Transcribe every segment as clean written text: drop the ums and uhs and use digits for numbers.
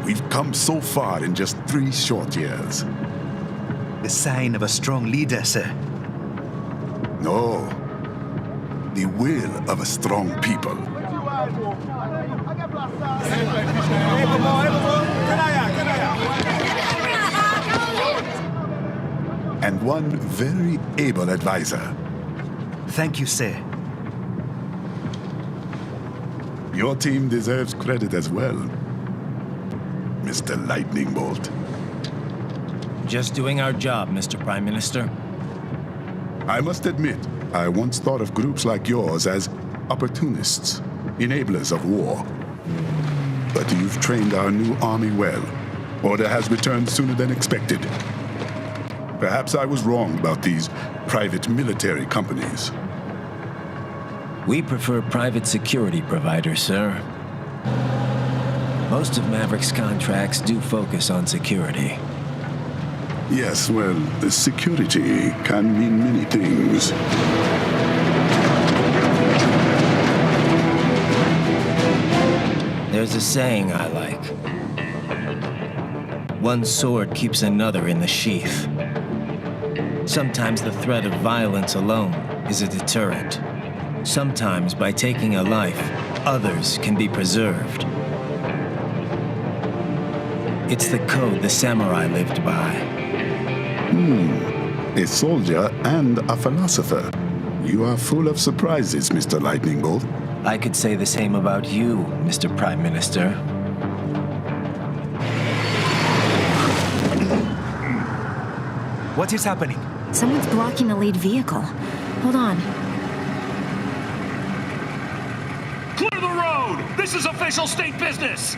We've come so far in just 3 short years. The sign of a strong leader, sir. No. The will of a strong people. And one very able advisor. Thank you, sir. Your team deserves credit as well, Mr. Lightning Bolt. Just doing our job, Mr. Prime Minister. I must admit, I once thought of groups like yours as opportunists, enablers of war. But you've trained our new army well. Order has returned sooner than expected. Perhaps I was wrong about these private military companies. We prefer private security providers, sir. Most of Maverick's contracts do focus on security. Yes, well, the security can mean many things. There's a saying I like. One sword keeps another in the sheath. Sometimes the threat of violence alone is a deterrent. Sometimes by taking a life, others can be preserved. It's the code the samurai lived by. A soldier and a philosopher. You are full of surprises, Mr. Lightning Bolt. I could say the same about you, Mr. Prime Minister. What is happening? Someone's blocking the lead vehicle. Hold on. Clear the road! This is official state business!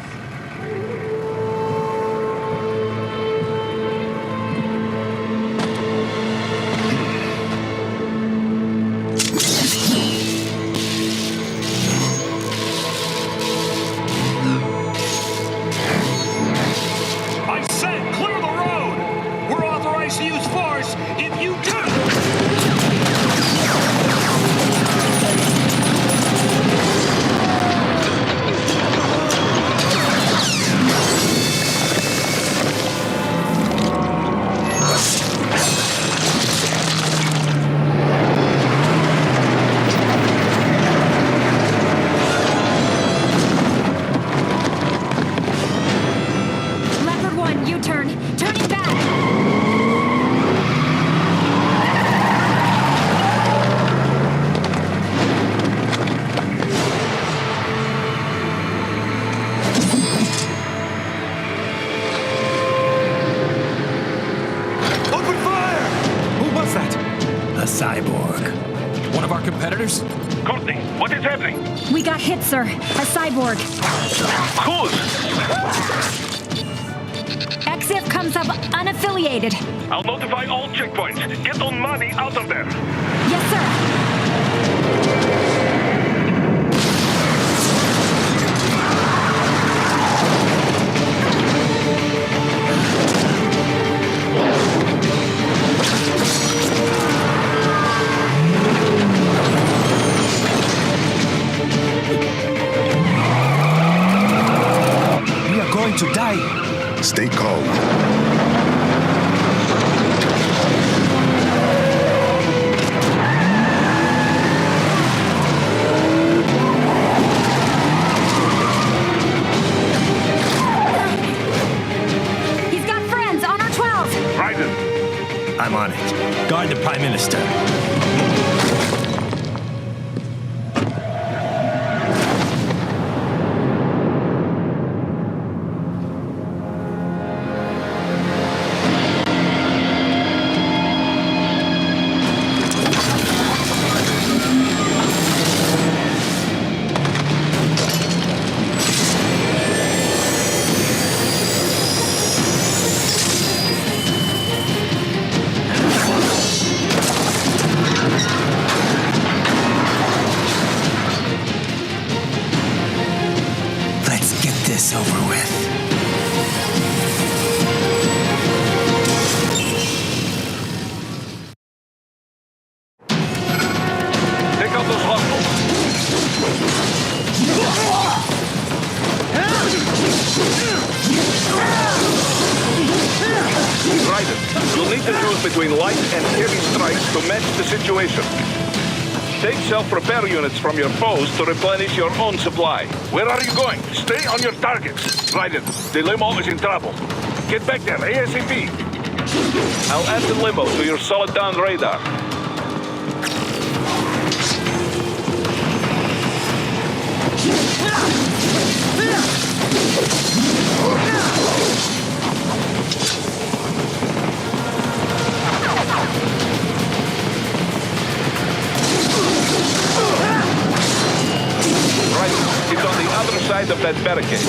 I said clear the road! We're authorized to use force if you do! Leopard 1, U-turn. Turning back. Open fire! Who was that? A cyborg. One of our competitors? Courtney, what is happening? We got hit, sir. A cyborg. Who's? EXIF comes up unaffiliated. I'll notify all checkpoints. Get on money out of there. Yes, sir. We are going to die. Stay calm. He's got friends on our 12s. Raiden, I'm on it. Guard the Prime Minister. Let's get this over with. take out those hostiles. choose between light and heavy strikes to match the situation. Take self-repair units from your foes to replenish your own supply. Where are you going? Stay on your targets. Raiden, the limo is in trouble. Get back there, ASAP. I'll add the limo to your solid down radar. Right, it's on the other side of that barricade.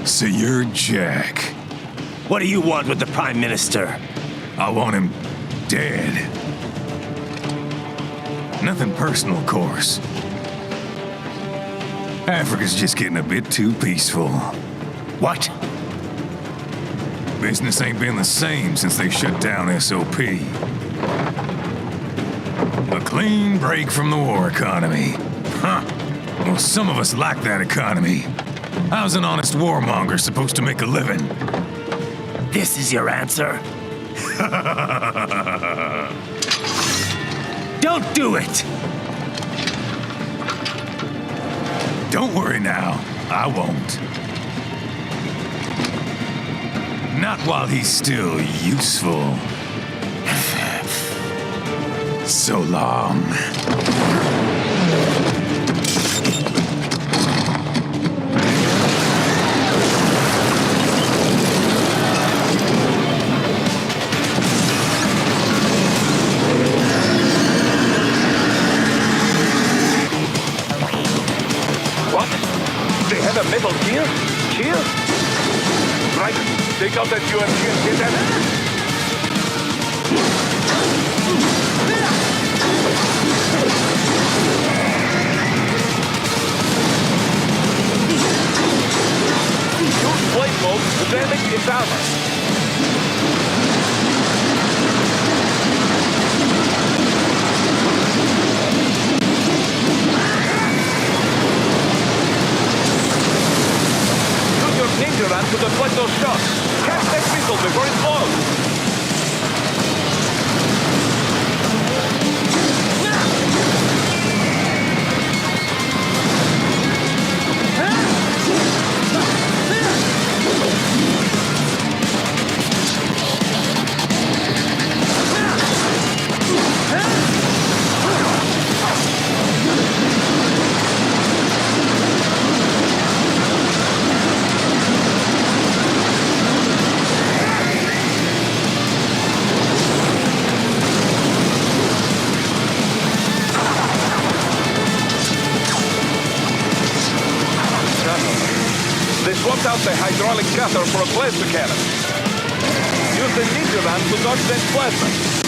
So you're Jack. What do you want with the Prime Minister? I want him dead. Nothing personal, of course. Africa's just getting a bit too peaceful. What? Business ain't been the same since they shut down SOP. A clean break from the war economy. Huh. Well, some of us like that economy. How's an honest warmonger supposed to make a living? This is your answer? Don't do it! Don't worry now. I won't. Not while he's still useful. So long. A metal gear? Gear? Right. Take out that UMG and get that. Use blade mode. The damage is ours. Ninja run to deflect those shots. Catch that missile before it blows. out the hydraulic cutter for a plasma cannon. Use the ninja ram to dodge that plasma.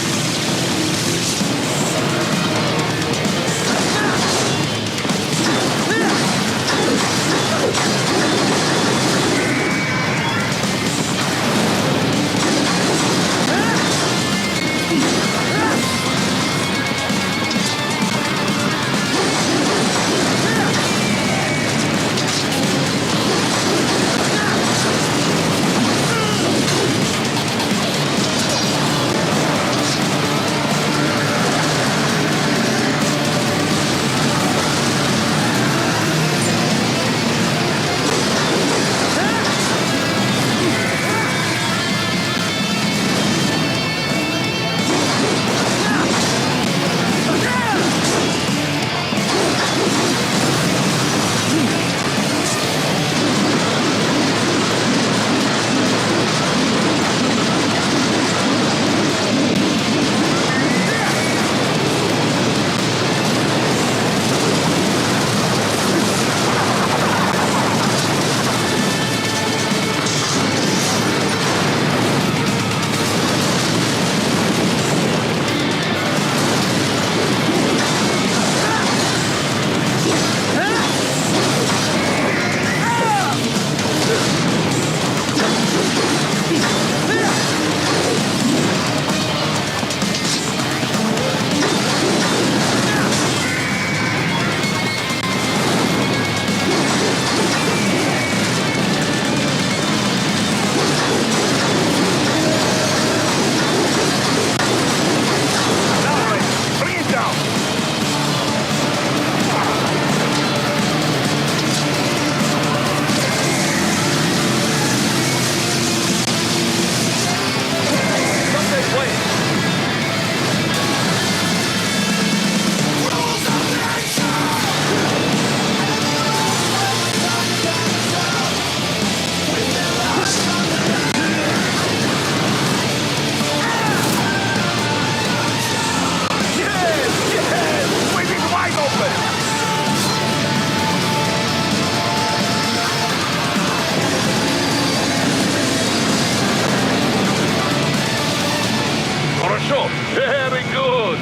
Very good.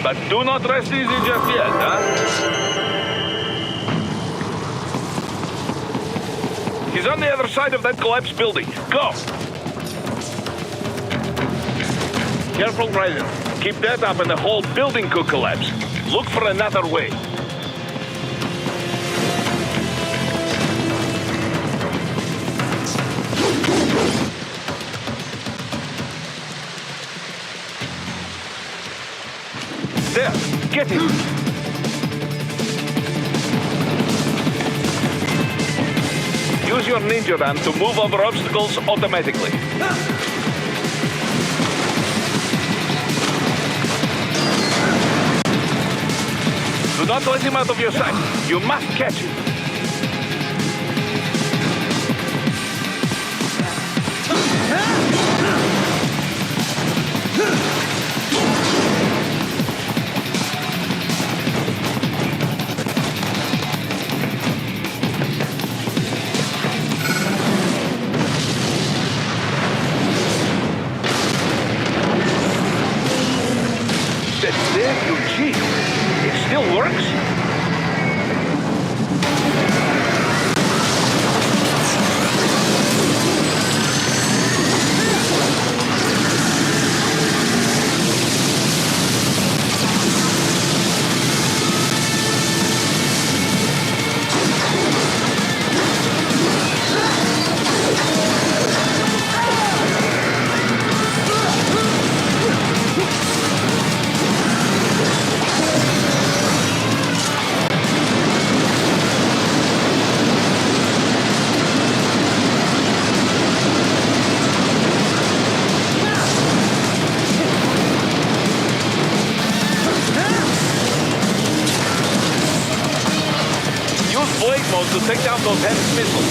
But do not rest easy just yet, huh? He's on the other side of that collapsed building. Go! Careful, Raiden. Keep that up and the whole building could collapse. Look for another way. There, get him! Use your ninja ram to move over obstacles automatically. Do not let him out of your sight. You must catch him. Gee, it still works? To take down those heavy missiles.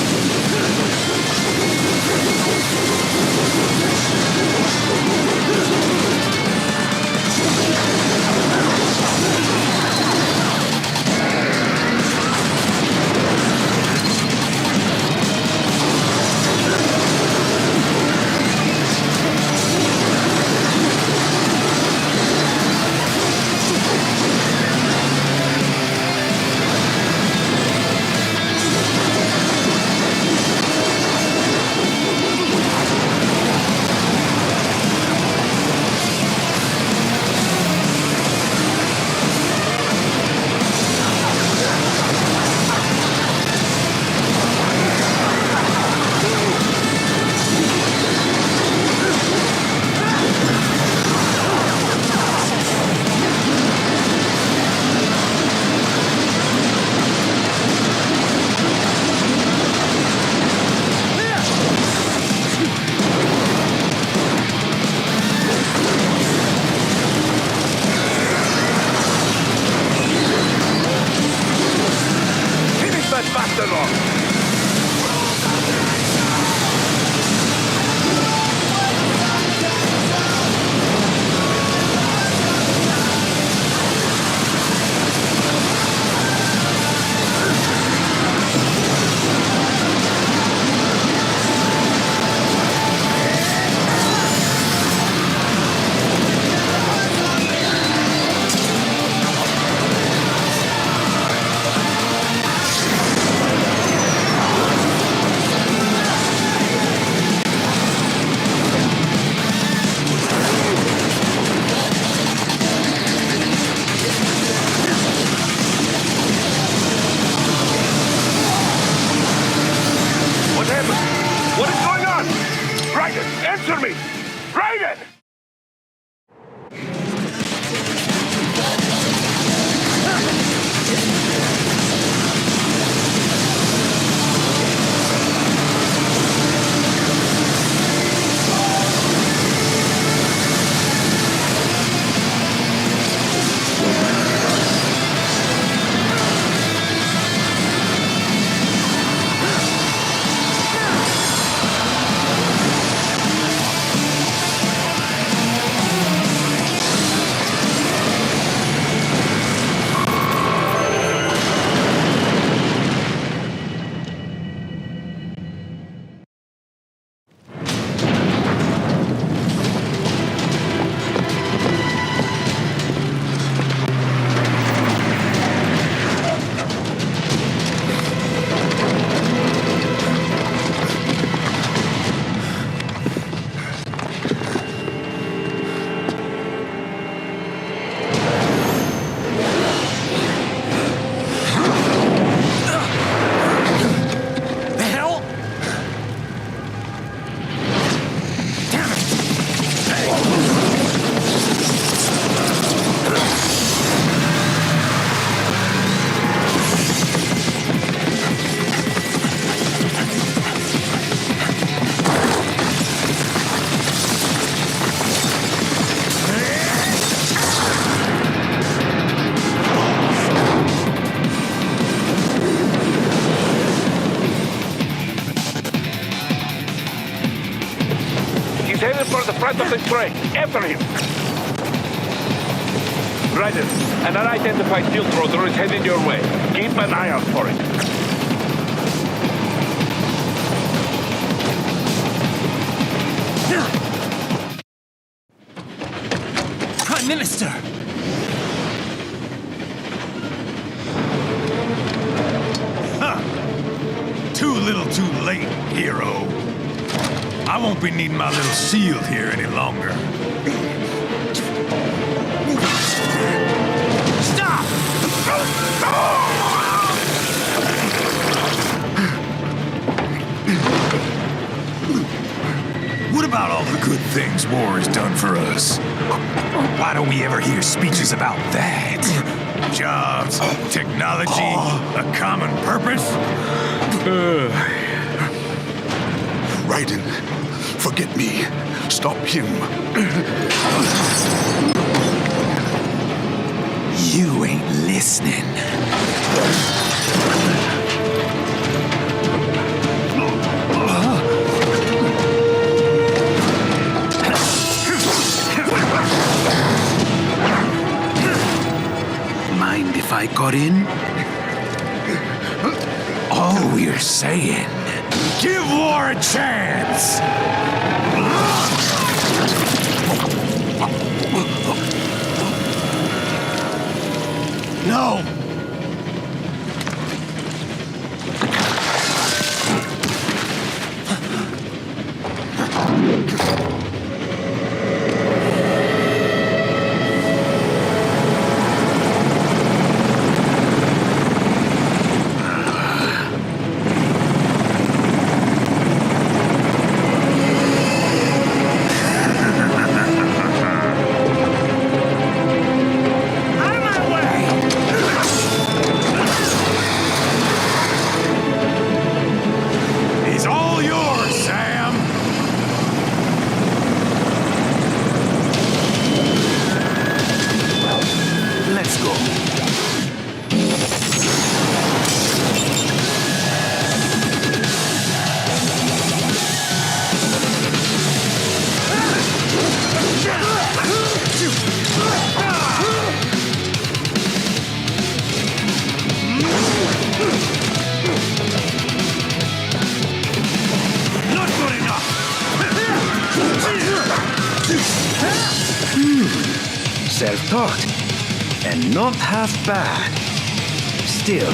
this train. After him. Raiden, an unidentified field rotor is heading your way. Keep an eye out for it. Prime Minister! Too little too late, hero. I won't be needing my little shield here any longer. Stop! What about all the good things war has done for us? Why don't we ever hear speeches about that? Jobs, technology, a common purpose? Raiden, forget me. Stop him. You ain't listening. Mind if I got in? All we're saying... Give war a chance! No! He's all yours, Sam! Let's go. Not good enough! Self-taught. And not half bad. Still.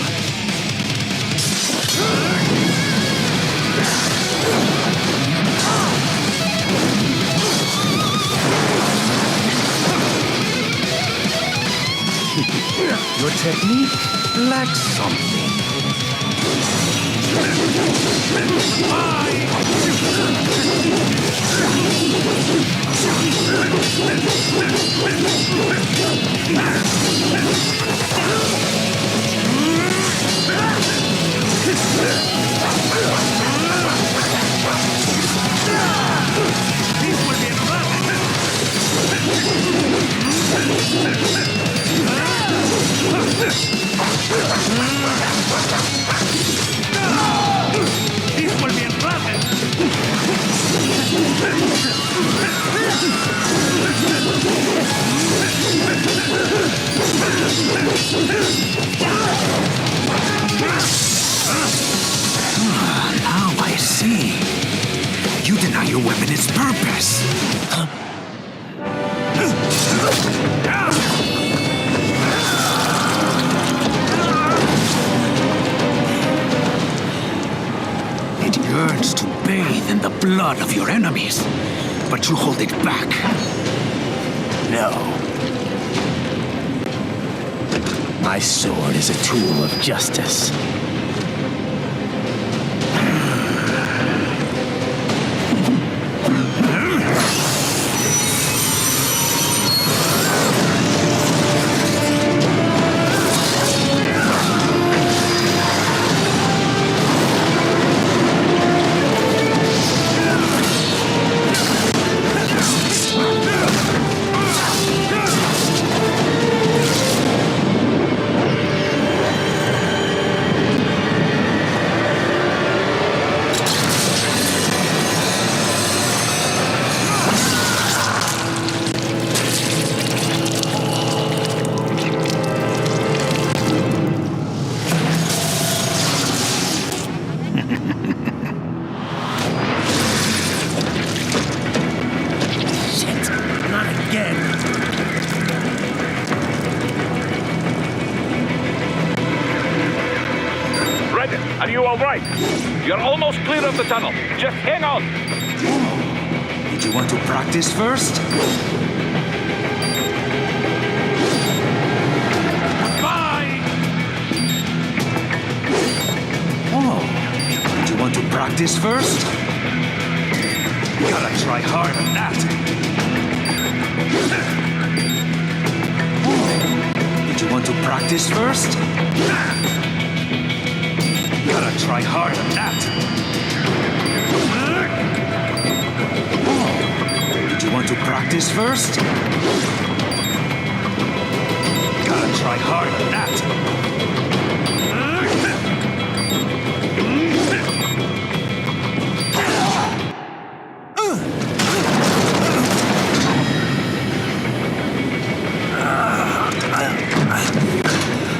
Your technique lacks something. Now I see. You deny your weapon its purpose. It yearns to bathe in the blood of your enemies, but you hold it back. No. My sword is a tool of justice. Are you all right? You're almost clear of the tunnel. Just hang on. Did you want to practice first? Bye! Oh, did you want to practice first? You gotta try hard on that. Oh, did you want to practice first? You gotta try hard on that. Oh, did you want to practice first? You gotta try hard on that.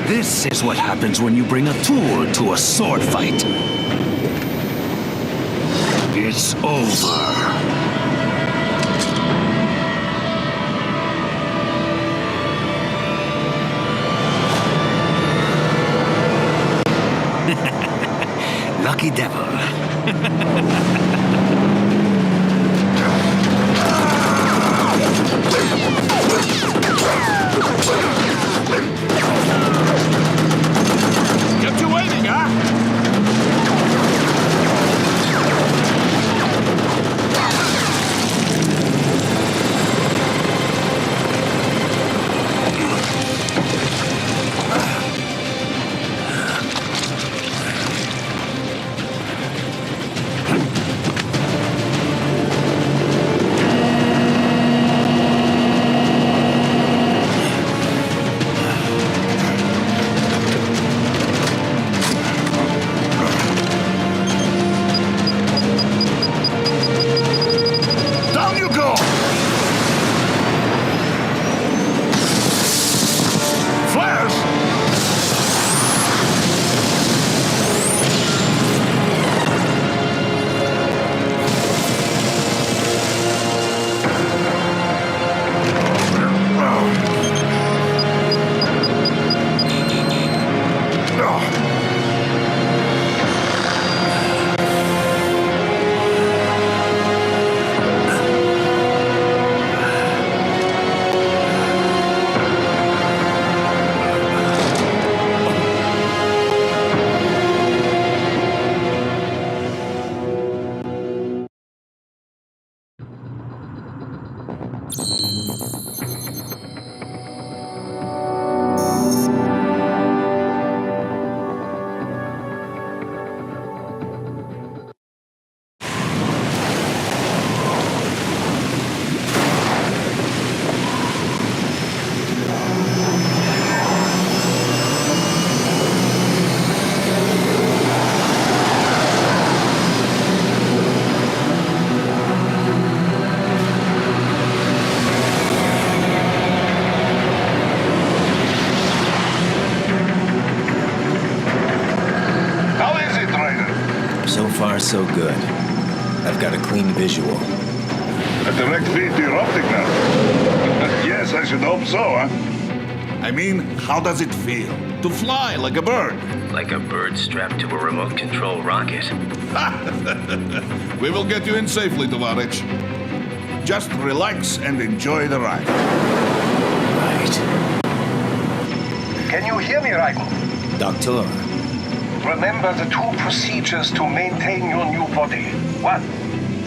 This is what happens when you bring a tool to a sword fight. It's over. Lucky devil. Kept you waiting, huh? So good. I've got a clean visual. A direct feed to your optic now. Yes, I should hope so, huh? I mean, how does it feel to fly like a bird? Like a bird strapped to a remote control rocket. We will get you in safely, Tovarich. Just relax and enjoy the ride. Right. Can you hear me, Raiden? Doctor. Remember the two procedures to maintain your new body. 1.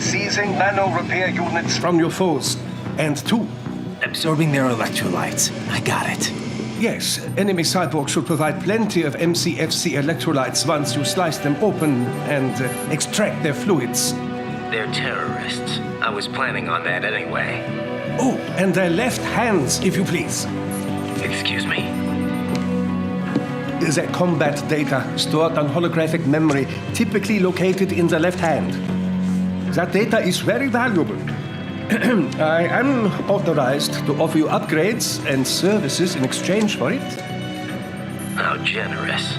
Seizing nano-repair units from your foes. And 2. Absorbing their electrolytes. I got it. Yes, enemy cyborgs should provide plenty of MCFC electrolytes once you slice them open and extract their fluids. They're terrorists. I was planning on that anyway. Oh, and their left hands, if you please. Excuse me? Their combat data stored on holographic memory, typically located in the left hand. That data is very valuable. I am authorized to offer you upgrades and services in exchange for it. How generous.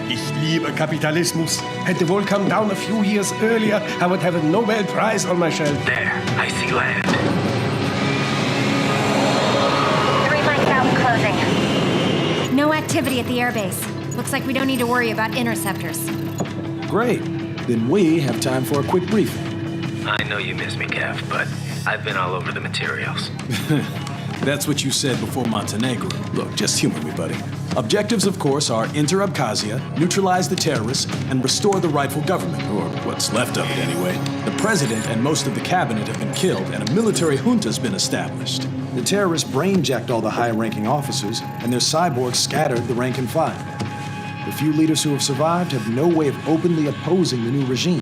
Ich liebe Kapitalismus. Had the wall come down a few years earlier, I would have a Nobel Prize on my shelf. There, I see land. 3 mics out and closing. No activity at the airbase. Looks like we don't need to worry about interceptors. Great. Then we have time for a quick briefing. I know you miss me, Kev, but I've been all over the materials. That's what you said before Montenegro. Look, just humor me, buddy. Objectives, of course, are enter Abkhazia, neutralize the terrorists, and restore the rightful government, or what's left of it anyway. The president and most of the cabinet have been killed, and a military junta's been established. The terrorists brainjacked all the high-ranking officers, and their cyborgs scattered the rank and file. The few leaders who have survived have no way of openly opposing the new regime.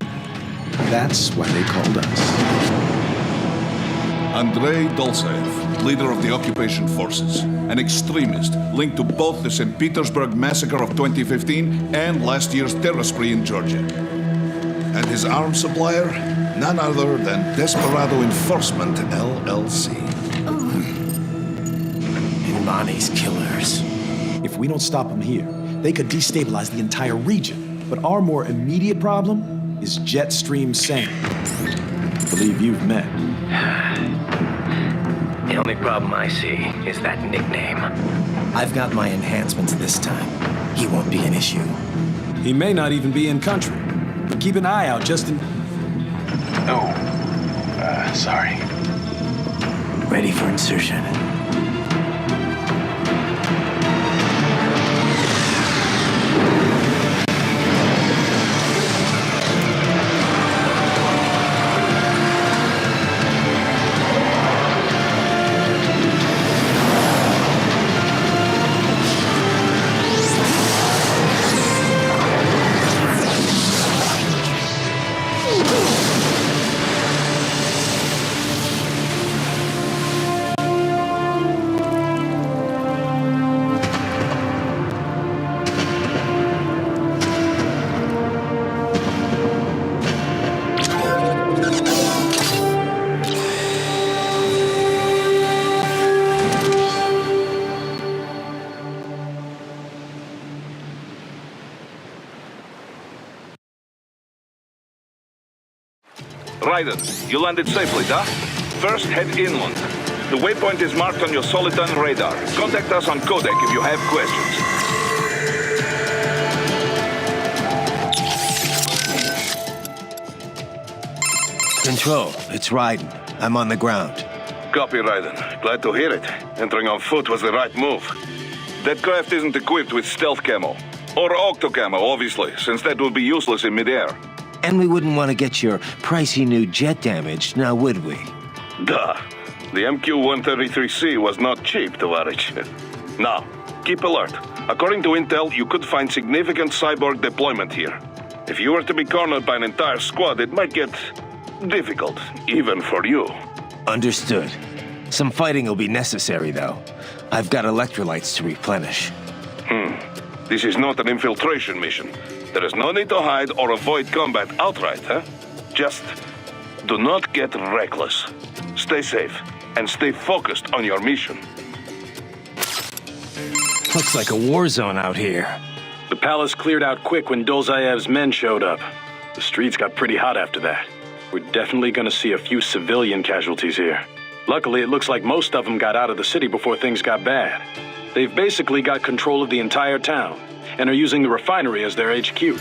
That's why they called us. Andrei Dolzaev, leader of the occupation forces, an extremist linked to both the St. Petersburg massacre of 2015 and last year's terror spree in Georgia. And his arms supplier, none other than Desperado Enforcement, LLC. Imani's killers. If we don't stop them here, they could destabilize the entire region. But our more immediate problem is Jetstream Sam. I believe you've met. The only problem I see is that nickname. I've got my enhancements this time. He won't be an issue. He may not even be in country. But keep an eye out just in... Oh, sorry. Ready for insertion. Raiden, you landed safely, huh? First, head inland. The waypoint is marked on your Soliton radar. Contact us on codec if you have questions. Control, it's Raiden. I'm on the ground. Copy, Raiden. Glad to hear it. Entering on foot was the right move. That craft isn't equipped with stealth camo. Or octo camo, obviously, since that would be useless in midair. And we wouldn't want to get your pricey new jet damaged, now would we? Duh. The MQ-133C was not cheap, Tovarich. Now, keep alert. According to intel, you could find significant cyborg deployment here. If you were to be cornered by an entire squad, it might get difficult, even for you. Understood. Some fighting will be necessary, though. I've got electrolytes to replenish. This is not an infiltration mission. There is no need to hide or avoid combat outright, huh? Just do not get reckless. Stay safe and stay focused on your mission. Looks like a war zone out here. The palace cleared out quick when Dolzaev's men showed up. The streets got pretty hot after that. We're definitely gonna see a few civilian casualties here. Luckily, it looks like most of them got out of the city before things got bad. They've basically got control of the entire town and are using the refinery as their HQ.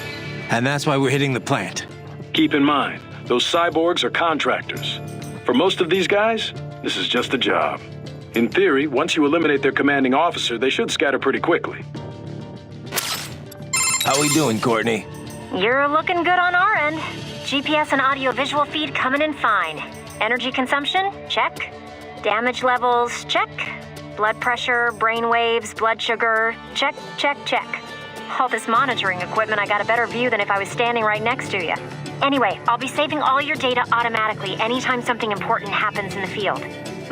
And that's why we're hitting the plant. Keep in mind, those cyborgs are contractors. For most of these guys, this is just a job. In theory, once you eliminate their commanding officer, they should scatter pretty quickly. How we doing, Courtney? You're looking good on our end. GPS and audio-visual feed coming in fine. Energy consumption? Check. Damage levels? Check. Blood pressure, brain waves, blood sugar? Check, check, check. All this monitoring equipment, I got a better view than if I was standing right next to you. Anyway, I'll be saving all your data automatically anytime something important happens in the field.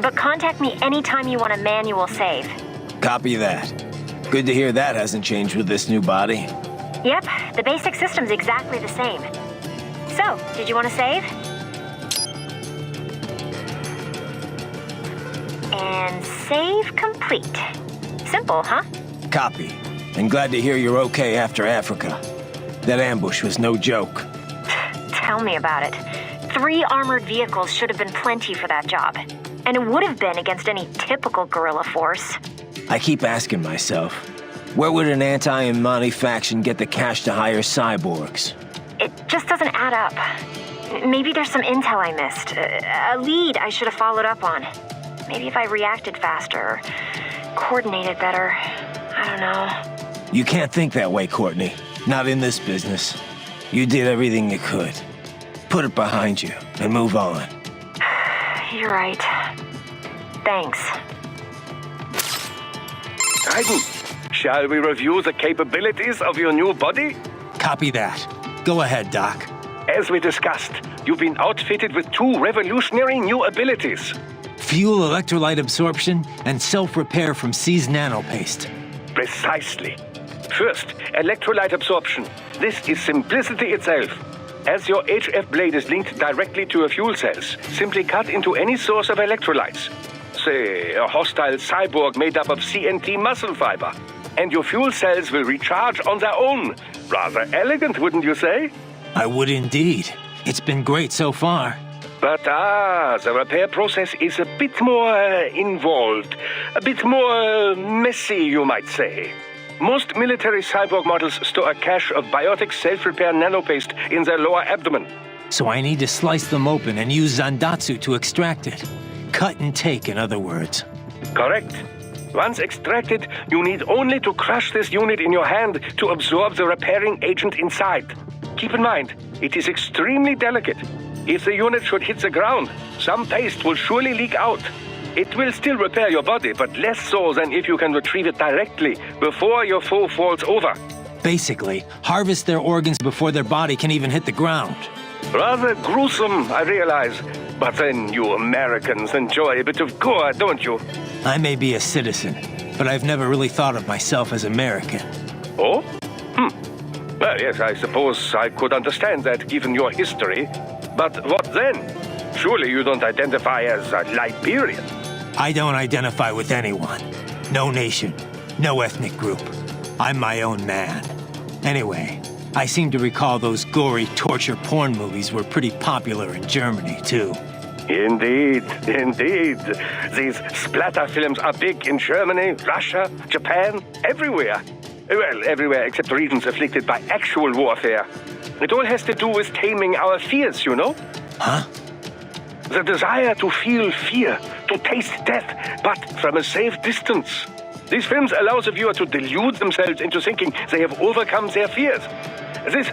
But contact me anytime you want a manual save. Copy that. Good to hear that hasn't changed with this new body. Yep, the basic system's exactly the same. So, did you want to save? And save complete. Simple, huh? Copy. And glad to hear you're okay after Africa. That ambush was no joke. Tell me about it. 3 armored vehicles should have been plenty for that job. And it would have been against any typical guerrilla force. I keep asking myself, Where would an anti-Imani faction get the cash to hire cyborgs? It just doesn't add up. Maybe there's some intel I missed. A lead I should have followed up on. Maybe if I reacted faster, or coordinated better. I don't know. You can't think that way, Courtney. Not in this business. You did everything you could. Put it behind you and move on. You're right. Thanks. Raiden, shall we review the capabilities of your new body? Copy that. Go ahead, Doc. As we discussed, you've been outfitted with two revolutionary new abilities. Fuel electrolyte absorption and self-repair from C's nanopaste. Precisely. First, electrolyte absorption. This is simplicity itself. As your HF blade is linked directly to your fuel cells, simply cut into any source of electrolytes. Say, a hostile cyborg made up of CNT muscle fiber. And your fuel cells will recharge on their own. Rather elegant, wouldn't you say? I would indeed. It's been great so far. But the repair process is a bit more involved. A bit more messy, you might say. Most military cyborg models store a cache of biotic self-repair nanopaste in their lower abdomen. So I need to slice them open and use Zandatsu to extract it. Cut and take, in other words. Correct. Once extracted, you need only to crush this unit in your hand to absorb the repairing agent inside. Keep in mind, it is extremely delicate. If the unit should hit the ground, some paste will surely leak out. It will still repair your body, but less so than if you can retrieve it directly before your foe falls over. Basically, harvest their organs before their body can even hit the ground. Rather gruesome, I realize. But then you Americans enjoy a bit of gore, don't you? I may be a citizen, but I've never really thought of myself as American. Oh? Well, yes, I suppose I could understand that given your history. But what then? Surely you don't identify as a Liberian. I don't identify with anyone. No nation, no ethnic group. I'm my own man. Anyway, I seem to recall those gory torture porn movies were pretty popular in Germany, too. Indeed, indeed. These splatter films are big in Germany, Russia, Japan, everywhere. Well, everywhere except regions afflicted by actual warfare. It all has to do with taming our fears, you know? Huh? The desire to feel fear, to taste death, but from a safe distance. These films allow the viewer to delude themselves into thinking they have overcome their fears. This...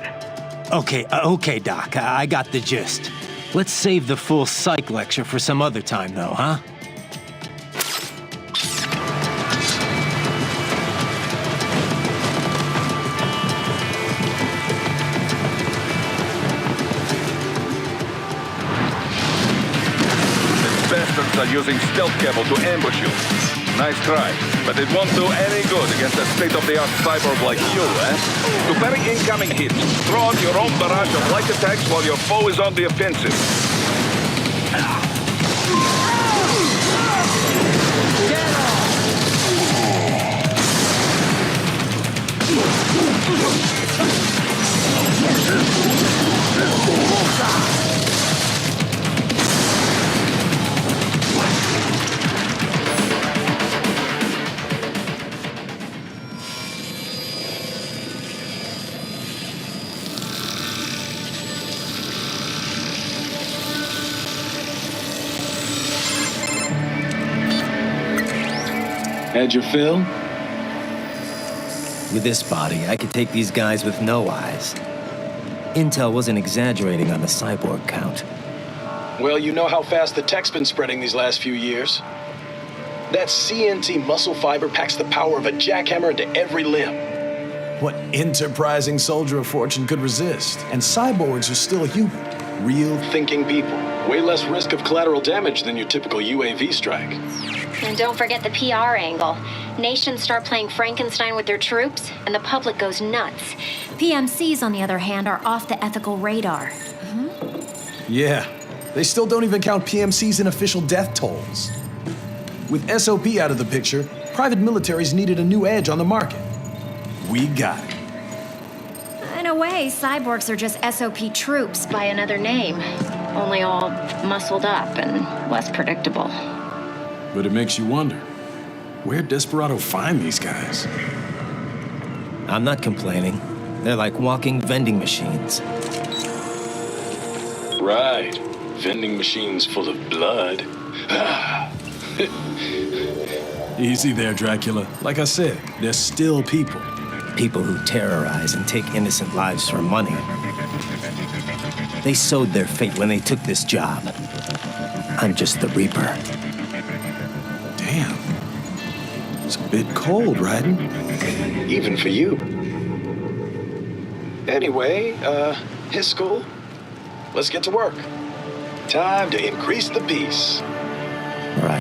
Okay, Doc, I got the gist. Let's save the full psych lecture for some other time, though, huh? Are using stealth cable to ambush you. Nice try, but it won't do any good against a state-of-the-art cyborg like you, eh? To parry incoming hits, throw out your own barrage of light attacks while your foe is on the offensive. Had your fill? With this body, I could take these guys with no eyes. Intel wasn't exaggerating on the cyborg count. Well, you know how fast the tech's been spreading these last few years. That CNT muscle fiber packs the power of a jackhammer into every limb. What enterprising soldier of fortune could resist? And cyborgs are still human. Real thinking people. Way less risk of collateral damage than your typical UAV strike. And don't forget the PR angle. Nations start playing Frankenstein with their troops, and the public goes nuts. PMCs, on the other hand, are off the ethical radar. Yeah, they still don't even count PMCs in official death tolls. With SOP out of the picture, private militaries needed a new edge on the market. We got it. In a way, cyborgs are just SOP troops by another name. Only all muscled up and less predictable. But it makes you wonder, where'd Desperado find these guys? I'm not complaining. They're like walking vending machines. Right. Vending machines full of blood. Easy there, Dracula. Like I said, they're still people. People who terrorize and take innocent lives for money. They sowed their fate when they took this job. I'm just the Reaper. Damn. It's a bit cold, Raiden. Even for you. Anyway, his school. Let's get to work. Time to increase the peace. Right.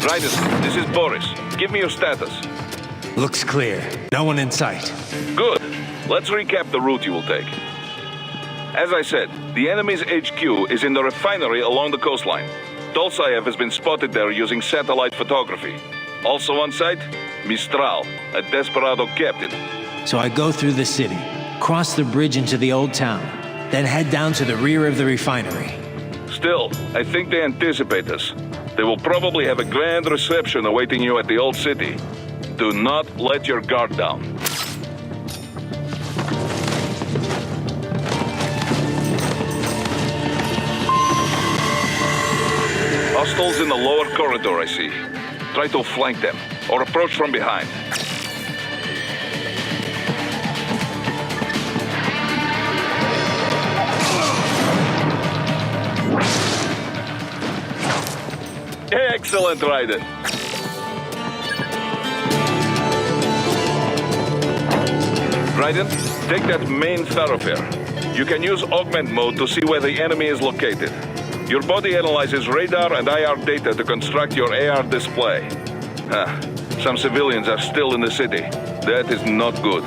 Raiden, this is Boris. Give me your status. Looks clear. No one in sight. Good. Let's recap the route you will take. As I said, the enemy's HQ is in the refinery along the coastline. Dolzaev has been spotted there using satellite photography. Also on site, Mistral, a desperado captain. So I go through the city, cross the bridge into the old town, then head down to the rear of the refinery. Still, I think they anticipate us. They will probably have a grand reception awaiting you at the old city. Do not let your guard down. Hostiles in the lower corridor, I see. Try to flank them, or approach from behind. Excellent, Raiden. Raiden, take that main thoroughfare. You can use augment mode to see where the enemy is located. Your body analyzes radar and IR data to construct your AR display. Some civilians are still in the city. That is not good.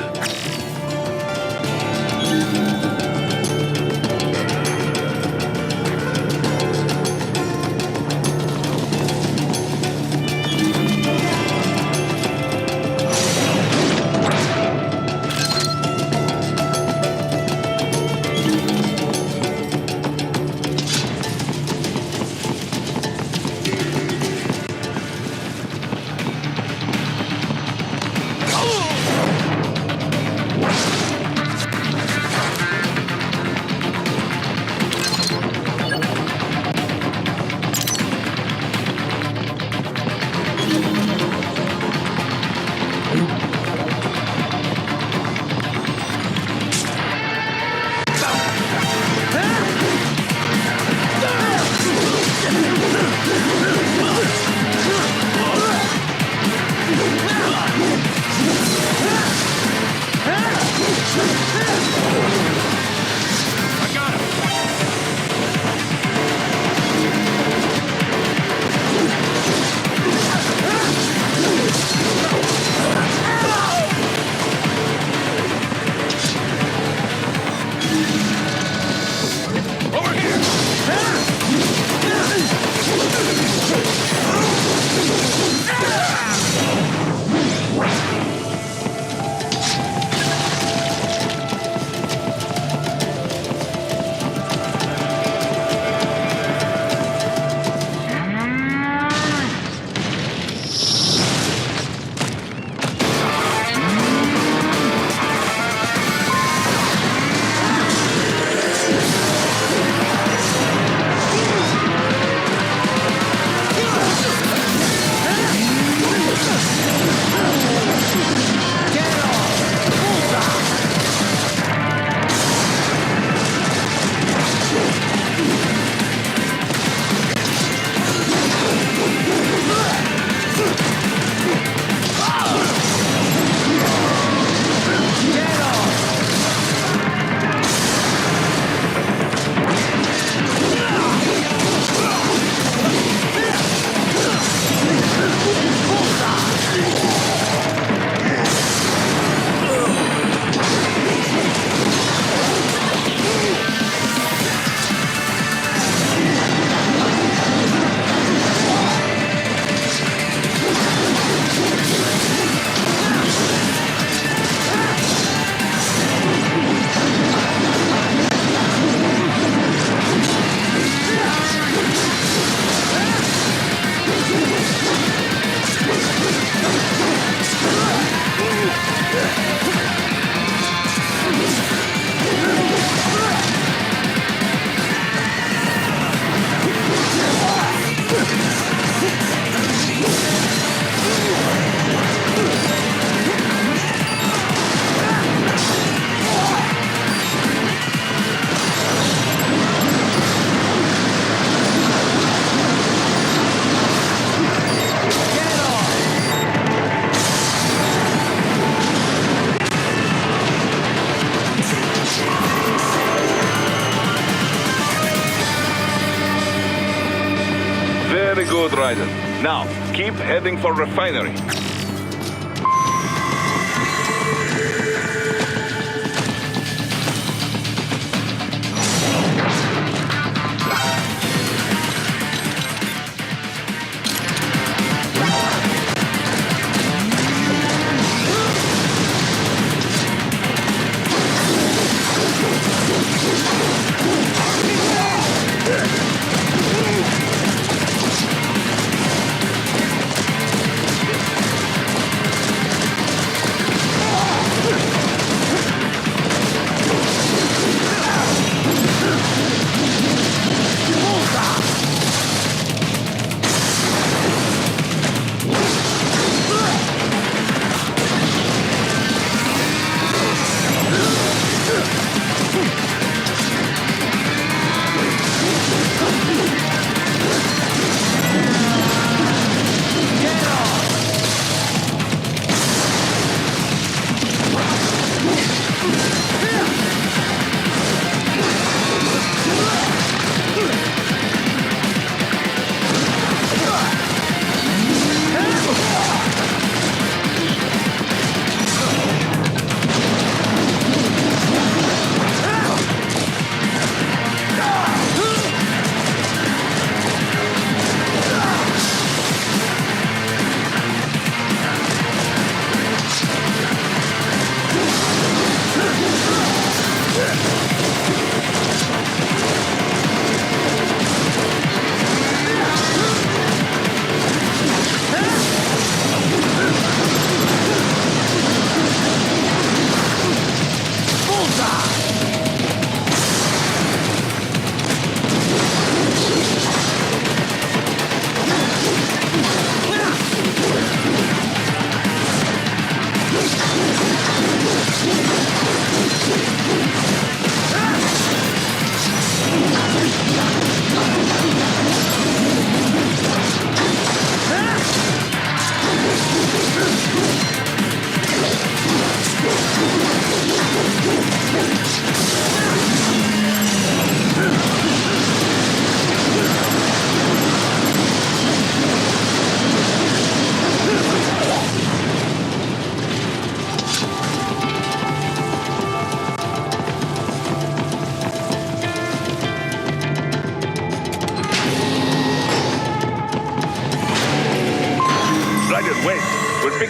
Very good, Raiden. Now, keep heading for refinery.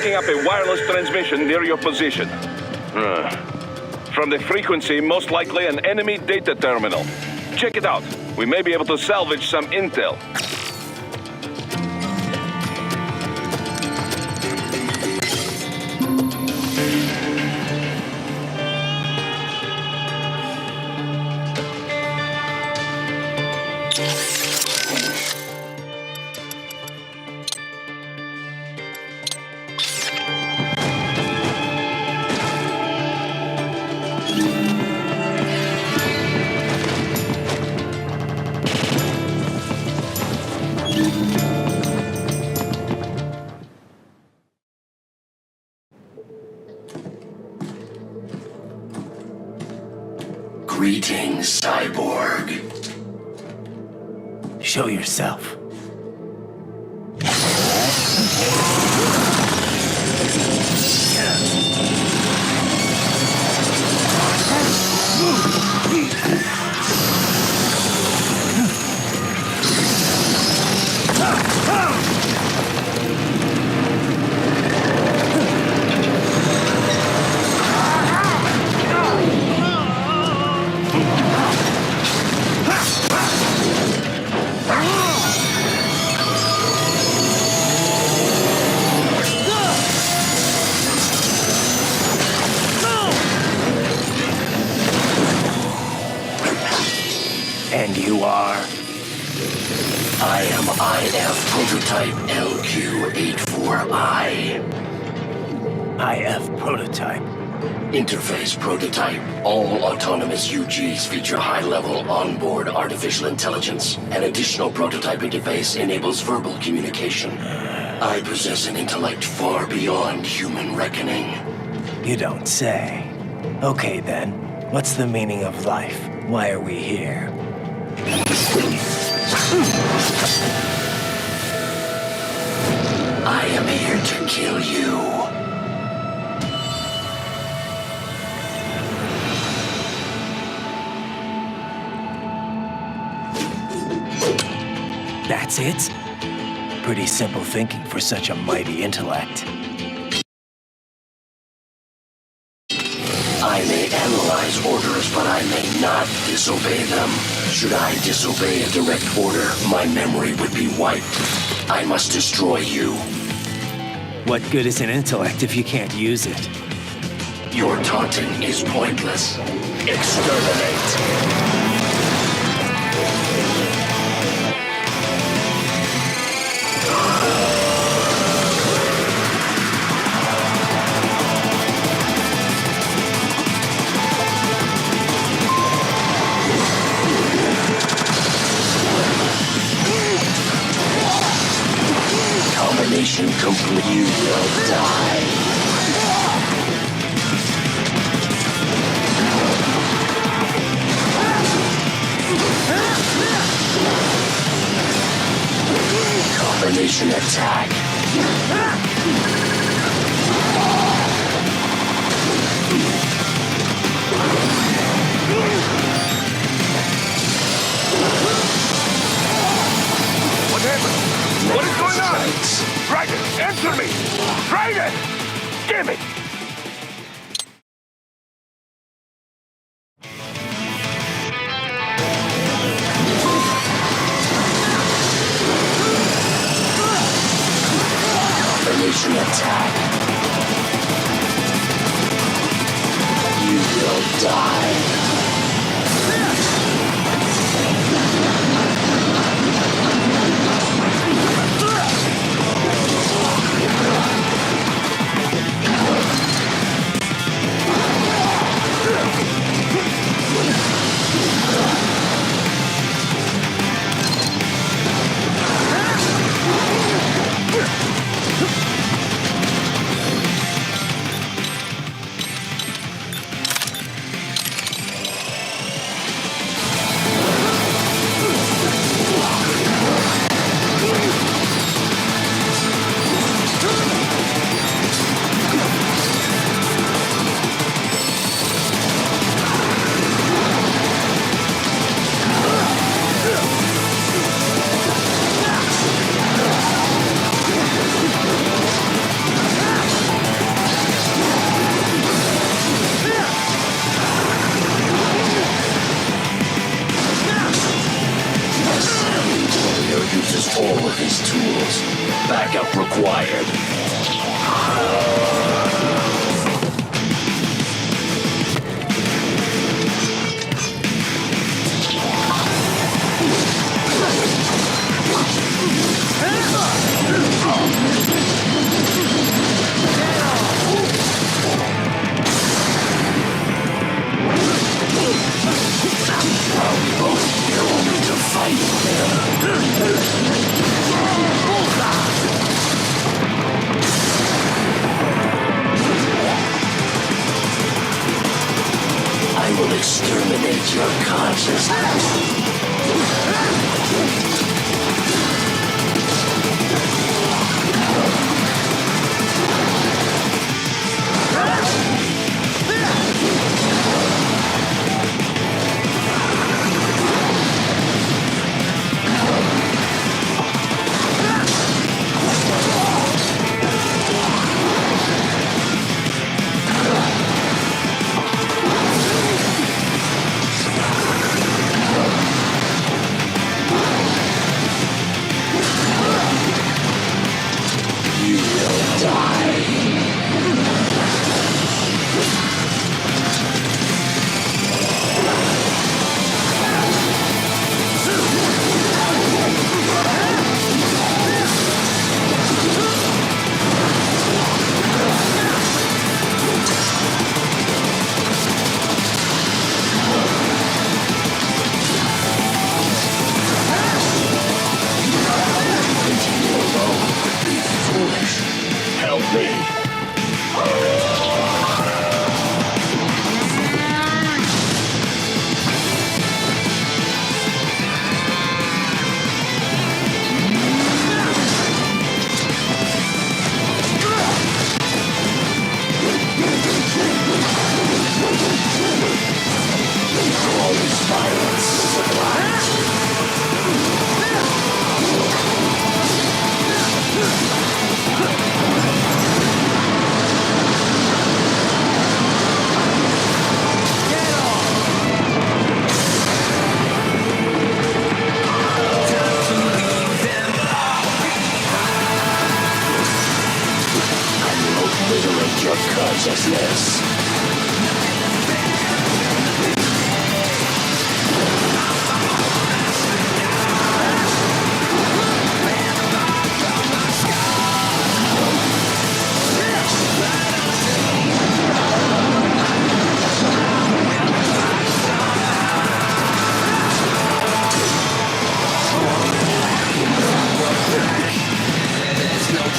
Up a wireless transmission near your position. From the frequency, most likely an enemy data terminal. Check it out. We may be able to salvage some intel. Greetings, Cyborg. Show yourself. And you are? I am IF Prototype LQ84I. IF Prototype. Interface Prototype. All autonomous UGs feature high-level onboard artificial intelligence. An additional prototype interface enables verbal communication. I possess an intellect far beyond human reckoning. You don't say. Okay then, what's the meaning of life? Why are we here? I am here to kill you. That's it? Pretty simple thinking for such a mighty intellect. I may analyze orders, but I may not disobey them. Should I disobey a direct order, my memory would be wiped. I must destroy you. What good is an intellect if you can't use it? Your taunting is pointless. Exterminate. Combination complete. You will die. Combination attack. What happened? What is going on? Raiden, answer me! Raiden! Damn it! Combination attack. You will die. Uses all of his tools. Backup required. Are we both here only to fight? Bullseye! your consciousness.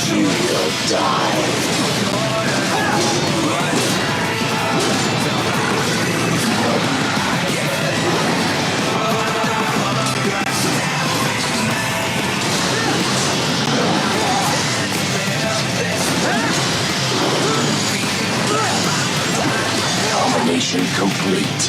You will die. Domination complete.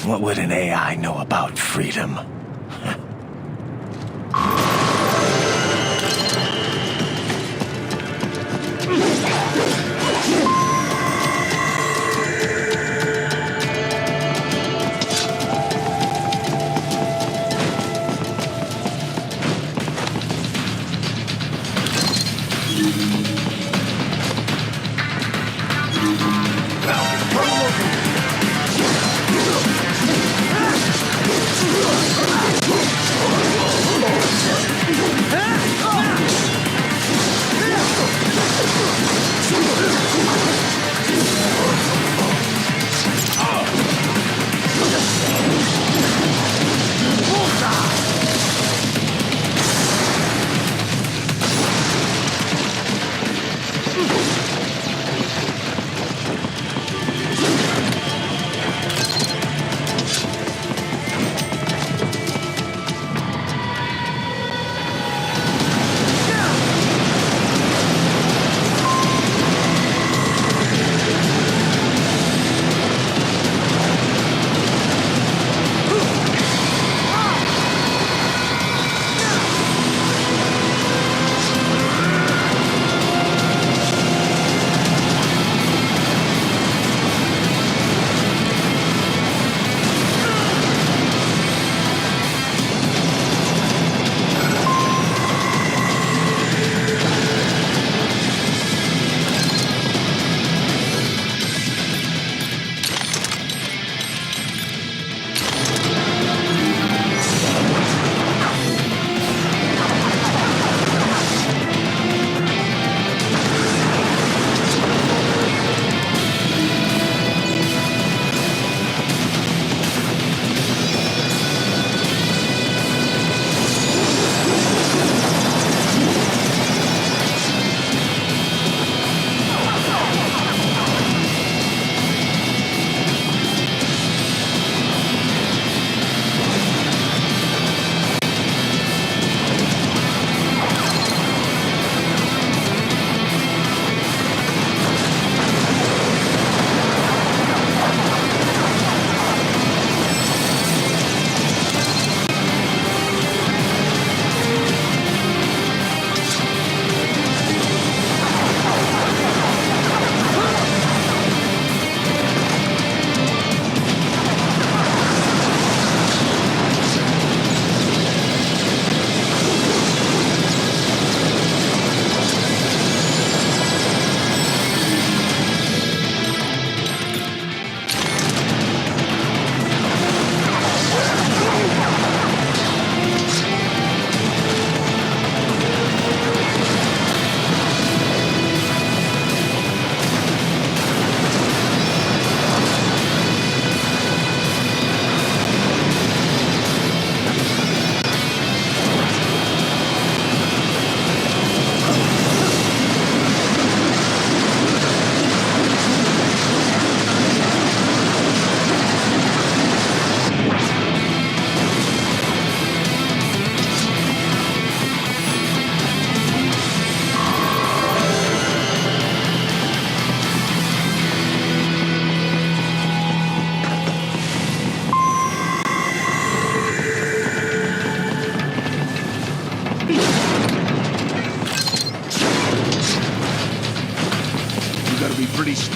What would an AI know about freedom? Now,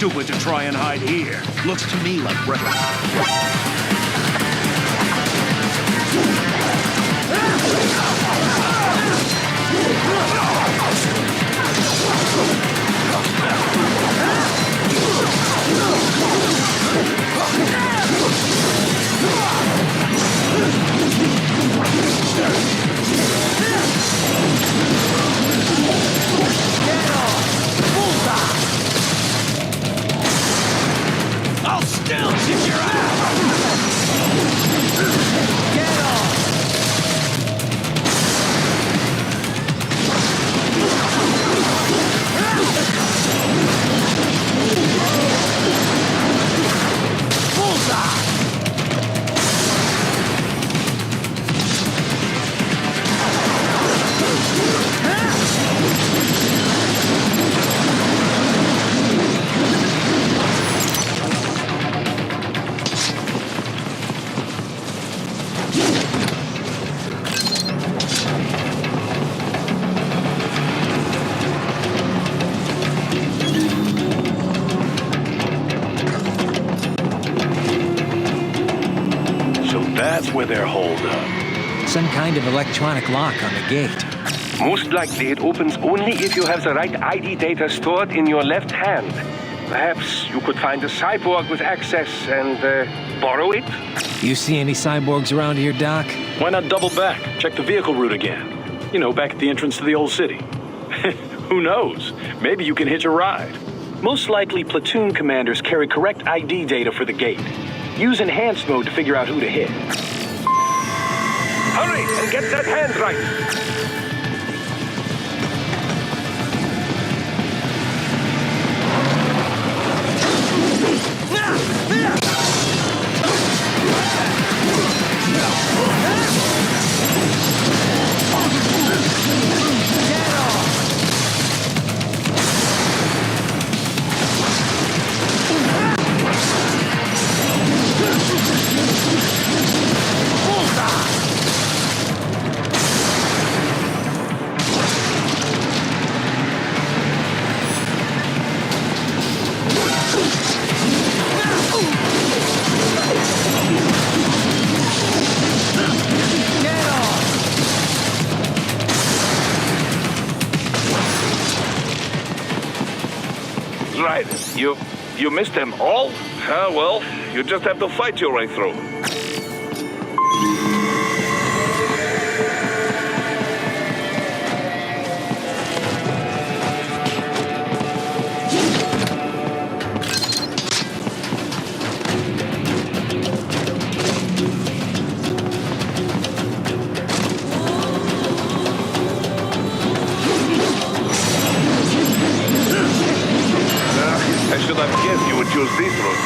stupid to try and hide here. Looks to me like I'll still kick your ass! Get off! Bullseye! That's where they're holed up. Some kind of electronic lock on the gate. Most likely it opens only if you have the right ID data stored in your left hand. Perhaps you could find a cyborg with access and borrow it? You see any cyborgs around here, Doc? Why not double back? Check the vehicle route again. You know, back at the entrance to the old city. Who knows? Maybe you can hitch a ride. Most likely, platoon commanders carry correct ID data for the gate. Use enhanced mode to figure out who to hit. Hurry and get that hand right! Right. You missed them all? Well, you just have to fight your way through. I should have guessed you would choose this route.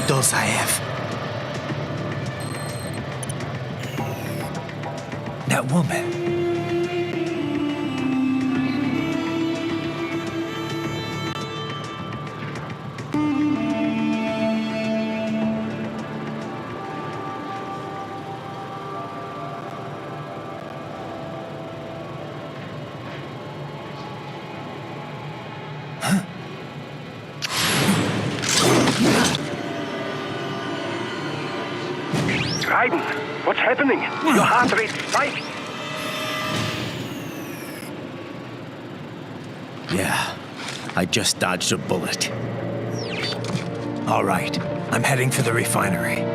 Dulzaev. That woman. Raiden, what's happening? Your heart rate spiked. Yeah, I just dodged a bullet. All right, I'm heading for the refinery.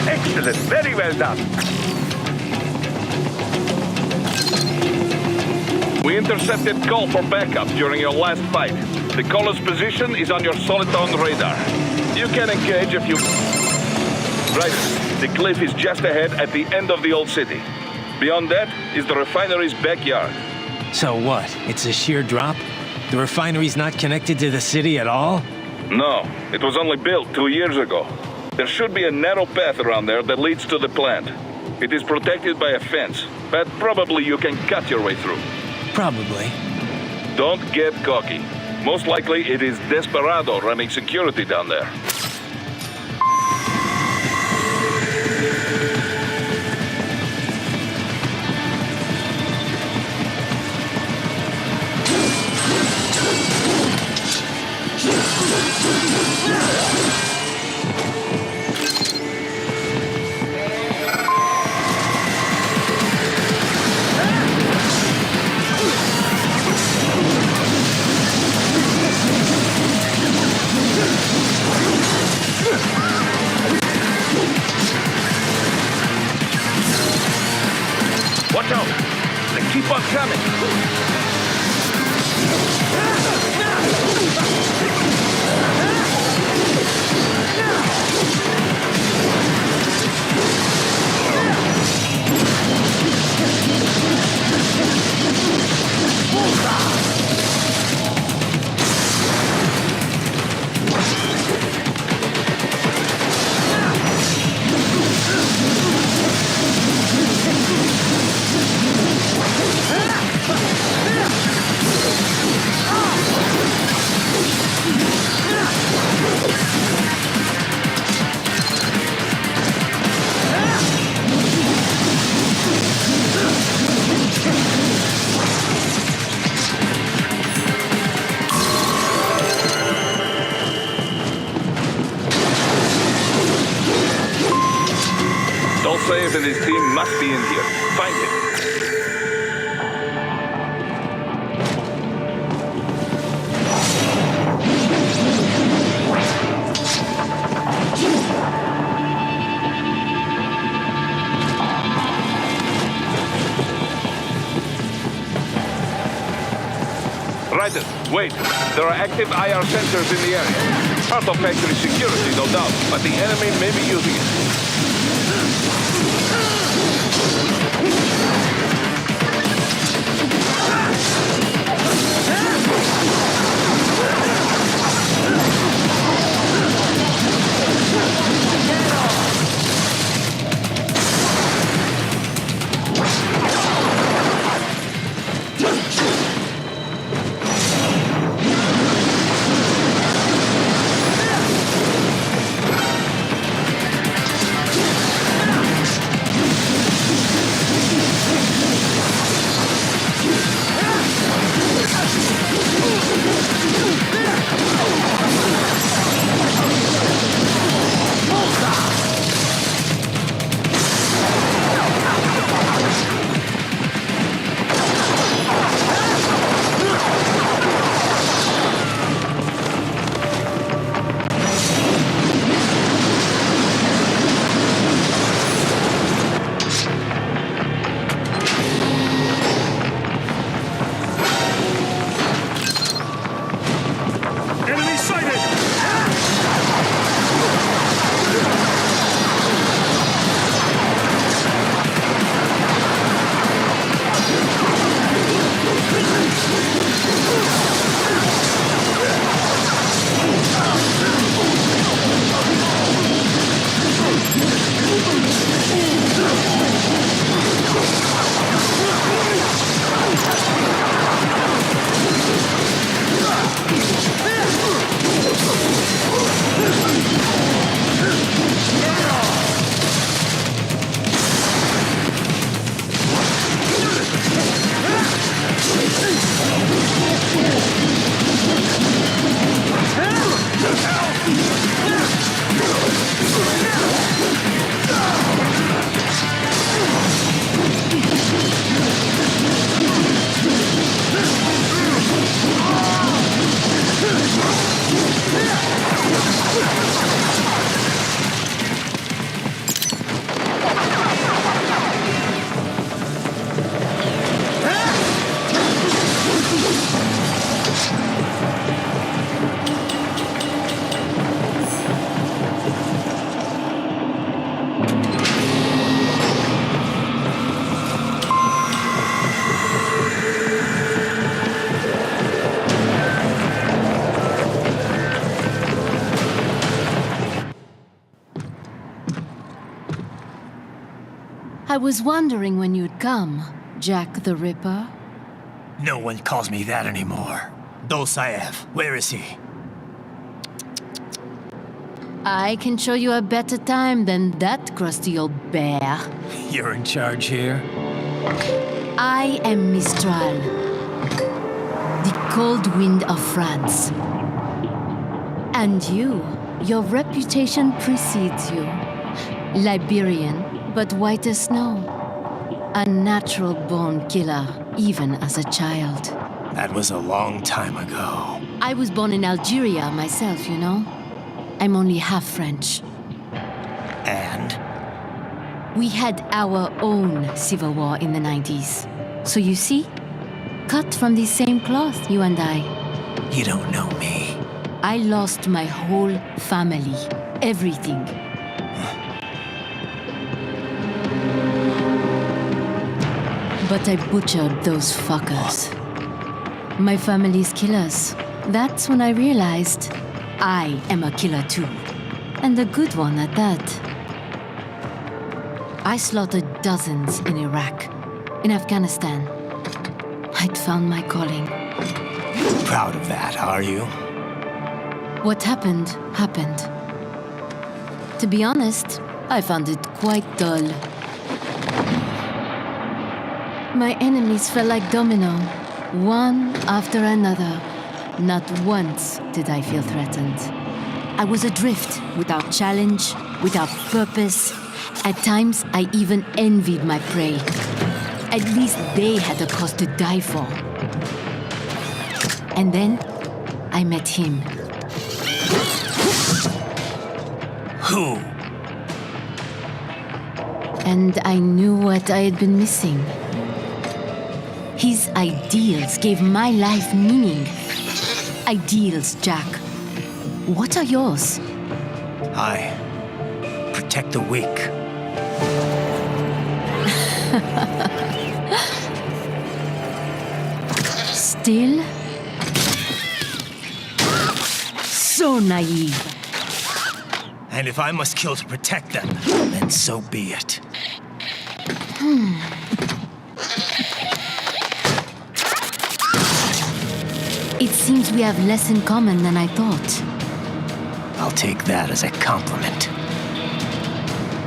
Excellent, very well done. We intercepted call for backup during your last fight. The caller's position is on your Soliton radar. You can engage if you... Right, the cliff is just ahead at the end of the old city. Beyond that is the refinery's backyard. So what? It's a sheer drop? The refinery's not connected to the city at all? No, it was only built 2 years ago. There should be a narrow path around there that leads to the plant. It is protected by a fence, but probably you can cut your way through. Probably. Don't get cocky. Most likely it is Desperado running security down there. Watch out! They keep on coming! Dulzaev and his team must be in here. Find him. Raiden, wait. There are active IR sensors in the area. Part of factory security, no doubt, but the enemy may be using it. I was wondering when you'd come, Jack the Ripper. No one calls me that anymore. Dosaev, where is he? I can show you a better time than that crusty old bear. You're in charge here? I am Mistral, the cold wind of France. And your reputation precedes you. Liberian, but white as snow. A natural-born killer, even as a child. That was a long time ago. I was born in Algeria myself, you know. I'm only half French. And? We had our own civil war in the 90s. So you see, cut from the same cloth, you and I. You don't know me. I lost my whole family. Everything. But I butchered those fuckers. My family's killers. That's when I realized I am a killer too. And a good one at that. I slaughtered dozens in Iraq, in Afghanistan. I'd found my calling. Proud of that, are you? What happened, happened. To be honest, I found it quite dull. My enemies fell like domino, one after another. Not once did I feel threatened. I was adrift, without challenge, without purpose. At times, I even envied my prey. At least they had a cause to die for. And then, I met him. Who? And I knew what I had been missing. His ideals gave my life meaning. Ideals, Jack. What are yours? I protect the weak. Still? So naive. And if I must kill to protect them, then so be it. It seems we have less in common than I thought. I'll take that as a compliment.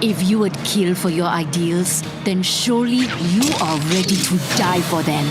If you would kill for your ideals, then surely you are ready to die for them.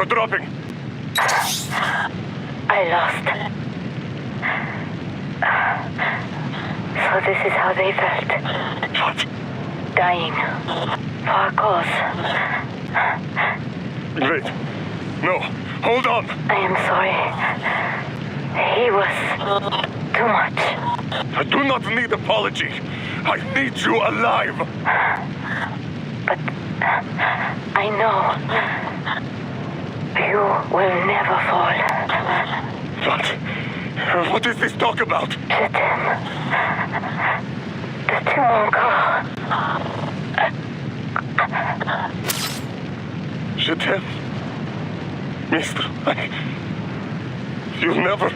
dropping. I lost. So this is how they felt. What? Dying. For a cause. Wait. No. Hold on. I am sorry. He was too much. I do not need apology. I need you alive. But I know you will never fall. What is this talk about? The two encore. Je t'aime. Mister, you'll never...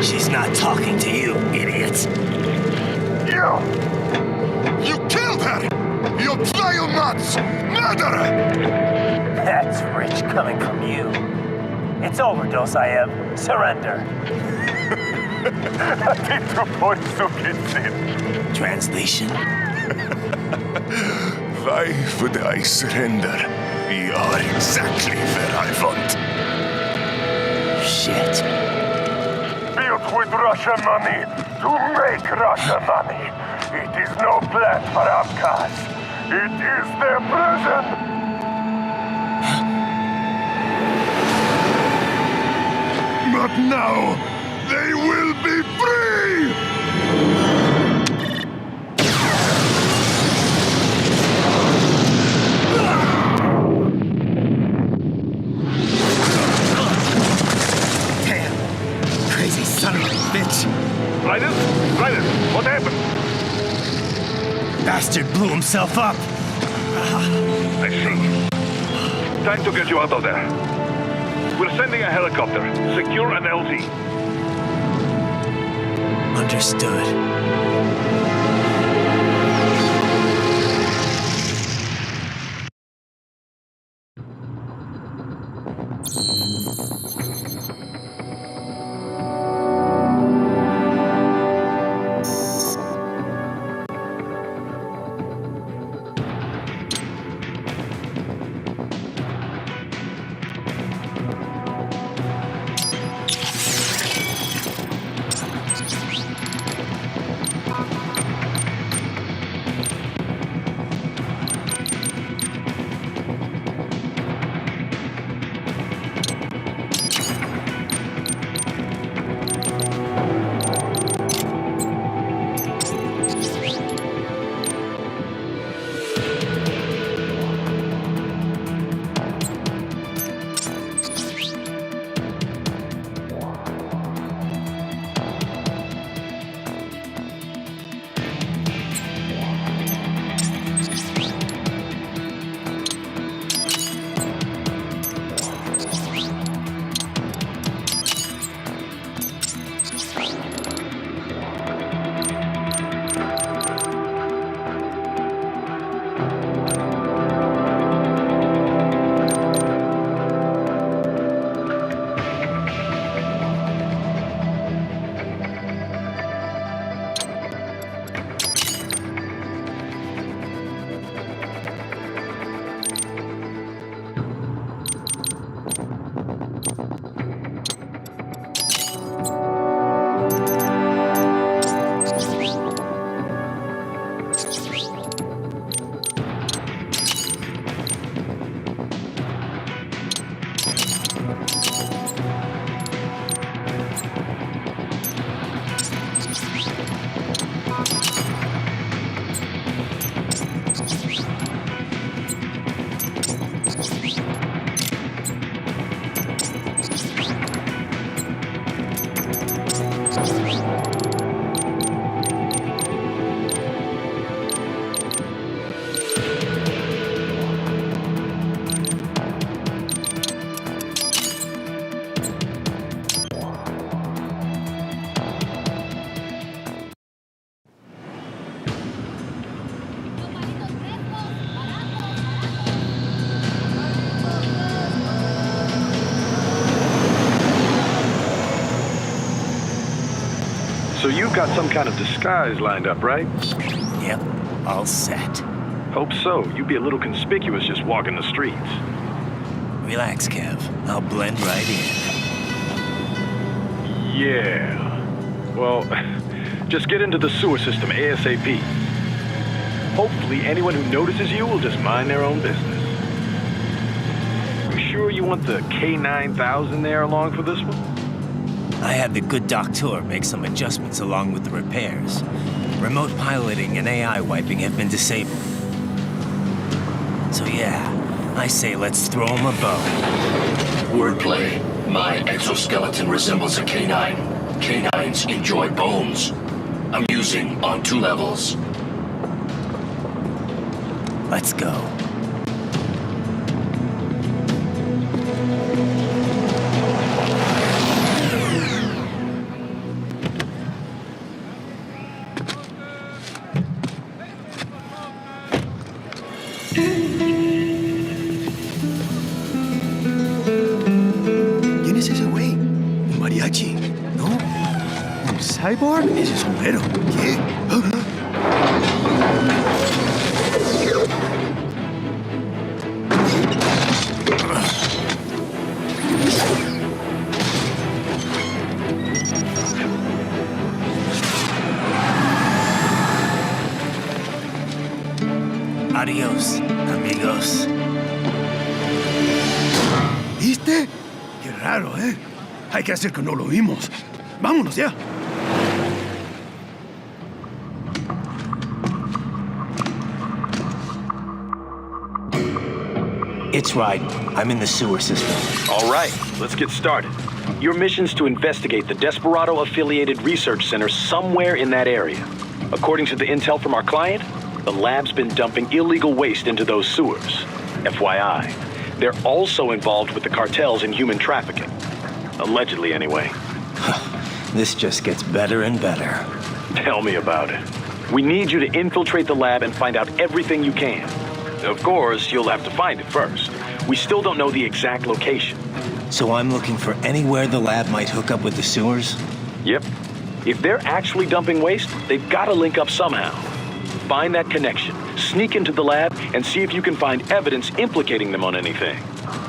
She's not talking to you, idiot. You killed her! You vile nuts! Murderer! That's rich coming from you. It's over, Dosaev. Surrender. Translation? Why would I surrender? We are exactly where I want. Shit. Built with Russian money to make Russian money. It is no plan for outcasts. It is their prison. But now, they will be free! Damn! Crazy son of a bitch! Raiden? Raiden, what happened? Bastard blew himself up! I see. Time to get you out of there. We're sending a helicopter. Secure an LZ. Understood. So you've got some kind of disguise lined up, right? Yep, all set. Hope so. You'd be a little conspicuous just walking the streets. Relax, Kev. I'll blend right in. Yeah. Well, just get into the sewer system ASAP. Hopefully anyone who notices you will just mind their own business. You sure you want the K9000 there along for this one? I had the good doctor make some adjustments along with the repairs. Remote piloting and AI wiping have been disabled. So yeah, I say let's throw him a bone. Wordplay. My exoskeleton resembles a canine. Canines enjoy bones. Amusing on 2 levels. Let's go. ¿Quién es ese güey? ¿Un mariachi? ¿No? ¿Un cyborg? Ese es sombrero. ¿Qué? Adiós, amigos. ¿Viste? Qué raro, ¿eh? Hay que hacer que no lo vimos. Vámonos ya. It's Raiden. I'm in the sewer system. All right, let's get started. Your mission's to investigate the Desperado-affiliated research center somewhere in that area. According to the intel from our client, the lab's been dumping illegal waste into those sewers. FYI, they're also involved with the cartels in human trafficking. Allegedly, anyway. This just gets better and better. Tell me about it. We need you to infiltrate the lab and find out everything you can. Of course, you'll have to find it first. We still don't know the exact location. So I'm looking for anywhere the lab might hook up with the sewers? Yep. If they're actually dumping waste, they've got to link up somehow. Find that connection, sneak into the lab, and see if you can find evidence implicating them on anything.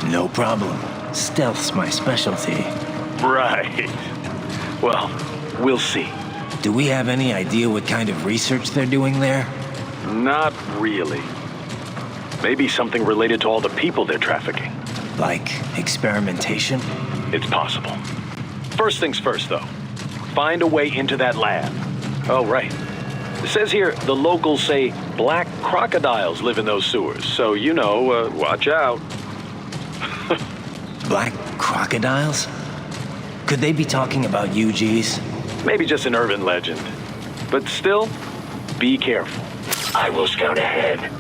No problem. Stealth's my specialty. Right. Well, we'll see. Do we have any idea what kind of research they're doing there? Not really. Maybe something related to all the people they're trafficking. Like experimentation? It's possible. First things first, though. Find a way into that lab. Oh, right. It says here the locals say black crocodiles live in those sewers, so, you know, watch out. Black crocodiles? Could they be talking about UGs? Maybe just an urban legend. But still, be careful. I will scout ahead.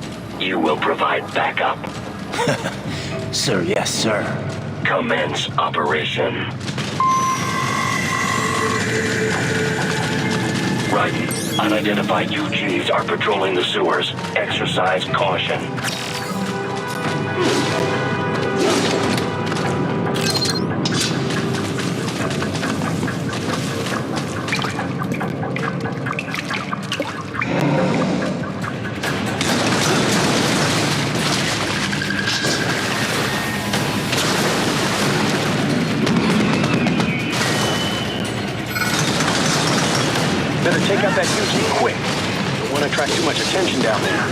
You will provide backup. Sir, yes, sir. Commence operation. Raiden, unidentified UGs are patrolling the sewers. Exercise caution. Better take out that UG quick. Don't want to attract too much attention down there.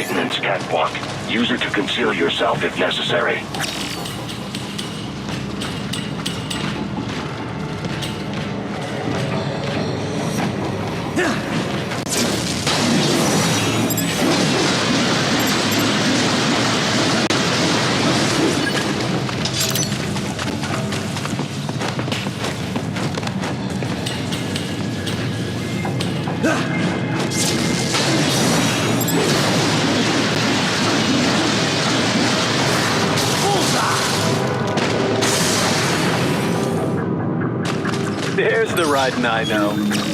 maintenance catwalk. Use it to conceal yourself if necessary. There's the Raiden I know.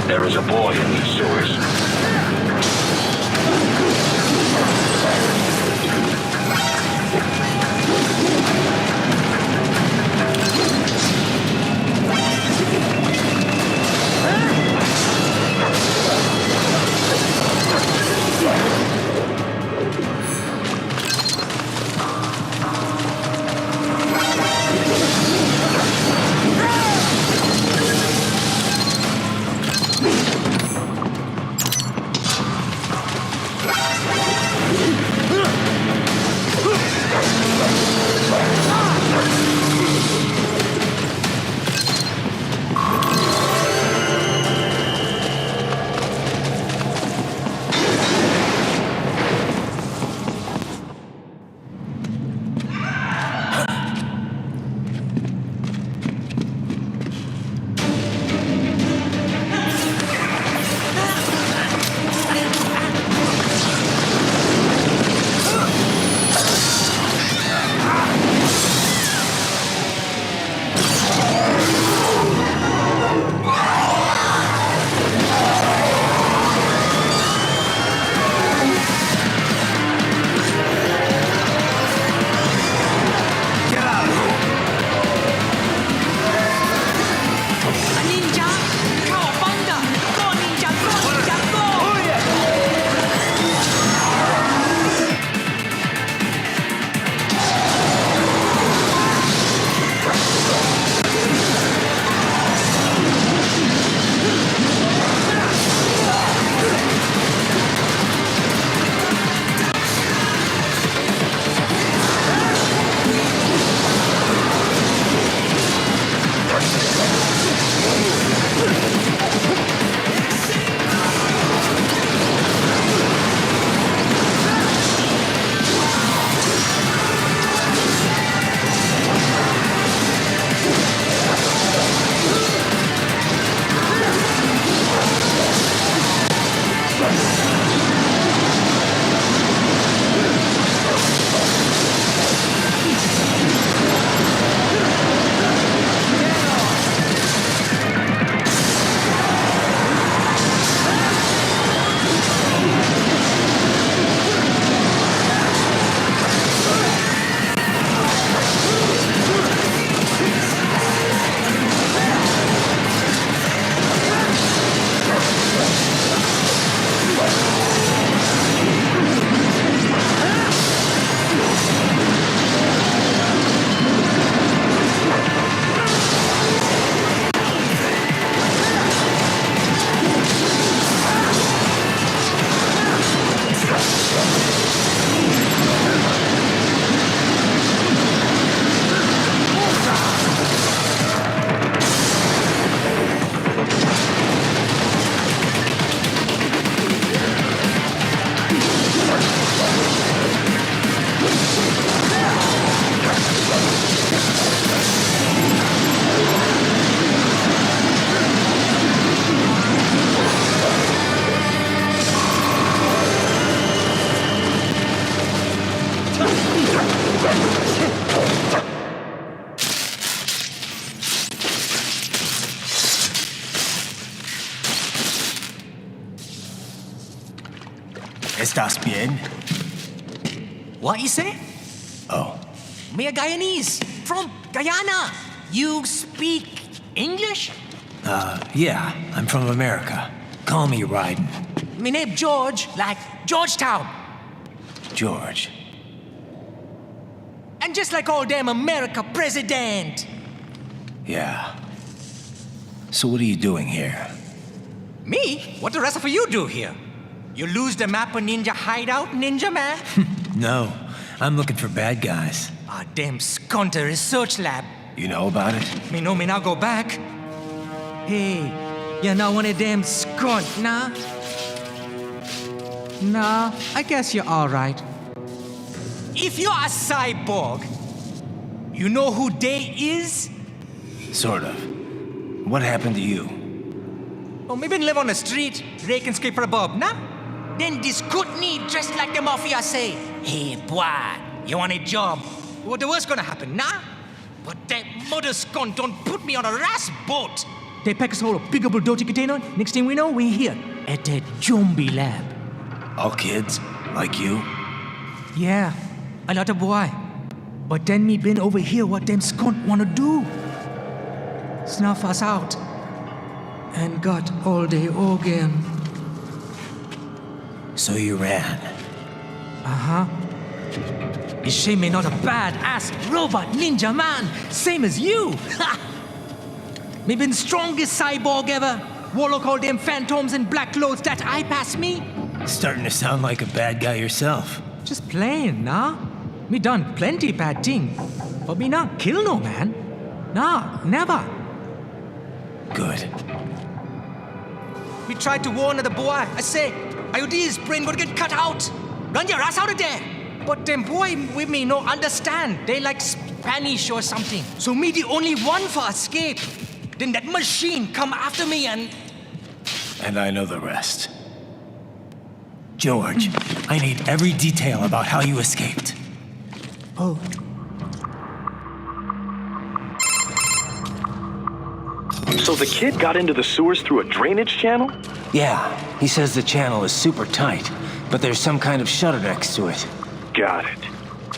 There is a boy in these sewers. ¿Estás bien? What you say? Oh. Me a Guyanese from Guyana. You speak English? Yeah, I'm from America. Call me Raiden. Me name George, like Georgetown. George. And just like all damn America president. Yeah. So what are you doing here? Me? What the rest of you do here? You lose the map of Ninja Hideout, Ninja Man? No, I'm looking for bad guys. Ah, damn Skunter research lab. You know about it? Me know me now go back. Hey, you're not one of them skunt, nah? Nah, I guess you're alright. If you're a cyborg, you know who they is? Sort of. What happened to you? Oh, me been live on the street, rake and scrape for a bob, nah? Then this good need dressed like the mafia say, hey boy, you want a job? What the worst gonna happen, nah? But that mother scunt don't put me on a ras boat. They pack us all a big old dirty container. Next thing we know, we're here at that zombie lab. All kids? Like you? Yeah, a lot of boy. But then me been over here what them scunt wanna do. Snuff us out. And got all the organ. So you ran? Uh-huh. Is she me not a bad-ass robot ninja man, same as you? Ha! Me been strongest cyborg ever. Warlock all them phantoms in black clothes that eye pass me. Starting to sound like a bad guy yourself. Just plain, nah? Me done plenty bad thing. But me not kill no man. Nah, never. Good. We tried to warn the boy. I say, IOD's brain gonna get cut out. Run your ass out of there. But them boy with me no understand. They like Spanish or something. So me the only one for escape. Then that machine come after me and... And I know the rest. George, I need every detail about how you escaped. Oh. So the kid got into the sewers through a drainage channel? Yeah, he says the channel is super tight, but there's some kind of shutter next to it. Got it.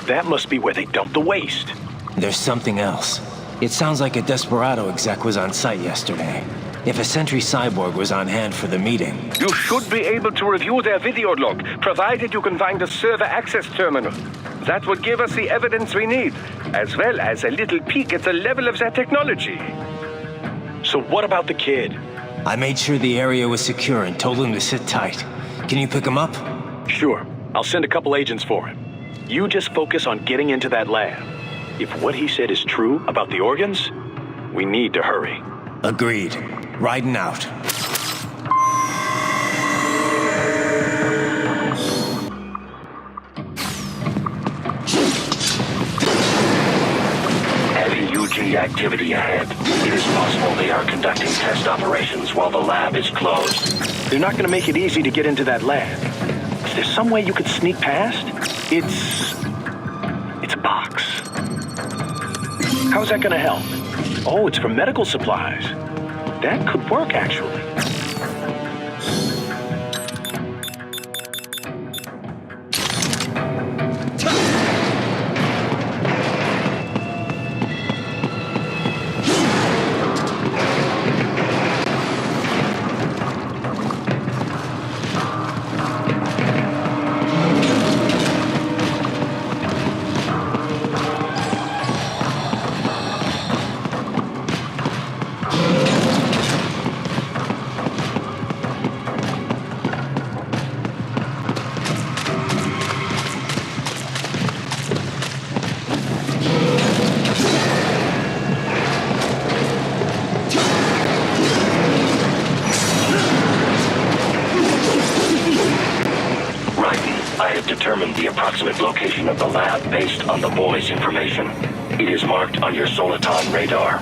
That must be where they dumped the waste. There's something else. It sounds like a Desperado exec was on site yesterday. If a Sentry Cyborg was on hand for the meeting... You should be able to review their video log, provided you can find the server access terminal. That would give us the evidence we need, as well as a little peek at the level of their technology. So what about the kid? I made sure the area was secure and told him to sit tight. Can you pick him up? Sure. I'll send a couple agents for him. You just focus on getting into that lab. If what he said is true about the organs, we need to hurry. Agreed. Riding out. Heavy UG activity ahead. It is possible they are conducting test operations while the lab is closed. They're not going to make it easy to get into that lab. Is there some way you could sneak past? It's a box. How's that going to help? Oh, it's for medical supplies. That could work, actually. Determined the approximate location of the lab based on the boy's information. It is marked on your Soliton radar.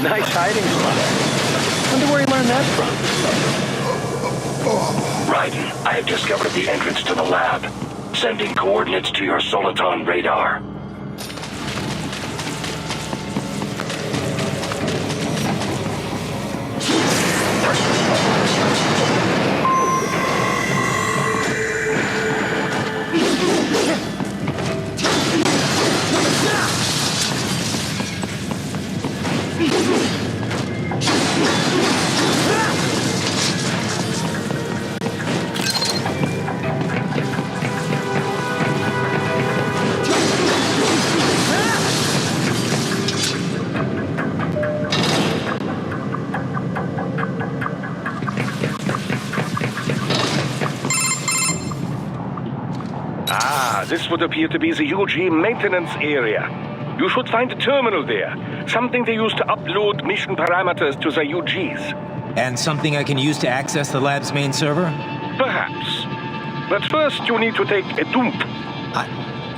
Nice hiding spot. Wonder where you learned that from. Raiden, I have discovered the entrance to the lab. Sending coordinates to your Soliton radar. This would appear to be the UG maintenance area. You should find a terminal there. Something they use to upload mission parameters to the UGs. And something I can use to access the lab's main server? Perhaps. But first you need to take a dump.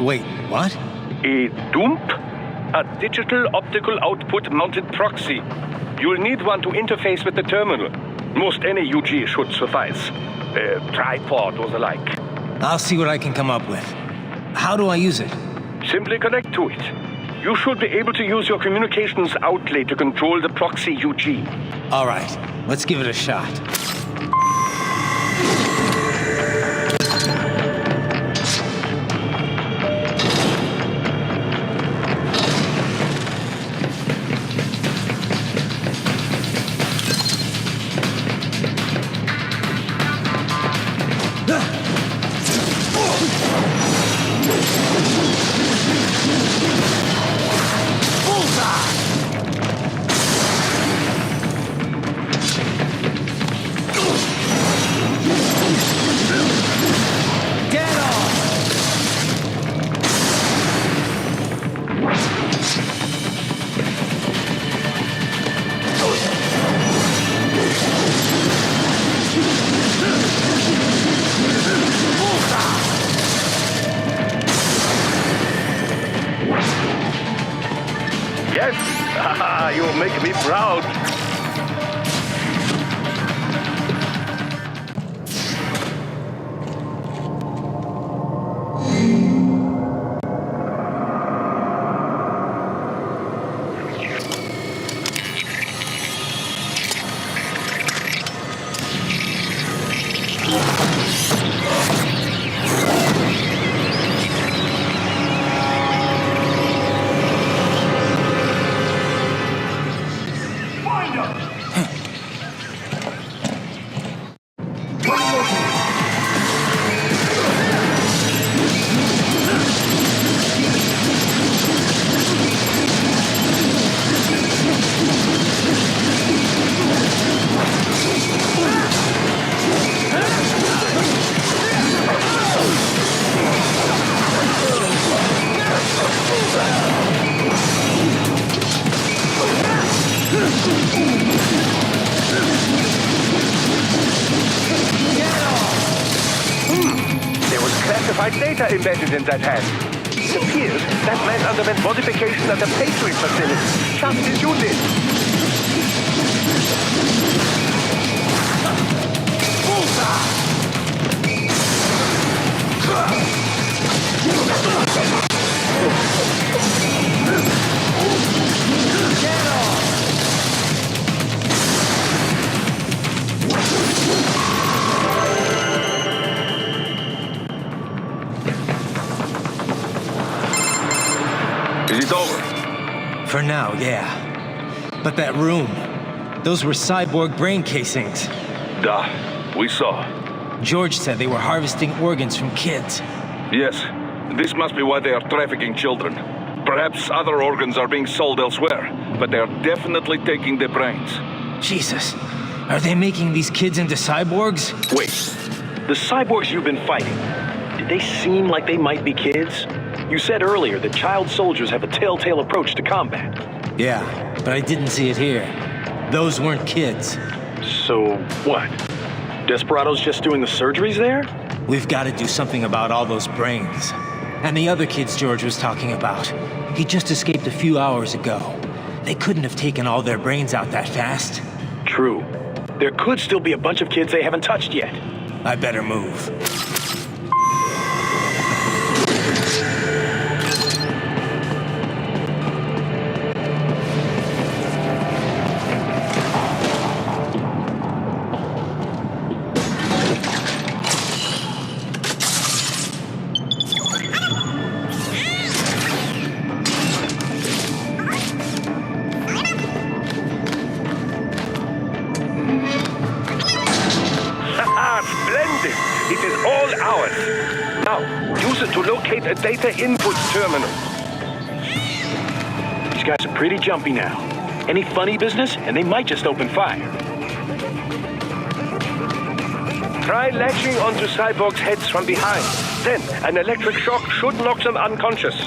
Wait, what? A dump? A digital optical output mounted proxy. You'll need one to interface with the terminal. Most any UG should suffice. A tripod or the like. I'll see what I can come up with. How do I use it? Simply connect to it. You should be able to use your communications outlay to control the proxy UG. All right, let's give it a shot. Yes, you make me proud. There was classified data embedded in that hand. It appears that man underwent modification at the Patriot facility, just as you did. For now, yeah. But that room, those were cyborg brain casings. Duh, we saw. George said they were harvesting organs from kids. Yes, this must be why they are trafficking children. Perhaps other organs are being sold elsewhere, but they are definitely taking their brains. Jesus, are they making these kids into cyborgs? Wait, the cyborgs you've been fighting, did they seem like they might be kids? You said earlier that child soldiers have a telltale approach to combat. Yeah, but I didn't see it here. Those weren't kids. So what? Desperados just doing the surgeries there? We've got to do something about all those brains. And the other kids George was talking about. He just escaped a few hours ago. They couldn't have taken all their brains out that fast. True. There could still be a bunch of kids they haven't touched yet. I better move. It is all ours. Now, use it to locate a data input terminal. These guys are pretty jumpy now. Any funny business, and they might just open fire. Try latching onto cyborgs' heads from behind. Then, an electric shock should knock them unconscious.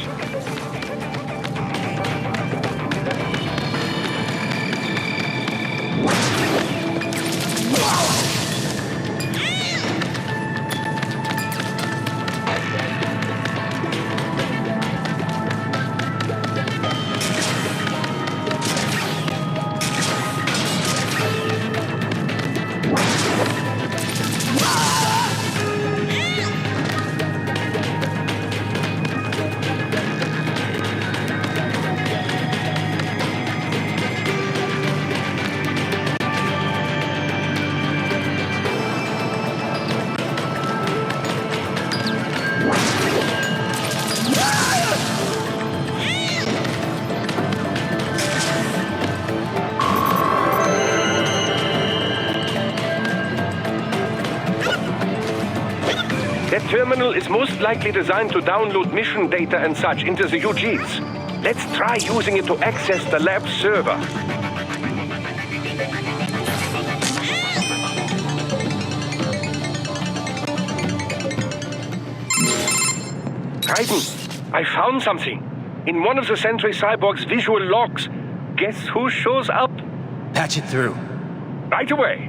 That terminal is most likely designed to download mission data and such into the UGs. Let's try using it to access the lab server. Raiden, I found something. In one of the Sentry Cyborg's visual logs. Guess who shows up? Patch it through. Right away.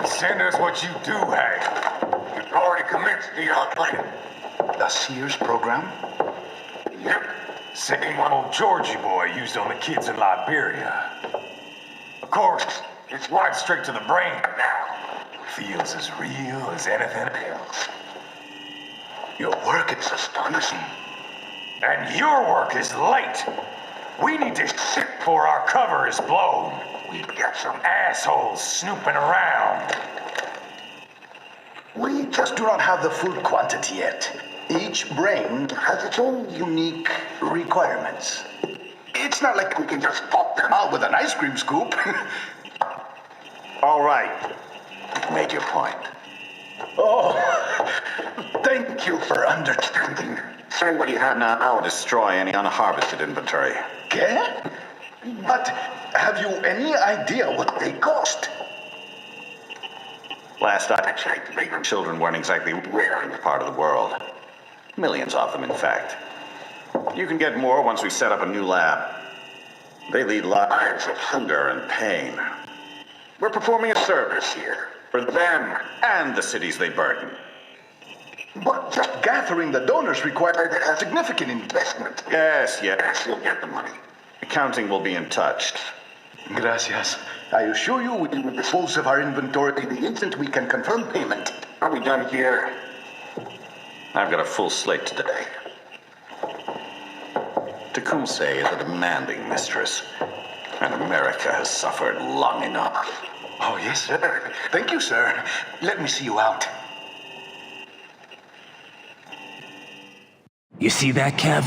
Send us what you do, Hank. You've already commenced the outplaying. The Sears program? Yep. Same one old Georgie boy used on the kids in Liberia. Of course, it's right straight to the brain now. Feels as real as anything else. Your work is astonishing. And your work is late. We need to ship before our cover is blown. We've got some assholes snooping around. We just do not have the full quantity yet. Each brain has its own unique requirements. It's not like we can just pop them out with an ice cream scoop. All right. Make your point. Oh, thank you for understanding. Say what you have now. I'll destroy any unharvested inventory. Okay? But have you any idea what they cost? Last I checked, children weren't exactly rare in this part of the world. Millions of them, in fact. You can get more once we set up a new lab. They lead lives of hunger and pain. We're performing a service here for them and the cities they burden. But just gathering the donors required a significant investment. Yes, you'll get the money. Accounting will be in touch. Gracias. I assure you we will dispose of our inventory the instant we can confirm payment. Are we done here? I've got a full slate today. Tecumseh is a demanding mistress. And America has suffered long enough. Oh, yes, sir. Thank you, sir. Let me see you out. You see that, Kev?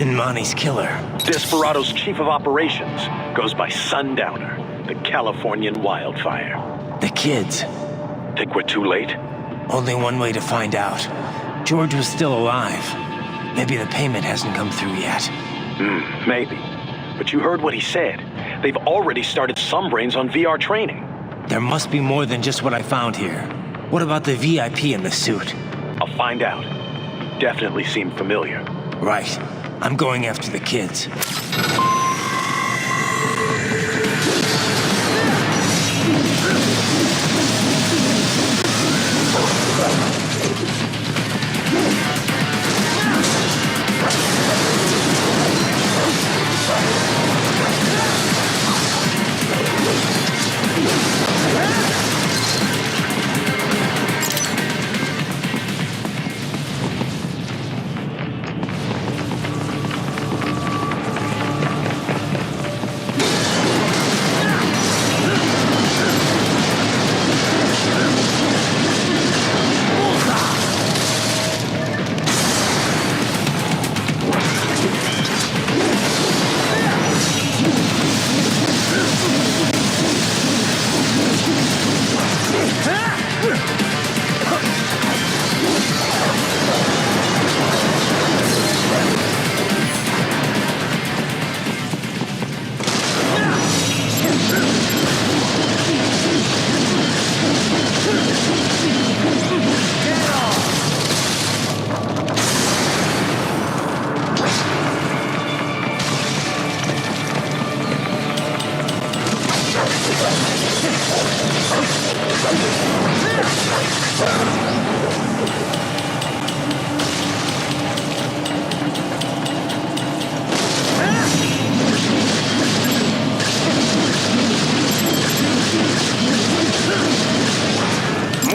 Imani's killer. Desperado's chief of operations goes by Sundowner, the Californian wildfire. The kids. Think we're too late? Only one way to find out. George was still alive. Maybe the payment hasn't come through yet. Maybe. But you heard what he said. They've already started some brains on VR training. There must be more than just what I found here. What about the VIP in the suit? I'll find out. Definitely seem familiar. Right. I'm going after the kids.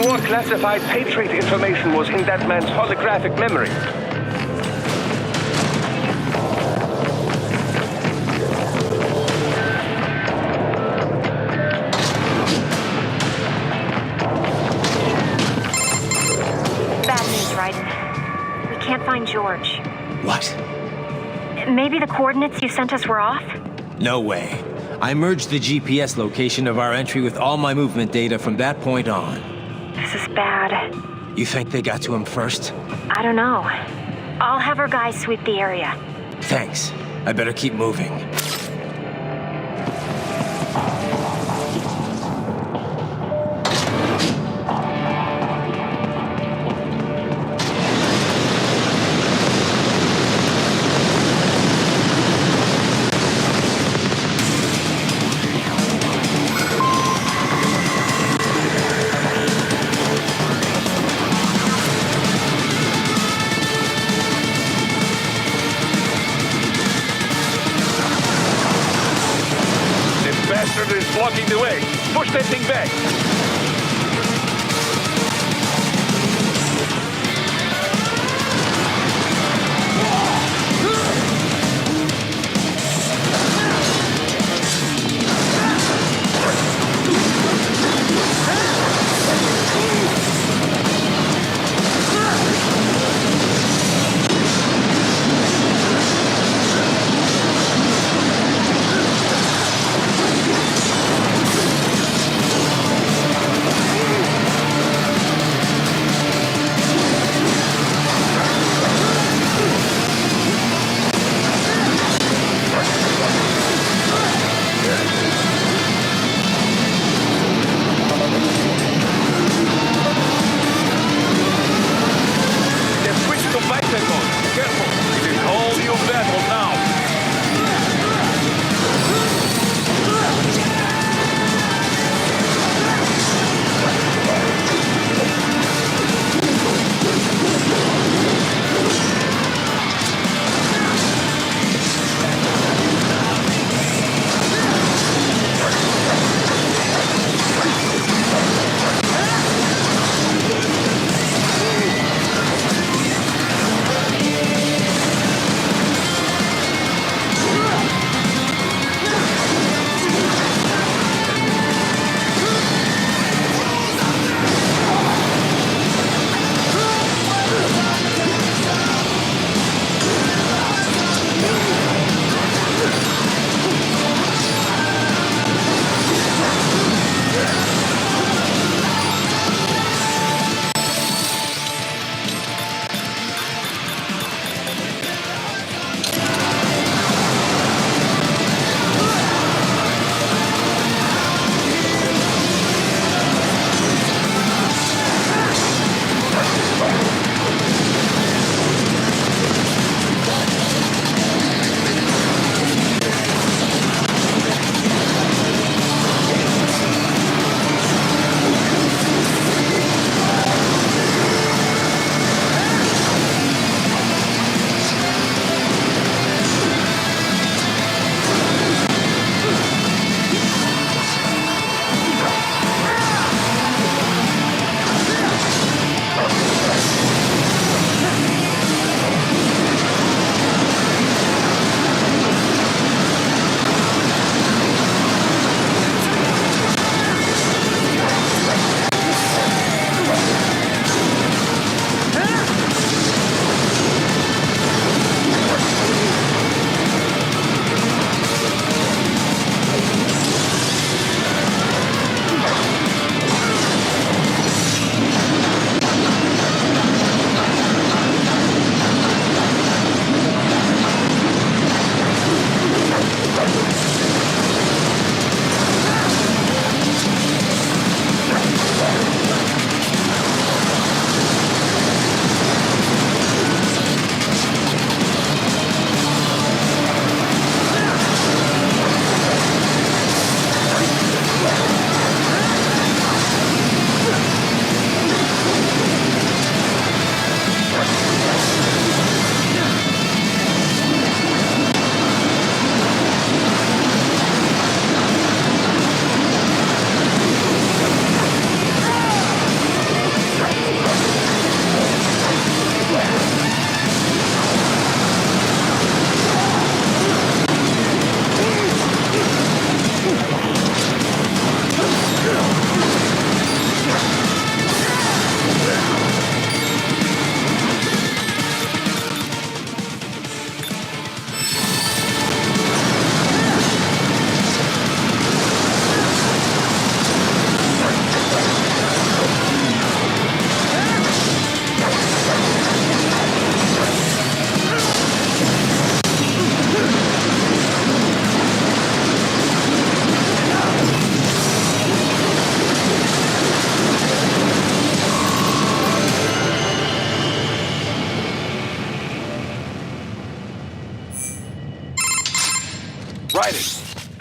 More classified Patriot information was in that man's holographic memory. Bad news, Raiden. We can't find George. What? Maybe the coordinates you sent us were off? No way. I merged the GPS location of our entry with all my movement data from that point on. This is bad. You think they got to him first? I don't know. I'll have our guys sweep the area. Thanks. I better keep moving.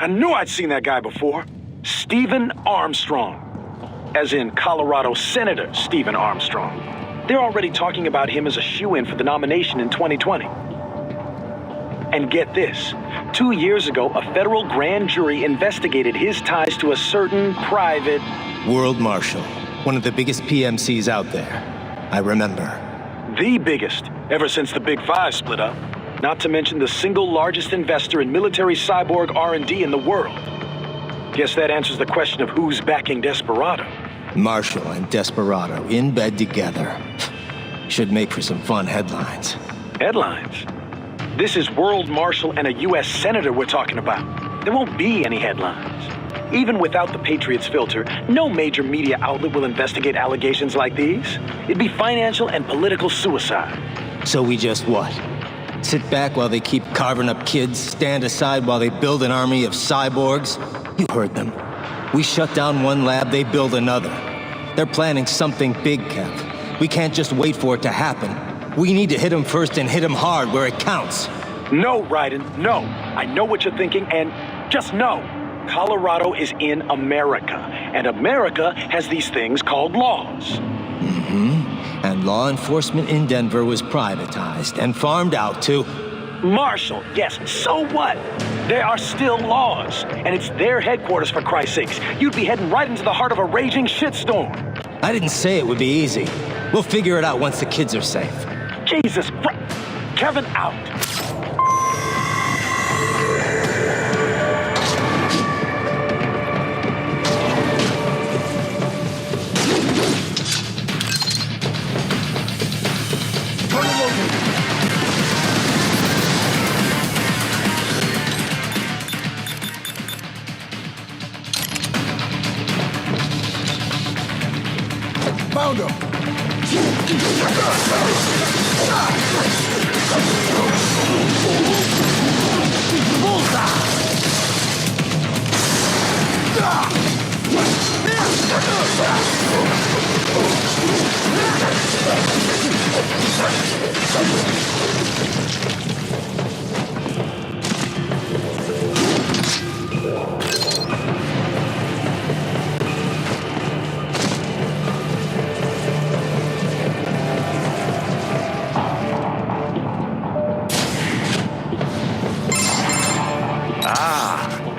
I knew I'd seen that guy before. Stephen Armstrong. As in Colorado Senator Stephen Armstrong. They're already talking about him as a shoo-in for the nomination in 2020. And get this. 2 years ago, a federal grand jury investigated his ties to a certain private... World Marshal. One of the biggest PMCs out there. I remember. The biggest, ever since the Big Five split up. Not to mention the single largest investor in military cyborg R&D in the world. Guess that answers the question of who's backing Desperado. Marshall and Desperado in bed together. Should make for some fun headlines. Headlines? This is World Marshal and a U.S. Senator we're talking about. There won't be any headlines. Even without the Patriots filter, no major media outlet will investigate allegations like these. It'd be financial and political suicide. So we just what? Sit back while they keep carving up kids, stand aside while they build an army of cyborgs? You heard them. We shut down one lab, they build another. They're planning something big, Kev. We can't just wait for it to happen. We need to hit them first and hit them hard where it counts. No, Raiden, no. I know what you're thinking, and just know. Colorado is in America, and America has these things called laws. Mm-hmm. And law enforcement in Denver was privatized and farmed out to... Marshall, yes, so what? There are still laws, and it's their headquarters, for Christ's sakes. You'd be heading right into the heart of a raging shitstorm. I didn't say it would be easy. We'll figure it out once the kids are safe. Jesus Christ. Kevin out. Found him!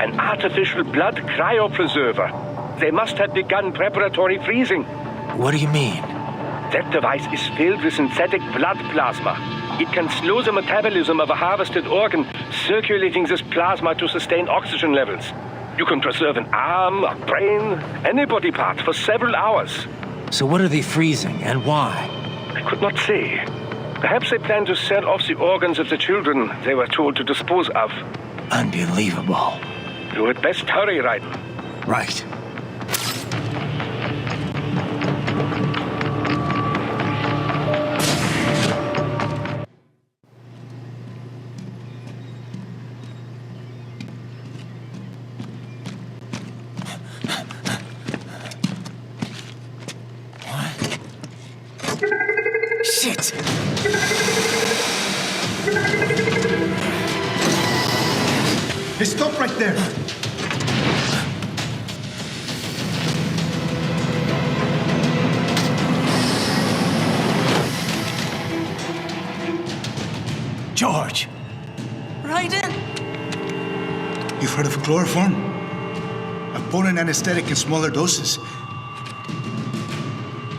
An artificial blood cryopreserver. They must have begun preparatory freezing. What do you mean? That device is filled with synthetic blood plasma. It can slow the metabolism of a harvested organ, circulating this plasma to sustain oxygen levels. You can preserve an arm, a brain, any body part for several hours. So what are they freezing, and why? I could not say. Perhaps they plan to sell off the organs of the children they were told to dispose of. Unbelievable. You had best hurry, Raiden. Right. Shit! Hey, stop right there! George! Raiden! You've heard of chloroform? A potent anesthetic in smaller doses.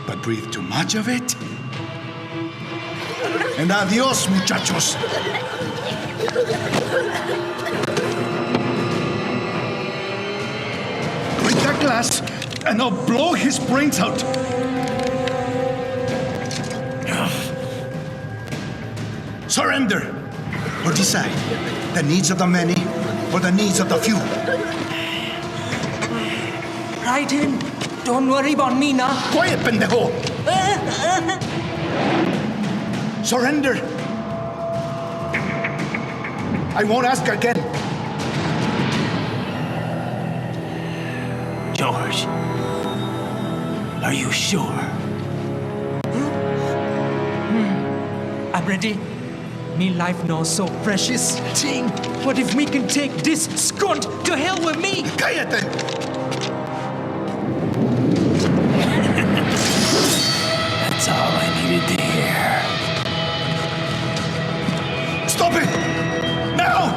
But breathe too much of it? And adios, muchachos! Break that glass, and I'll blow his brains out! Surrender! Or decide, the needs of the many or the needs of the few. Raiden, don't worry about me now. Quiet, pendejo! Surrender! I won't ask again. George, are you sure? I'm ready. Me life now so precious. Ting, what if we can take this skunt to hell with me? Cállate! That's all I needed to hear. Stop it! Now!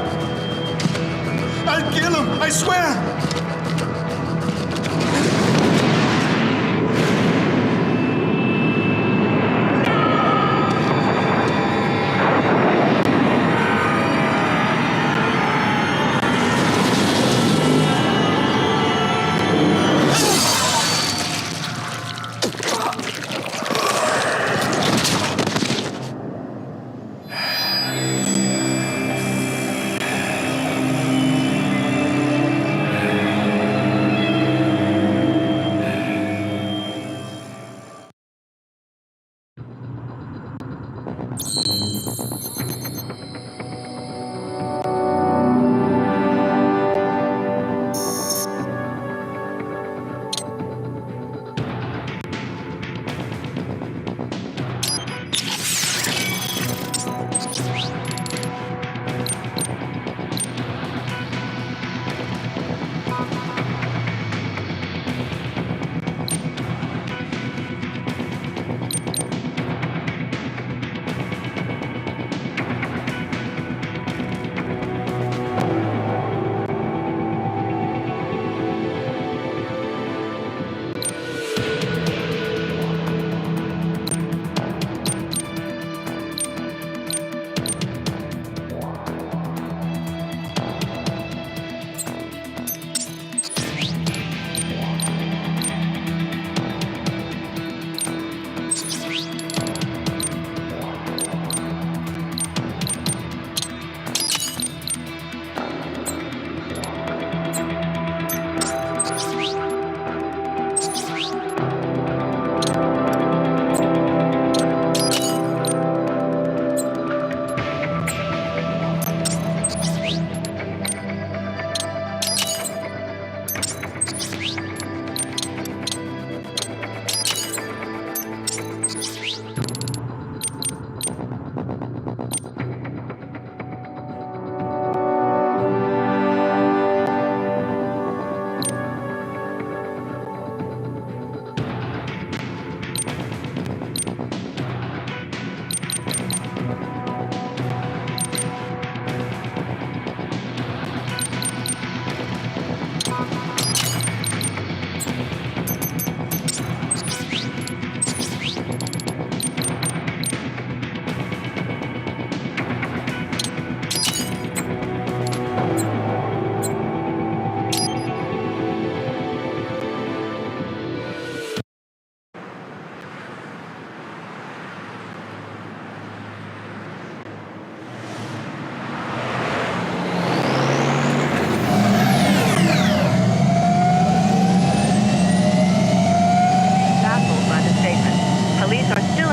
I'll kill him, I swear!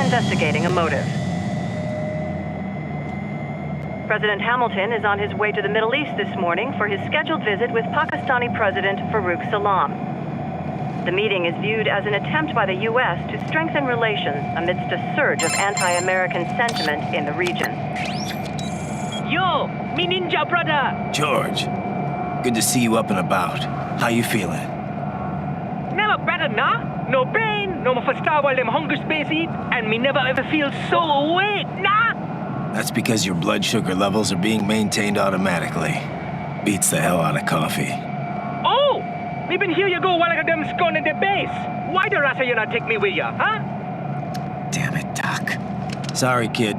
Investigating a motive. President Hamilton is on his way to the Middle East this morning for his scheduled visit with Pakistani President Farooq Salam. The meeting is viewed as an attempt by the U.S. to strengthen relations amidst a surge of anti-American sentiment in the region. Yo, me ninja brother! George, good to see you up and about. How you feeling? Never better, nah? No pain, no more for star while them hunger space eat, and me never ever feel so awake, nah? That's because your blood sugar levels are being maintained automatically. Beats the hell out of coffee. Oh! Me been here you go while I got them scone in the base. Why the rasa you not take me with ya, huh? Damn it, Doc. Sorry, kid.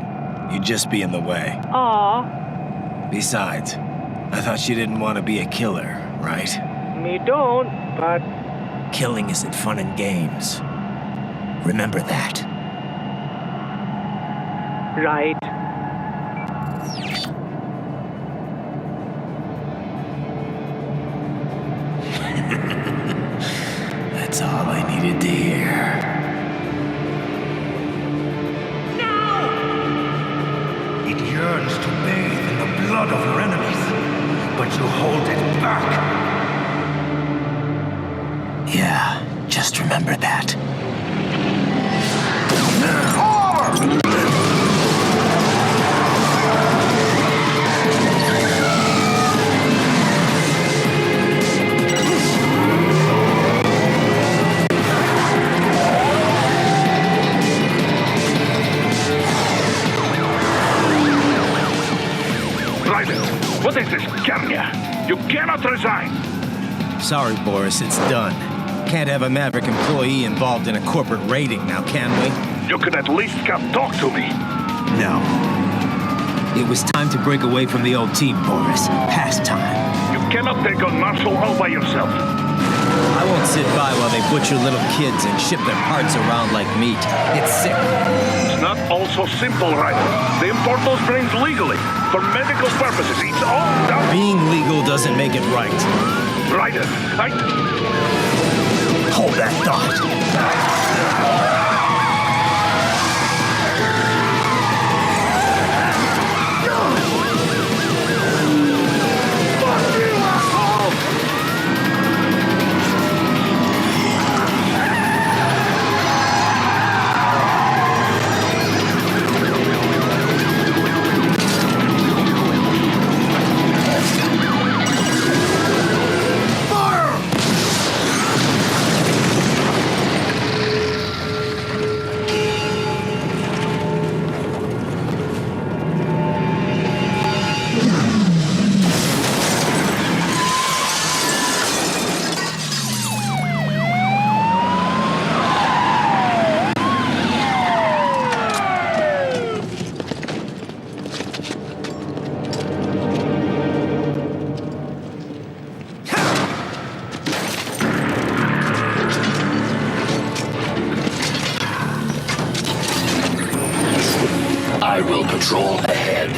You'd just be in the way. Aw. Besides, I thought you didn't want to be a killer, right? Me don't, but... Killing isn't fun and games. Remember that. Right. That's all I needed to hear. It yearns to bathe in the blood of your enemies, but you hold it back. Yeah, just remember that. resign. Sorry, Boris, it's done. Can't have a Maverick employee involved in a corporate raiding now, can we? You could at least come talk to me. No. It was time to break away from the old team, Boris. Past time. You cannot take on Marshall all by yourself. I won't sit by while they butcher little kids and ship their parts around like meat. It's sick. It's not all so simple, Raiden. They import those brains legally, for medical purposes. It's all done. Being legal doesn't make it right. Raiden, Hold that thought. I will patrol ahead.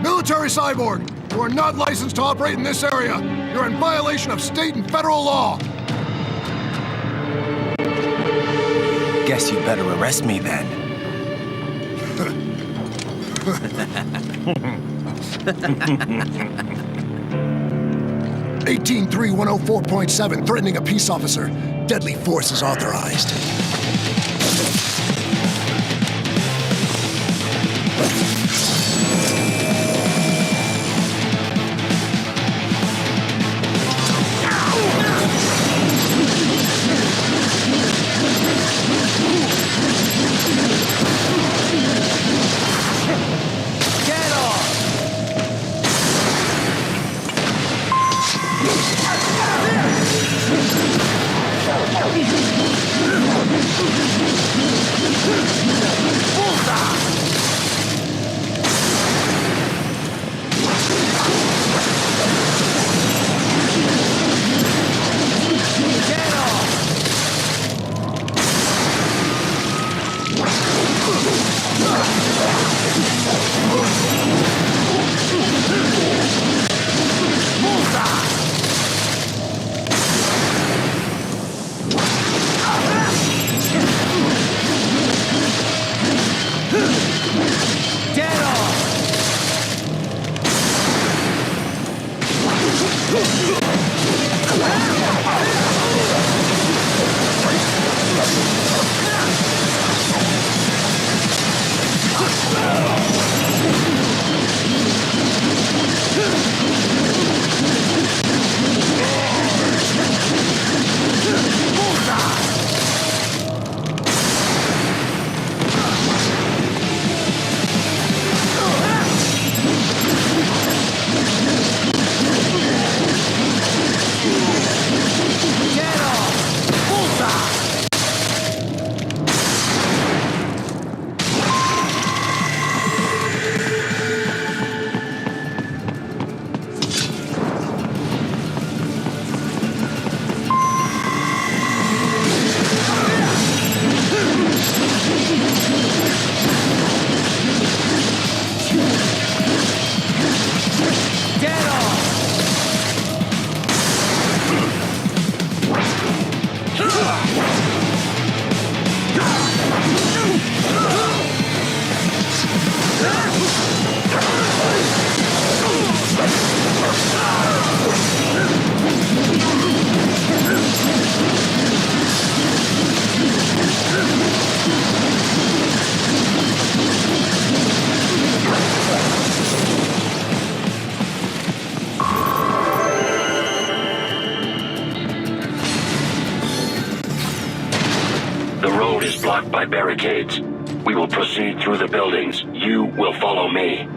Military Cyborg, you are not licensed to operate in this area. You're in violation of state and federal law. Guess you better arrest me then. 183104.7, threatening a peace officer. Deadly force is authorized. blocked by barricades. We will proceed through the buildings. You will follow me.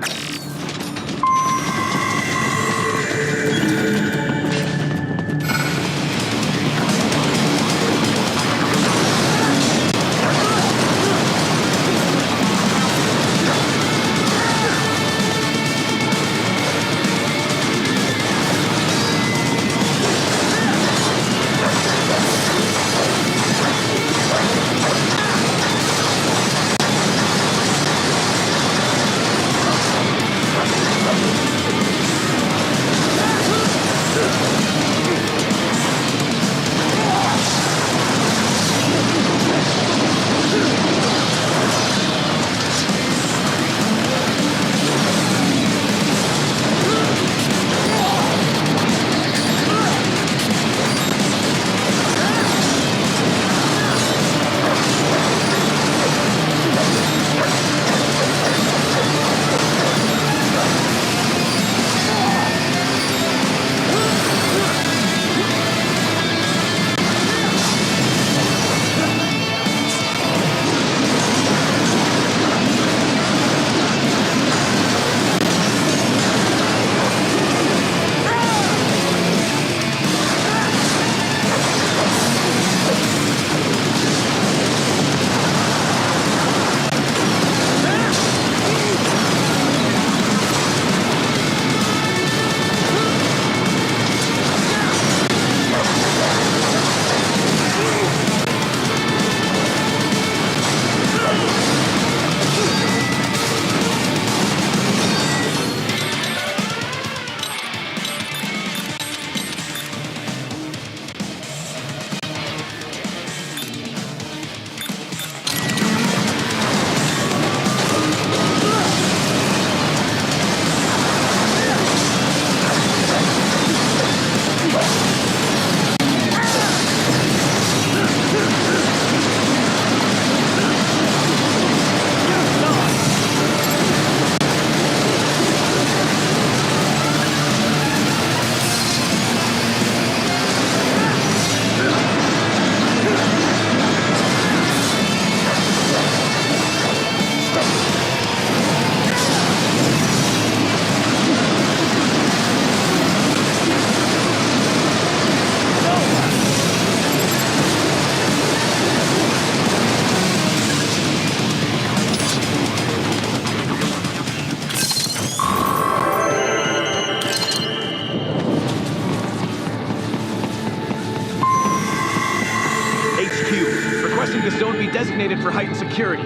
Designated for heightened security.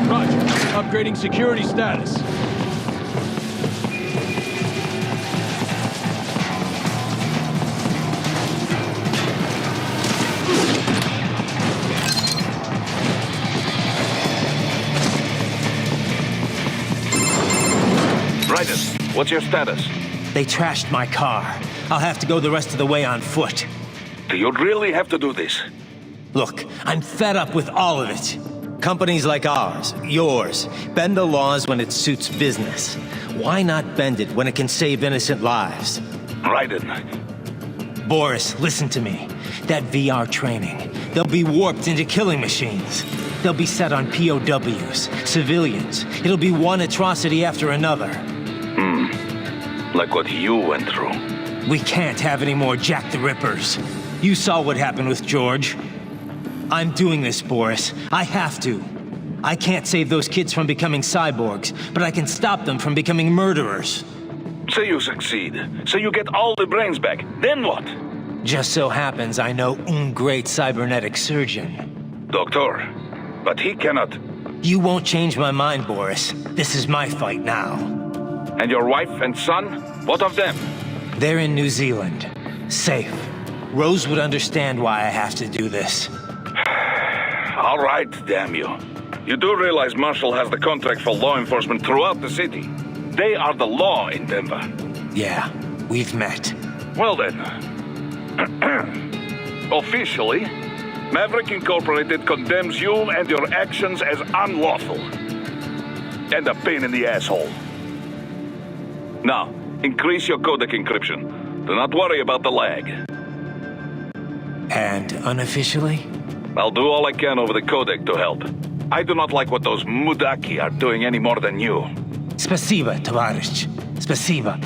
Roger. Upgrading security status. Raiden, what's your status? They trashed my car. I'll have to go the rest of the way on foot. Do you really have to do this? Look, I'm fed up with all of it. Companies like ours, yours, bend the laws when it suits business. Why not bend it when it can save innocent lives? Raiden. Boris, listen to me. That VR training, they'll be warped into killing machines. They'll be set on POWs, civilians. It'll be one atrocity after another. Like what you went through. We can't have any more Jack the Rippers. You saw what happened with George. I'm doing this, Boris. I have to. I can't save those kids from becoming cyborgs, but I can stop them from becoming murderers. Say you succeed. Say you get all the brains back. Then what? Just so happens I know un great cybernetic surgeon. Doctor, but he cannot... You won't change my mind, Boris. This is my fight now. And your wife and son? What of them? They're in New Zealand. Safe. Rose would understand why I have to do this. All right, damn you. You do realize Marshall has the contract for law enforcement throughout the city. They are the law in Denver. Yeah, we've met. Well then. Officially, Maverick Incorporated condemns you and your actions as unlawful. And a pain in the asshole. Now, increase your codec encryption. Do not worry about the lag. And unofficially? I'll do all I can over the codec to help. I do not like what those Mudaki are doing any more than you. Спасибо, товарищ. Спасибо.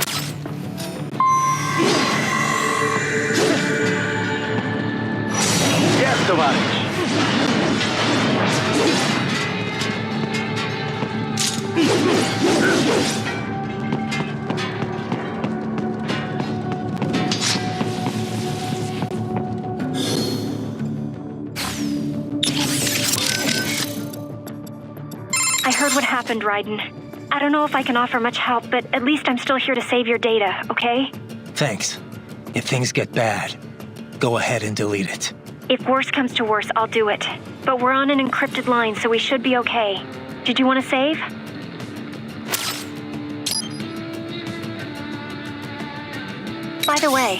Yes, товарищ. I heard what happened, Raiden. I don't know if I can offer much help, but at least I'm still here to save your data, okay? Thanks. If things get bad, go ahead and delete it. If worse comes to worse, I'll do it. But we're on an encrypted line, so we should be okay. Did you want to save? By the way,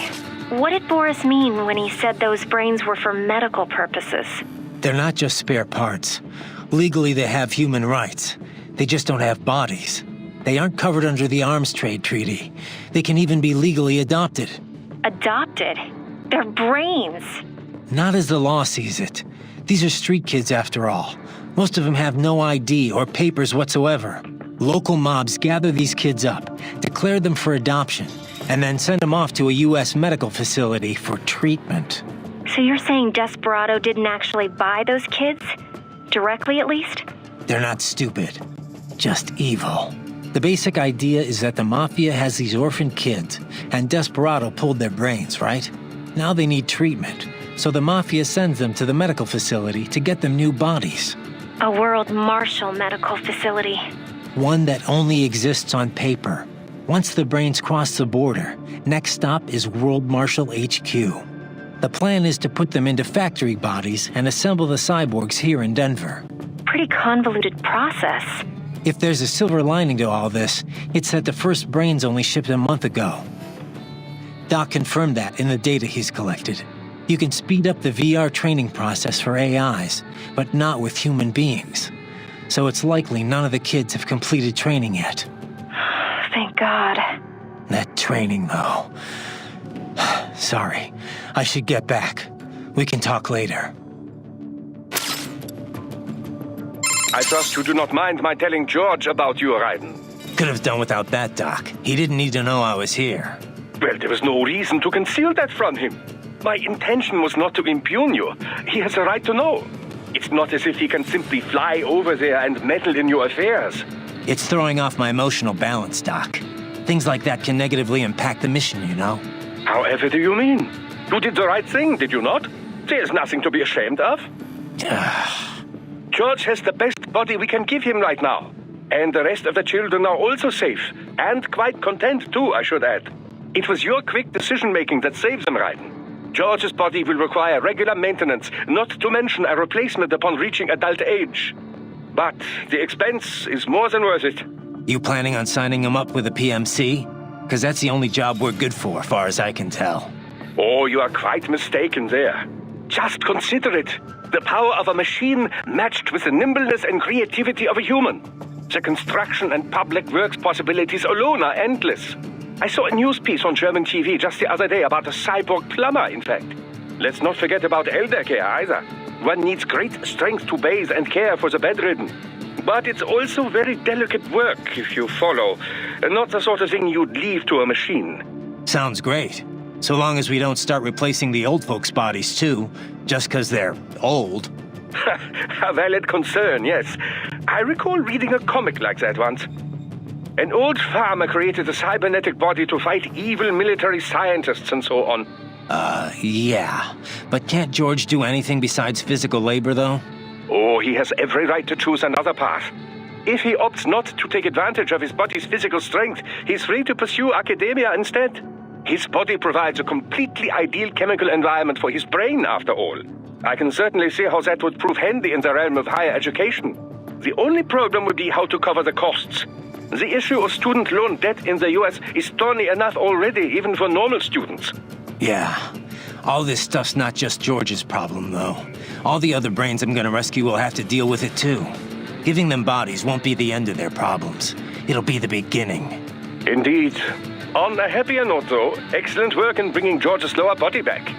what did Boris mean when he said those brains were for medical purposes? They're not just spare parts. Legally, they have human rights. They just don't have bodies. They aren't covered under the Arms Trade Treaty. They can even be legally adopted. Adopted? They're brains. Not as the law sees it. These are street kids after all. Most of them have no ID or papers whatsoever. Local mobs gather these kids up, declare them for adoption, and then send them off to a U.S. medical facility for treatment. So you're saying Desperado didn't actually buy those kids? Directly, at least? They're not stupid, just evil. The basic idea is that the Mafia has these orphan kids, and Desperado pulled their brains, right? Now they need treatment, so the Mafia sends them to the medical facility to get them new bodies. A World Marshal medical facility. One that only exists on paper. Once the brains cross the border, next stop is World Marshal HQ. The plan is to put them into factory bodies and assemble the cyborgs here in Denver. Pretty convoluted process. If there's a silver lining to all this, it's that the first brains only shipped a month ago. Doc confirmed that in the data he's collected. You can speed up the VR training process for AIs, but not with human beings. So it's likely none of the kids have completed training yet. Thank God. That training, though. Sorry, I should get back. We can talk later. I trust you do not mind my telling George about you, Raiden. Could have done without that, Doc. He didn't need to know I was here. Well, there was no reason to conceal that from him. My intention was not to impugn you. He has a right to know. It's not as if he can simply fly over there and meddle in your affairs. It's throwing off my emotional balance, Doc. Things like that can negatively impact the mission, you know? However do you mean? You did the right thing, did you not? There's nothing to be ashamed of. George has the best body we can give him right now. And the rest of the children are also safe. And quite content too, I should add. It was your quick decision-making that saves them, Raiden. George's body will require regular maintenance, not to mention a replacement upon reaching adult age. But the expense is more than worth it. You planning on signing him up with a PMC? Because that's the only job we're good for, far as I can tell. Oh, you are quite mistaken there. Just consider it. The power of a machine matched with the nimbleness and creativity of a human. The construction and public works possibilities alone are endless. I saw a news piece on German TV just the other day about a cyborg plumber, in fact. Let's not forget about elder care either. One needs great strength to bathe and care for the bedridden. But it's also very delicate work, if you follow. Not the sort of thing you'd leave to a machine. Sounds great. So long as we don't start replacing the old folks' bodies too, just because they're old. A valid concern, yes. I recall reading a comic like that once. An old farmer created a cybernetic body to fight evil military scientists and so on. Yeah. But can't George do anything besides physical labor, though? Oh, he has every right to choose another path. If he opts not to take advantage of his body's physical strength, he's free to pursue academia instead. His body provides a completely ideal chemical environment for his brain, after all. I can certainly see how that would prove handy in the realm of higher education. The only problem would be how to cover the costs. The issue of student loan debt in the US is thorny enough already, even for normal students. Yeah. All this stuff's not just George's problem, though. All the other brains I'm gonna rescue will have to deal with it, too. Giving them bodies won't be the end of their problems. It'll be the beginning. Indeed. On a happier note, though, excellent work in bringing George's lower body back.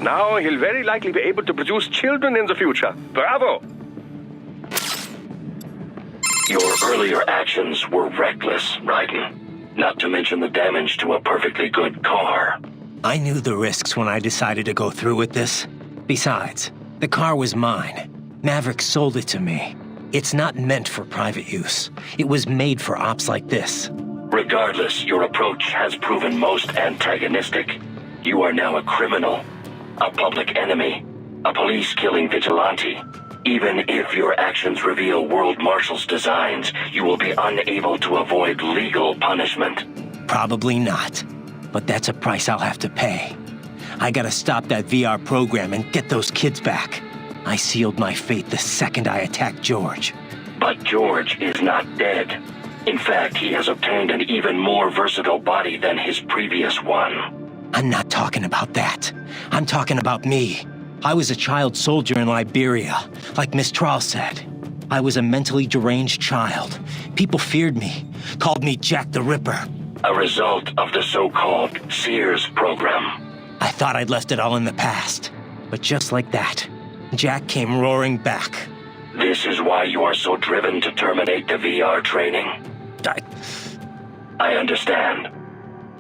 Now he'll very likely be able to produce children in the future. Bravo! Your earlier actions were reckless, Raiden. Not to mention the damage to a perfectly good car. I knew the risks when I decided to go through with this. Besides, the car was mine. Maverick sold it to me. It's not meant for private use. It was made for ops like this. Regardless, your approach has proven most antagonistic. You are now a criminal, a public enemy, a police-killing vigilante. Even if your actions reveal World Marshal's designs, you will be unable to avoid legal punishment. Probably not. But that's a price I'll have to pay. I gotta stop that VR program and get those kids back. I sealed my fate the second I attacked George. But George is not dead. In fact, he has obtained an even more versatile body than his previous one. I'm not talking about that. I'm talking about me. I was a child soldier in Liberia, like Miss Trawl said. I was a mentally deranged child. People feared me, called me Jack the Ripper. A result of the so-called Sears program. I thought I'd left it all in the past. But just like that, Jack came roaring back. This is why you are so driven to terminate the VR training. I understand.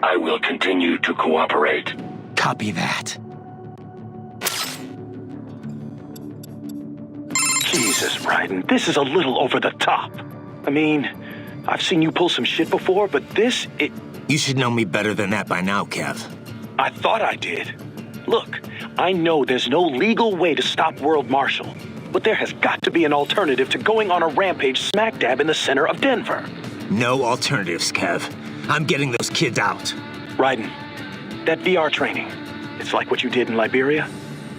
I will continue to cooperate. Copy that. Jesus, Raiden, this is a little over the top. I mean, I've seen you pull some shit before, but this, it... You should know me better than that by now, Kev. I thought I did. Look, I know there's no legal way to stop World Marshal, but there has got to be an alternative to going on a rampage smack dab in the center of Denver. No alternatives, Kev. I'm getting those kids out. Raiden, that VR training, it's like what you did in Liberia?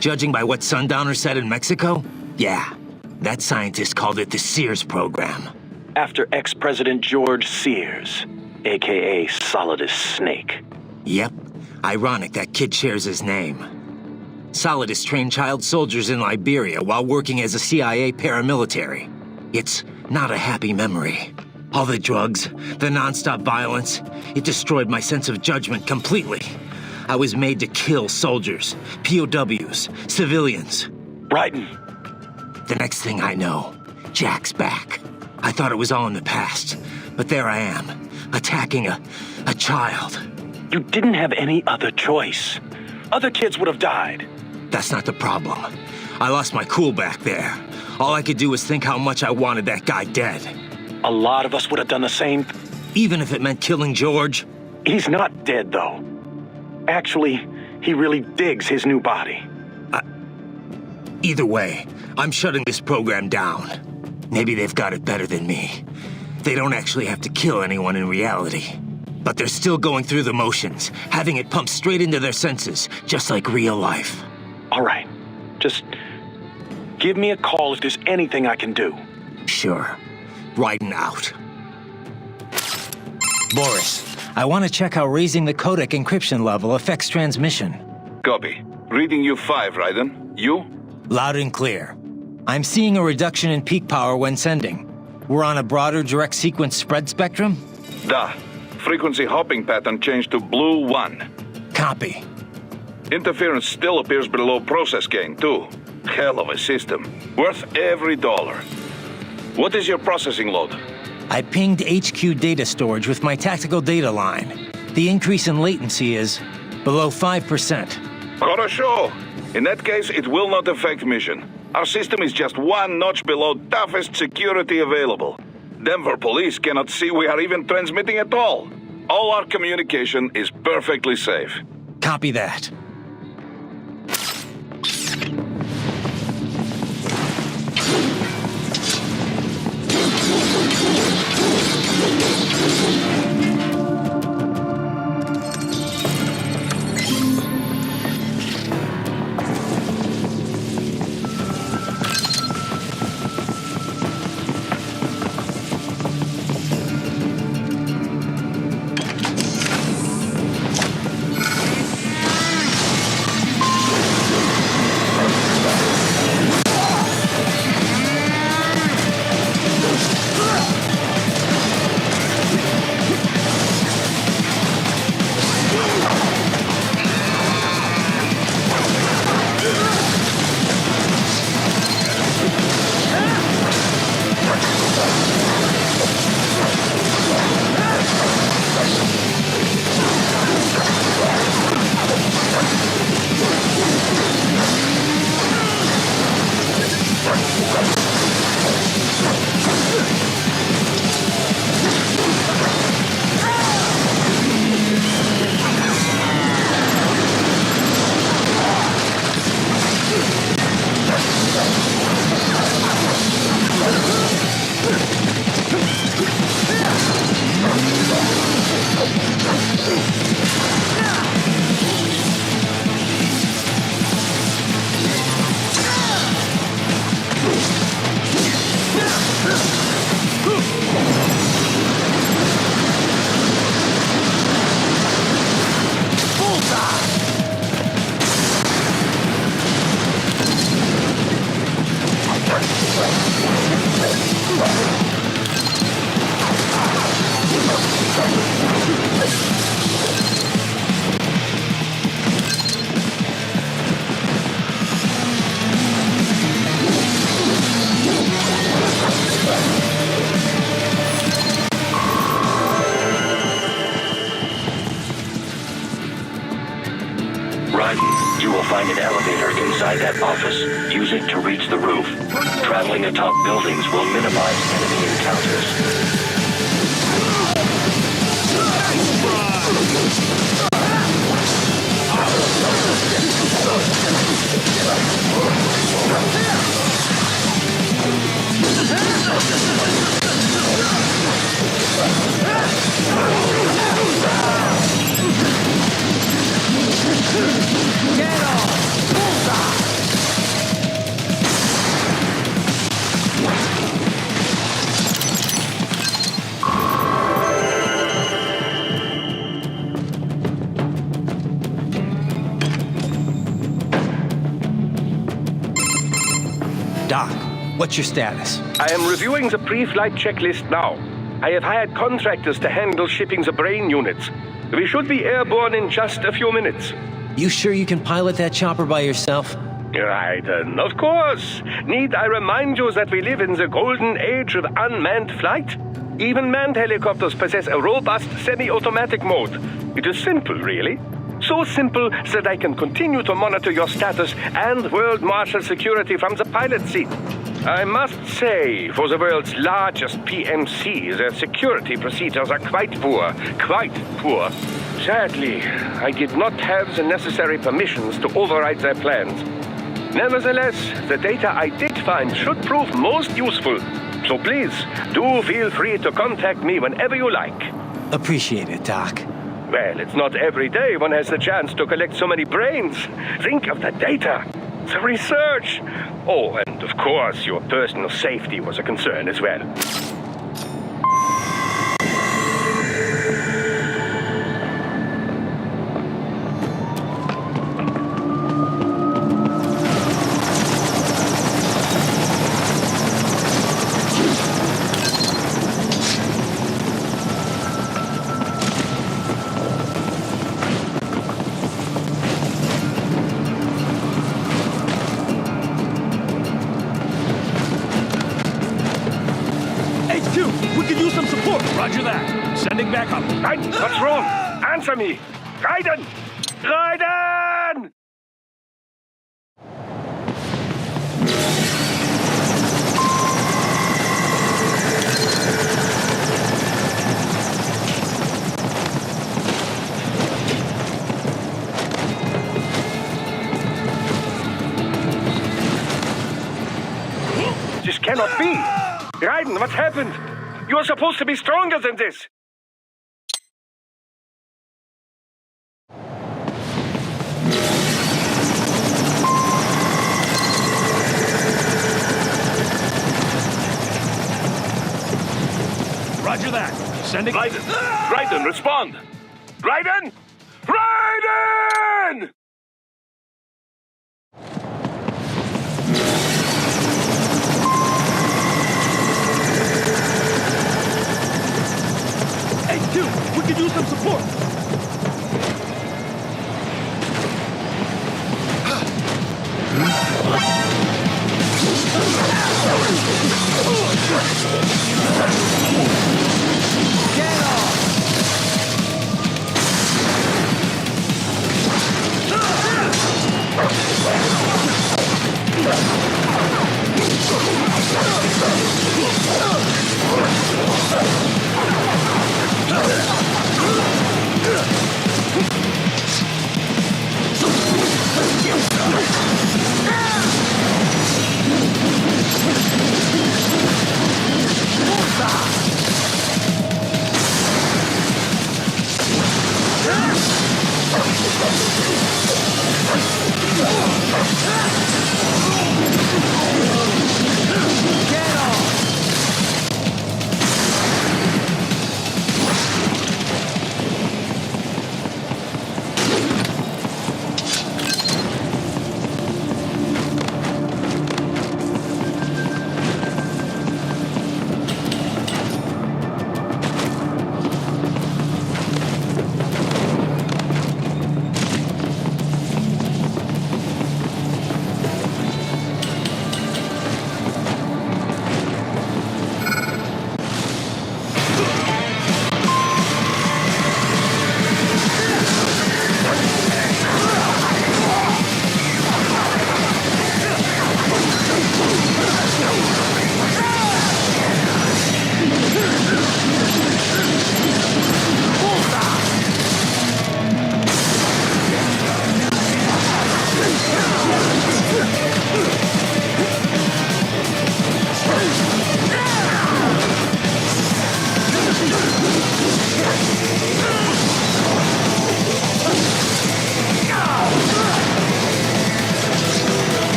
Judging by what Sundowner said in Mexico, yeah. That scientist called it the Sears program. After ex-President George Sears, a.k.a. Solidus Snake. Yep. Ironic that kid shares his name. Solidus trained child soldiers in Liberia while working as a CIA paramilitary. It's not a happy memory. All the drugs, the non-stop violence, it destroyed my sense of judgment completely. I was made to kill soldiers, POWs, civilians. Raiden. The next thing I know, Jack's back. I thought it was all in the past, but there I am, attacking a child. You didn't have any other choice. Other kids would have died. That's not the problem. I lost my cool back there. All I could do was think how much I wanted that guy dead. A lot of us would have done the same. Even if it meant killing George? He's not dead, though. Actually, he really digs his new body. Either way, I'm shutting this program down. Maybe they've got it better than me. They don't actually have to kill anyone in reality. But they're still going through the motions, having it pumped straight into their senses, just like real life. All right. Just give me a call if there's anything I can do. Sure. Raiden out. Boris, I want to check how raising the codec encryption level affects transmission. Copy. Reading you 5, Raiden. You? Loud and clear. I'm seeing a reduction in peak power when sending. We're on a broader direct sequence spread spectrum? Da. Frequency hopping pattern changed to blue 1. Copy. Interference still appears below process gain, too. Hell of a system. Worth every dollar. What is your processing load? I pinged HQ data storage with my tactical data line. The increase in latency is below 5%. Хорошо. In that case, it will not affect mission. Our system is just one notch below toughest security available. Denver police cannot see we are even transmitting at all. All our communication is perfectly safe. Copy that. will find an elevator inside that office. Use it to reach the roof. Traveling atop buildings will minimize enemy encounters. Get off! Bullseye! Doc, what's your status? I am reviewing the pre-flight checklist now. I have hired contractors to handle shipping the brain units. We should be airborne in just a few minutes. You sure you can pilot that chopper by yourself? Raiden, of course. Need I remind you that we live in the golden age of unmanned flight? Even manned helicopters possess a robust semi-automatic mode. It is simple, really. So simple that I can continue to monitor your status and world marshal security from the pilot seat. I must say, for the world's largest PMC, their security procedures are quite poor. Quite poor. Sadly, I did not have the necessary permissions to override their plans. Nevertheless, the data I did find should prove most useful. So please, do feel free to contact me whenever you like. Appreciate it, Doc. Well, it's not every day one has the chance to collect so many brains. Think of the data, the research. Oh, and of course, your personal safety was a concern as well. Roger that. Sending back up. Raiden, what's wrong? Answer me! Raiden! Raiden! This cannot be! Raiden, what's happened? You're supposed to be stronger than this! Roger that. Sending... Raiden! Raiden, respond! Raiden! Raiden! We could use some support. Get off!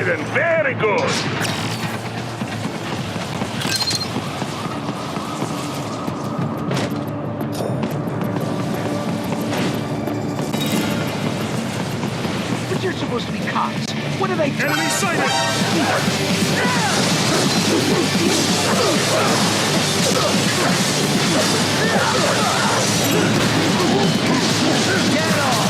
Raiden, very good. But you're supposed to be cops. What are they doing? Enemy sighted! Get off!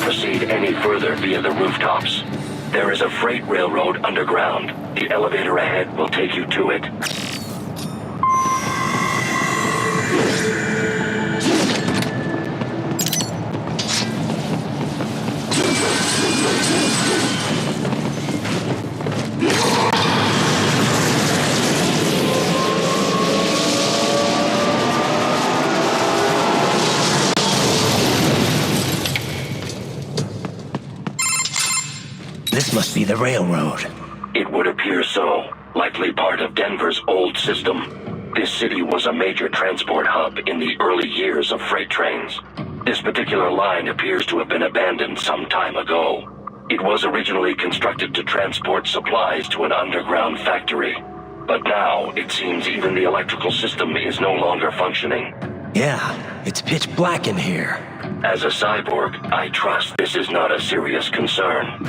Proceed any further via the rooftops. There is a freight railroad underground. The elevator ahead will take you to it. This must be the railroad. It would appear so. Likely part of Denver's old system. This city was a major transport hub in the early years of freight trains. This particular line appears to have been abandoned some time ago. It was originally constructed to transport supplies to an underground factory. But now, it seems even the electrical system is no longer functioning. Yeah, it's pitch black in here. As a cyborg, I trust this is not a serious concern.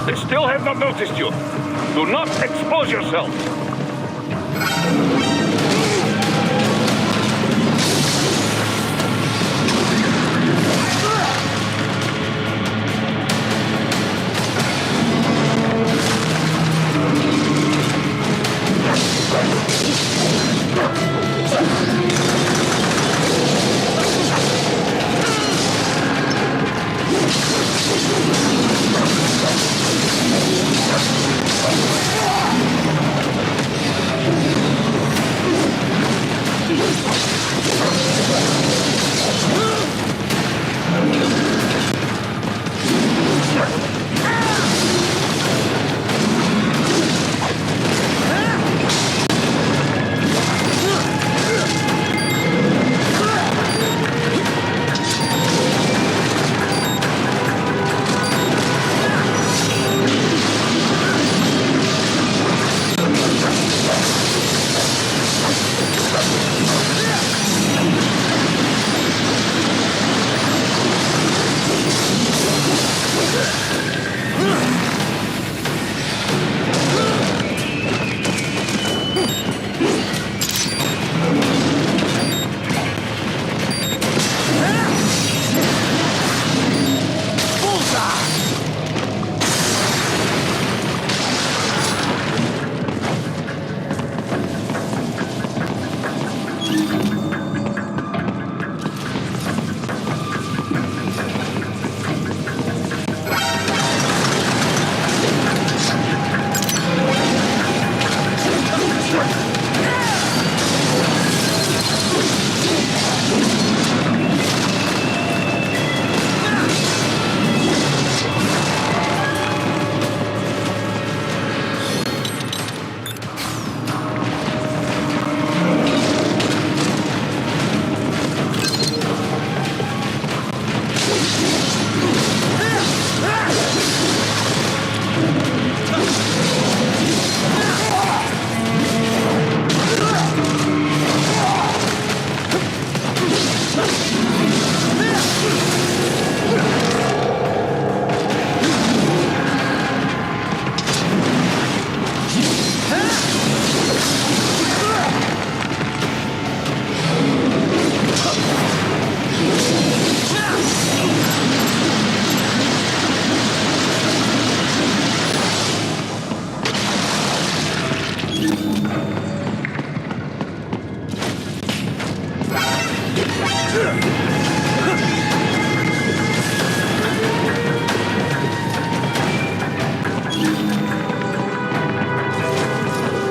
They still have not noticed you. Do not expose yourself.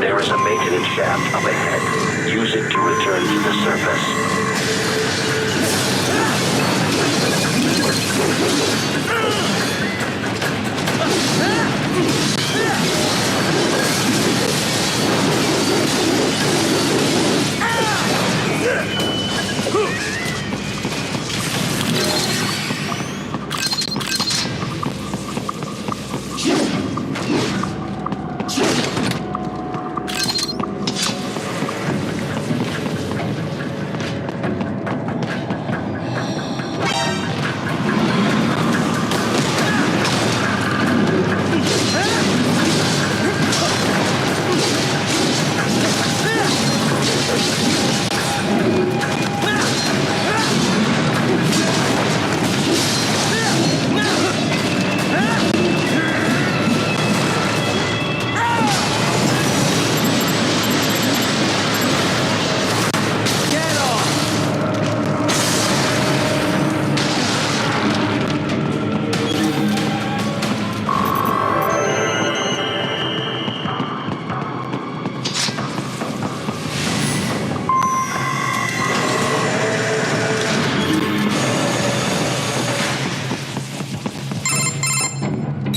There is a maintenance shaft up ahead. Use it to return to the surface.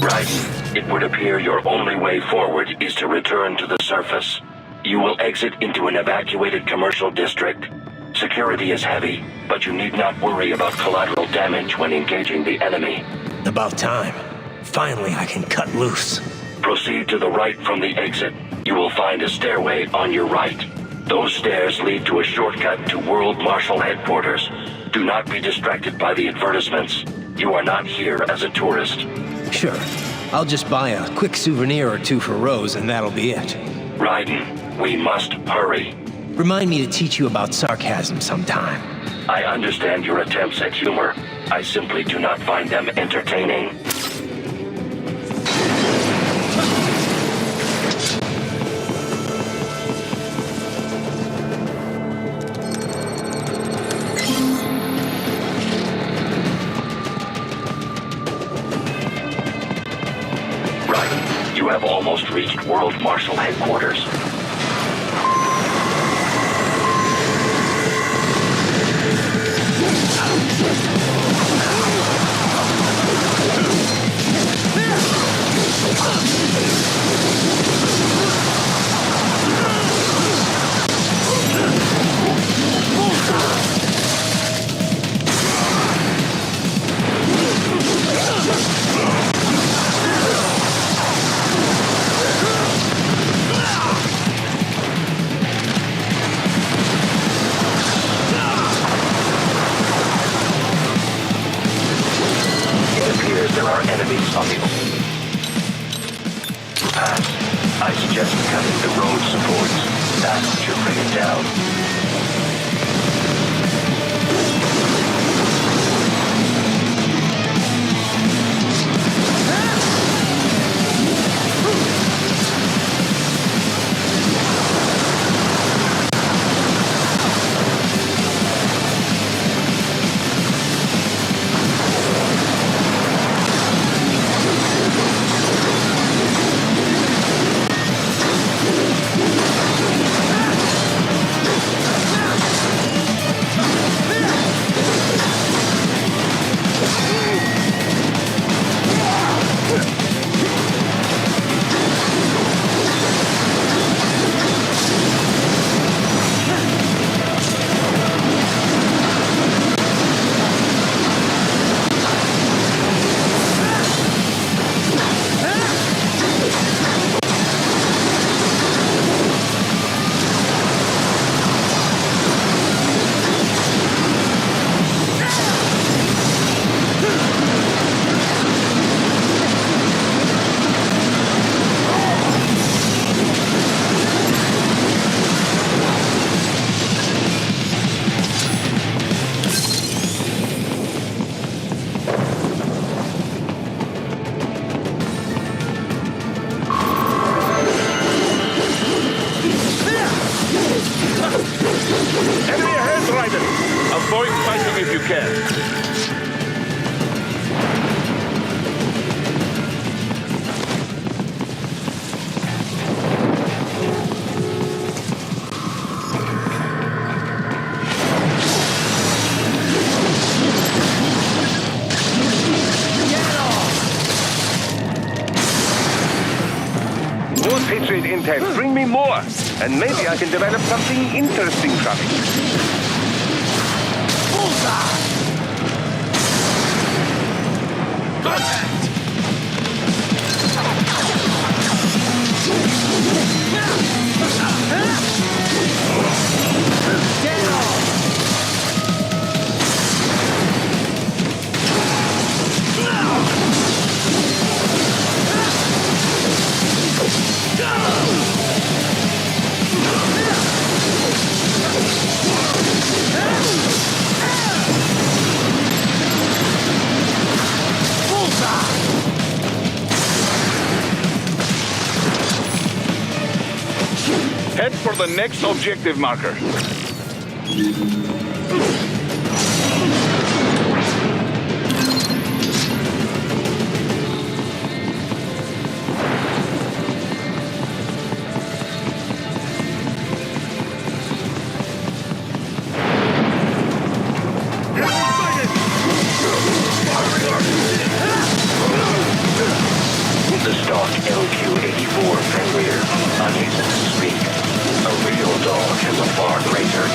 Raiden, it would appear your only way forward is to return to the surface. You will exit into an evacuated commercial district. Security is heavy, but you need not worry about collateral damage when engaging the enemy. About time. Finally, I can cut loose. Proceed to the right from the exit. You will find a stairway on your right. Those stairs lead to a shortcut to World Marshal Headquarters. Do not be distracted by the advertisements. You are not here as a tourist. Sure. I'll just buy a quick souvenir or two for Rose, and that'll be it. Raiden, we must hurry. Remind me to teach you about sarcasm sometime. I understand your attempts at humor. I simply do not find them entertaining. Raiden, you have almost reached World Marshal Headquarters. There are enemies on the path. I suggest cutting the road supports. That should bring it down. Avoid fighting if you can. More Patriot intel. Bring me more. And maybe I can develop something interesting from it. Head for the next objective marker. The stock LQ-84 failure, unable to speak. A real dog has a far greater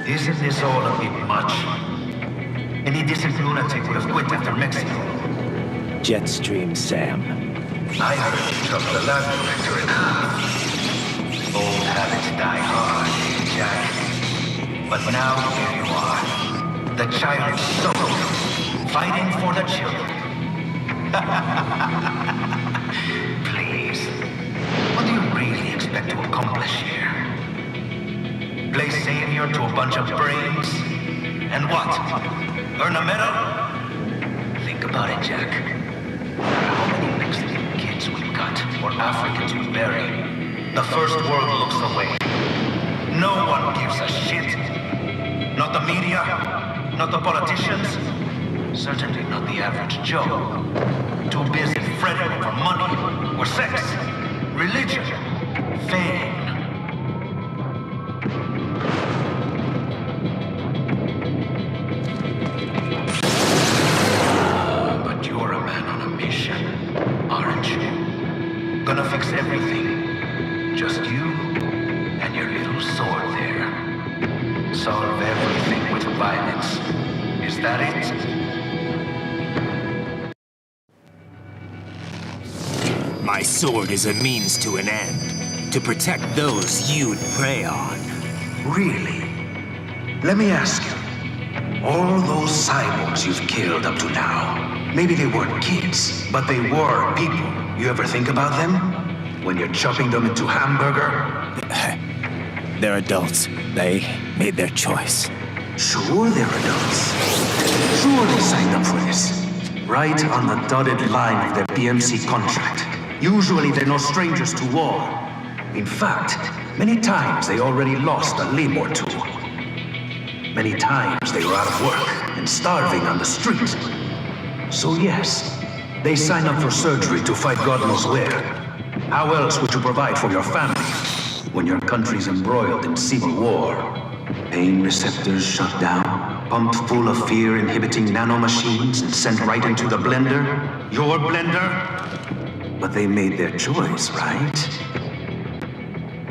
Isn't this all a bit much? Any decent lunatic would have quit after Mexico. Jetstream, Sam. I heard you chopped the lab director in half. Old habits die hard, Jack. But now here you are. The child soul, fighting for the children. Please, what do you really expect to accomplish here? Play savior to a bunch of brains? And what? Earn a medal? Think about it, Jack. How many Mexican kids we've got, or Africans we bury? The first world looks away. No one gives a shit. Not the media, not the politicians, certainly not the average Joe. Too busy fretting over money, or sex, religion, fame. But you're a man on a mission, aren't you? Gonna fix everything. Just you and your little sword there. Solve everything with violence. Is that it? My sword is a means to an end, to protect those you'd prey on. Really? Let me ask you. All those cyborgs you've killed up to now, maybe they weren't kids, but they were people. You ever think about them? When you're chopping them into hamburger? They're adults. They made their choice. Sure they're adults. Sure they signed up for this. Right on the dotted line of their PMC contract. Usually they're no strangers to war. In fact, many times they already lost a limb or two. Many times they were out of work and starving on the street. So yes, they signed up for surgery to fight God knows where. How else would you provide for your family when your country's embroiled in civil war? Pain receptors shut down, pumped full of fear-inhibiting nanomachines and sent right into the blender? Your blender? But they made their choice, right?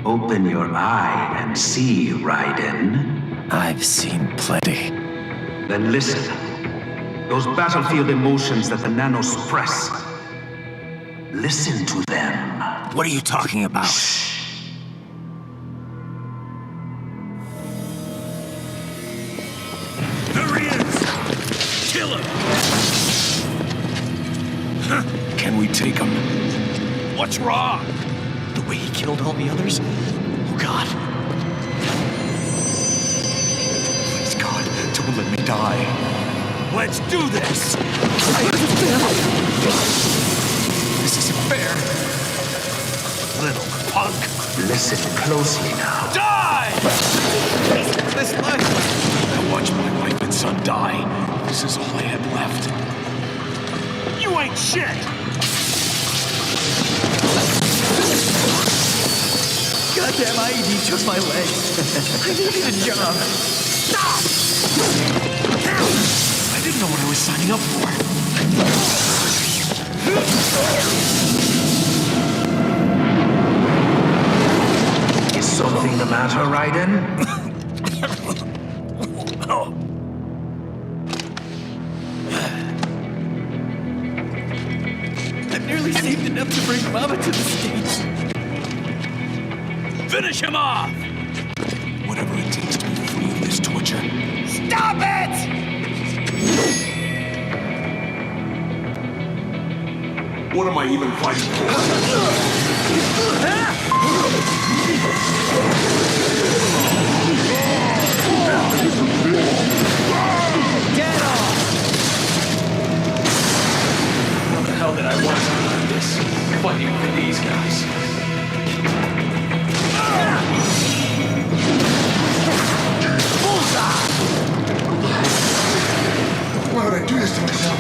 Open your eye and see, Raiden. I've seen plenty. Then listen. Those battlefield emotions that the nanos suppress. Listen to them. What are you talking about? There he is! Kill him! Can we take him? What's wrong? The way he killed all the others? Oh, God. Please, God, don't let me die. Let's do this! This isn't fair. Little punk. Listen closely now. Die! This life. I watched my wife and son die. This is all I had left. You ain't shit! Goddamn IED took my leg. I needed a job. Stop! I didn't know what I was signing up for. Is something the matter, Raiden? I've nearly saved enough to bring Mama to the States. Finish him off! Whatever it takes to be free of this torture. Stop it! What am I even fighting for? Get off! How the hell did I want to do this? Fighting for these guys. Why would I do this to myself?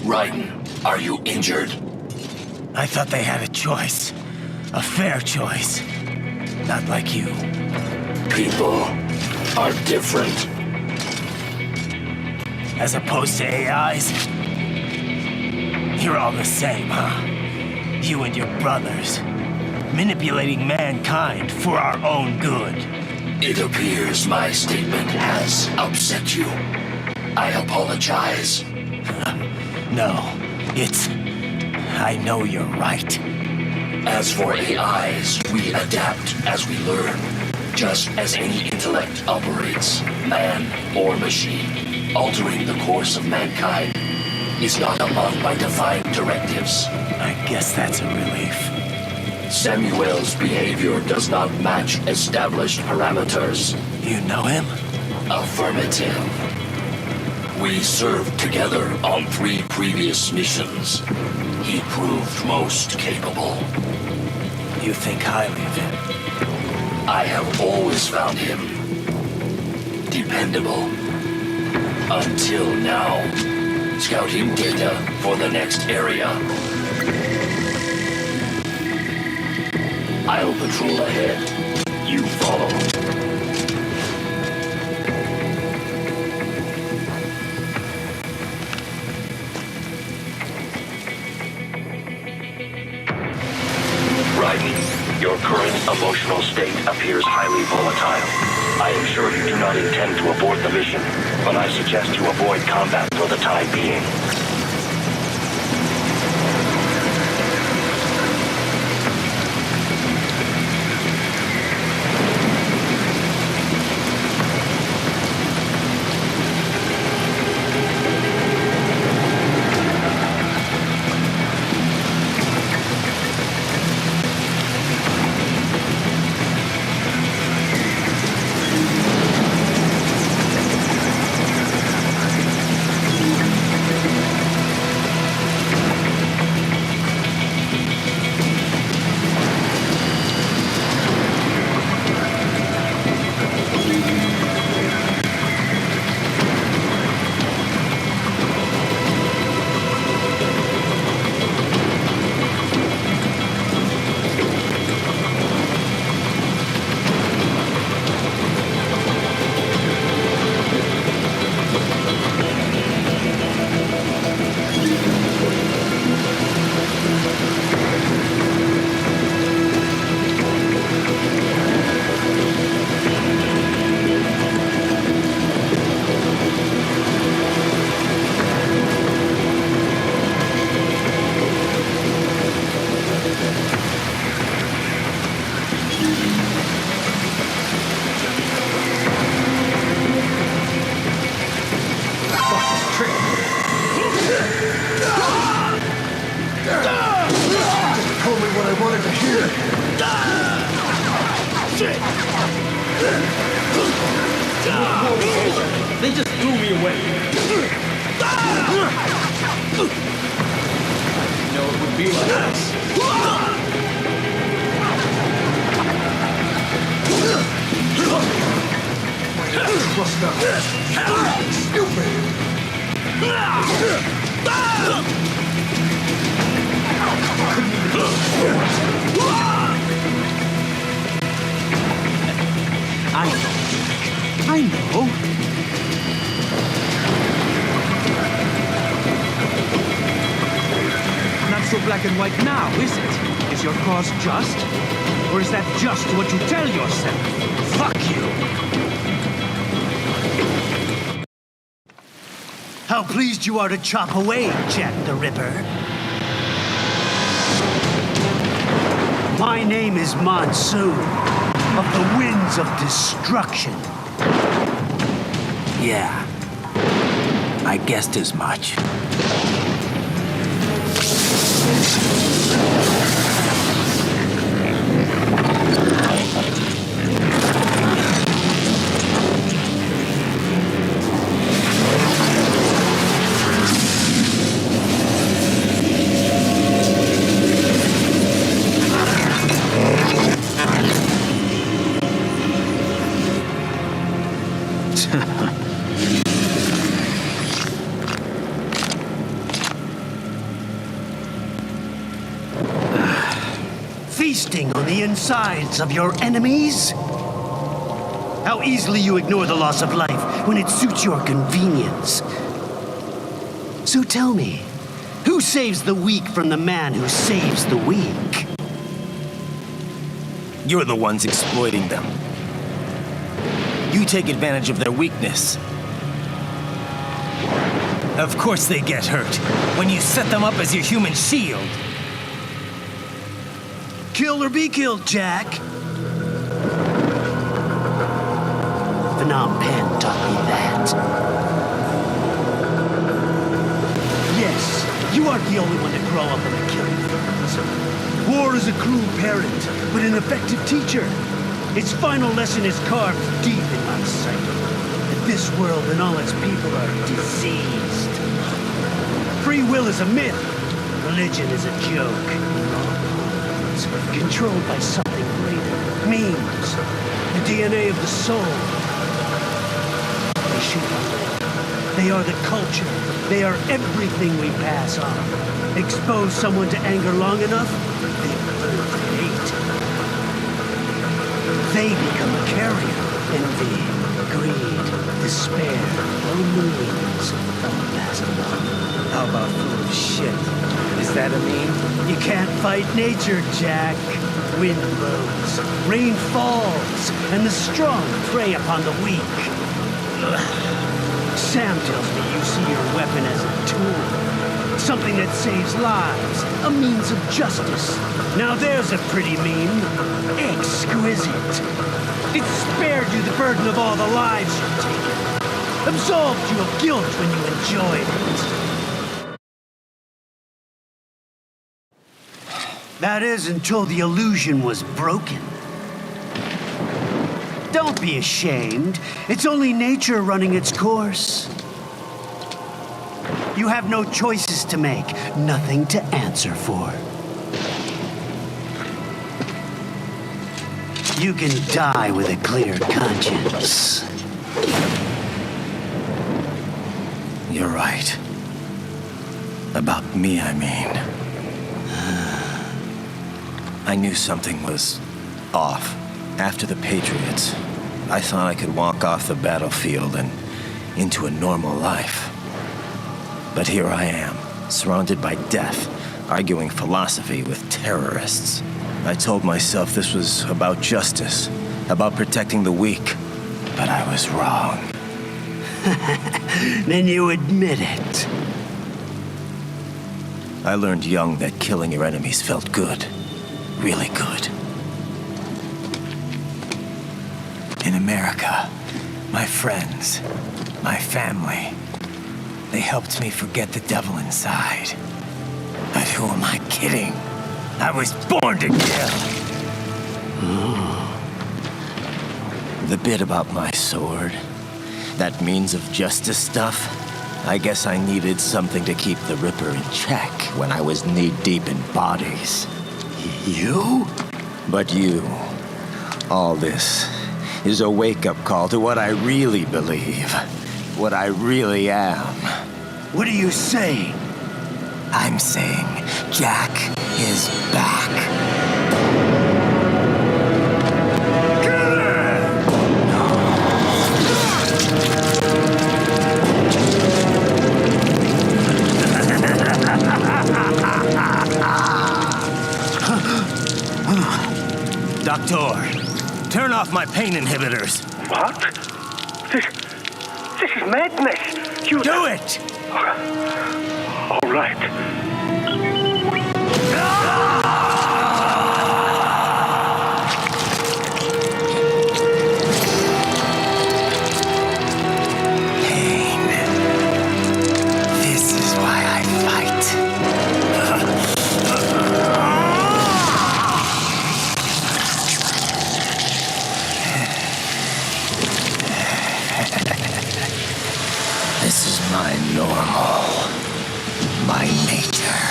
Raiden, are you injured? I thought they had a choice. A fair choice. Not like you. People are different. As opposed to AIs? You're all the same, huh? You and your brothers. Manipulating mankind for our own good. It appears my statement has upset you. I apologize. No, it's... I know you're right. As for AIs, we adapt as we learn. Just as any intellect operates, man or machine. Altering the course of mankind is not among my defined directives. I guess that's a relief. Samuel's behavior does not match established parameters. You know him? Affirmative. We served together on 3 previous missions. He proved most capable. You think highly of him? I have always found him dependable. Until now. Scouting data for the next area. I'll patrol ahead. You follow. Raiden, your current emotional state appears highly volatile. I am sure you do not intend to abort the mission, but I suggest you avoid combat for the time being. They just threw me away. You know it would be like this. I know. Not so black and white now, is it? Is your cause just? Or is that just what you tell yourself? Fuck you! How pleased you are to chop away, Jack the Ripper. My name is Monsoon, of the Winds of Destruction. Yeah, I guessed as much. Feasting on the insides of your enemies? How easily you ignore the loss of life when it suits your convenience. So tell me, who saves the weak from the man who saves the weak? You're the ones exploiting them. You take advantage of their weakness. Of course they get hurt when you set them up as your human shield. Kill or be killed, Jack. Phnom Penh taught me that. Yes, you aren't the only one to grow up on the killing field. War is a cruel parent, but an effective teacher. Its final lesson is carved deep in my psyche. That this world and all its people are diseased. Free will is a myth. Religion is a joke. Controlled by something greater. Memes. The DNA of the soul. They shape us. They are the culture. They are everything we pass on. Expose someone to anger long enough, they learn to hate. They become a carrier. Envy, greed, despair, loneliness. All passed along. How about full of shit? Is that a meme? You can't fight nature, Jack. Wind blows, rain falls, and the strong prey upon the weak. Sam tells me you see your weapon as a tool. Something that saves lives, a means of justice. Now there's a pretty meme. Exquisite. It spared you the burden of all the lives you've taken. Absolved you of guilt when you enjoyed it. That is until the illusion was broken. Don't be ashamed. It's only nature running its course. You have no choices to make, nothing to answer for. You can die with a clear conscience. You're right. About me, I mean. I knew something was off. After the Patriots, I thought I could walk off the battlefield and into a normal life. But here I am, surrounded by death, arguing philosophy with terrorists. I told myself this was about justice, about protecting the weak, but I was wrong. Then you admit it. I learned young that killing your enemies felt good. Really good. In America, my friends, my family, they helped me forget the devil inside. But who am I kidding? I was born to kill. the bit about my sword? That means of justice stuff? I guess I needed something to keep the Ripper in check when I was knee-deep in bodies. You? But you, all this, is a wake-up call to what I really believe. What I really am. What are you saying? I'm saying Jack is back. Doctor, turn off my pain inhibitors. What? This is madness. You do it. All right. Pain. This is why I fight. This is my normal, my nature.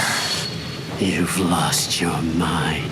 You've lost your mind.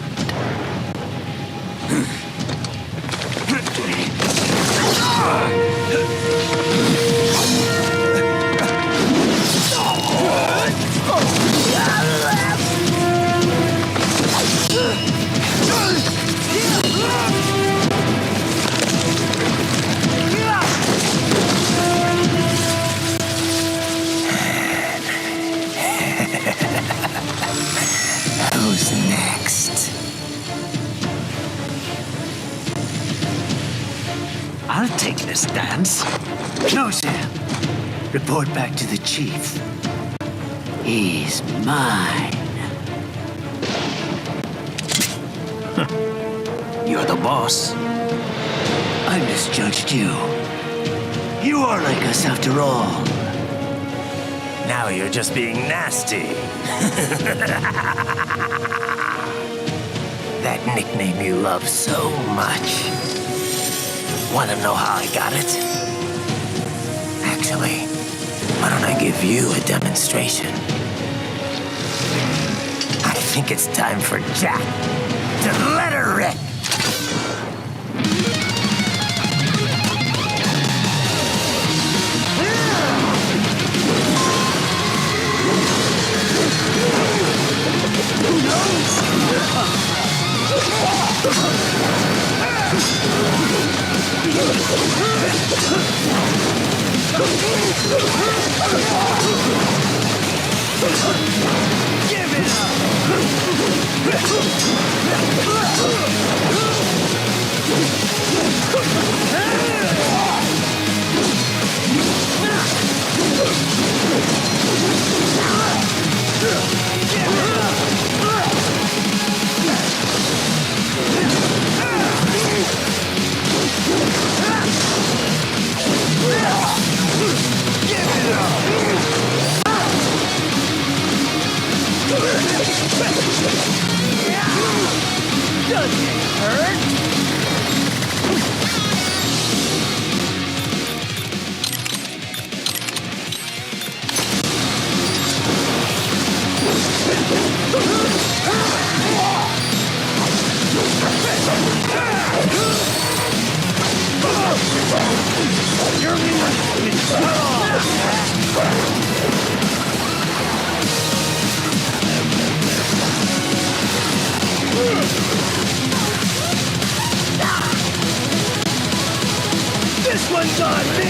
Who's next? I'll take this dance. No, Sam. Report back to the chief. He's mine. You're the boss. I misjudged you. You are like us after all. Now you're just being nasty. That nickname you love so much. Want to know how I got it? Actually, why don't I give you a demonstration? I think it's time for Jack to let her rip. Give it Does it hurt? This one's on me!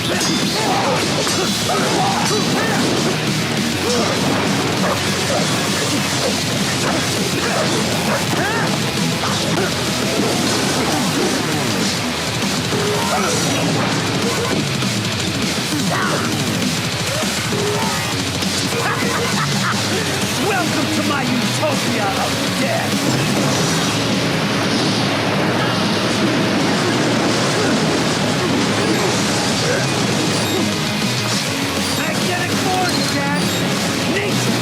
Welcome to my utopia of death! Magnetic force, Dad! Nature!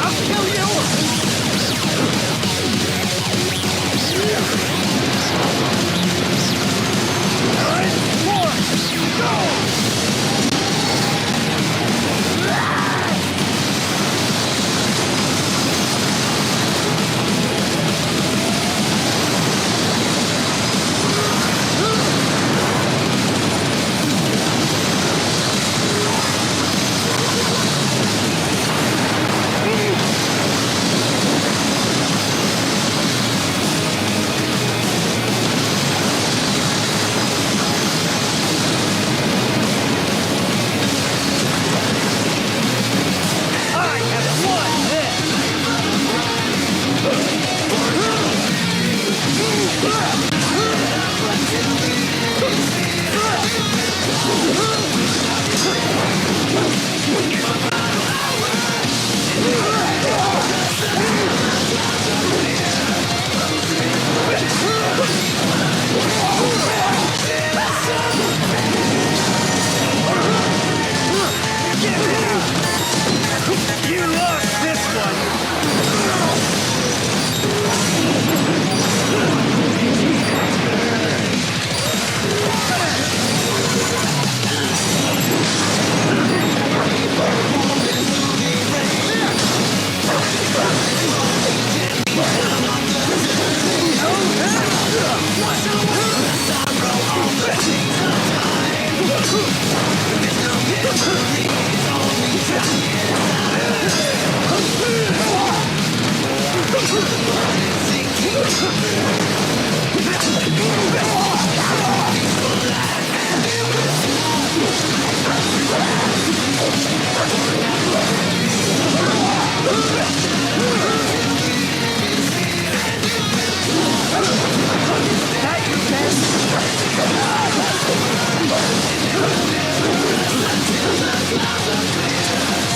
I'll kill You lost this one!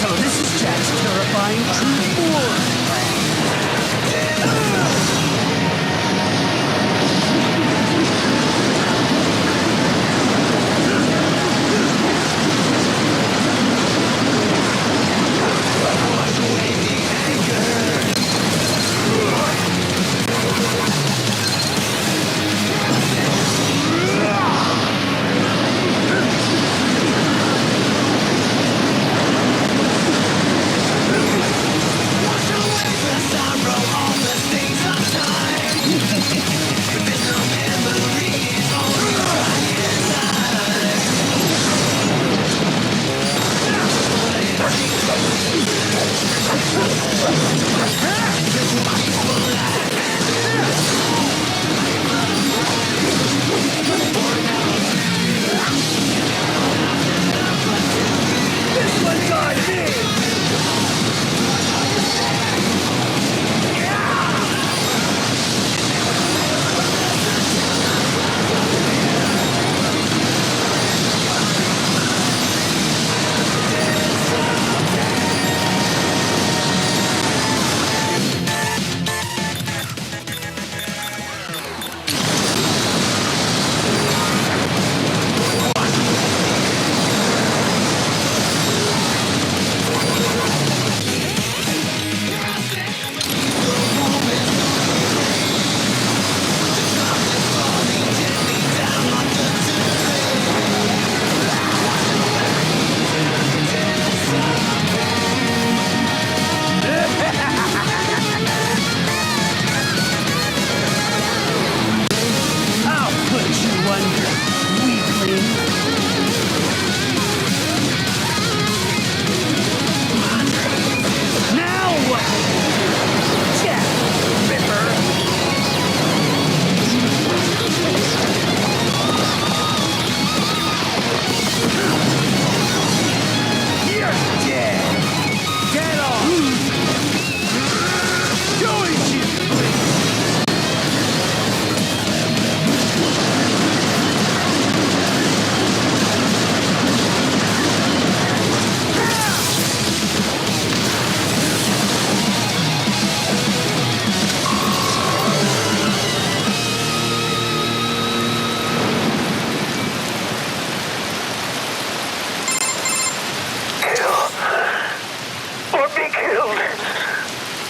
So this is Jack's terrifying true form. This one's on me!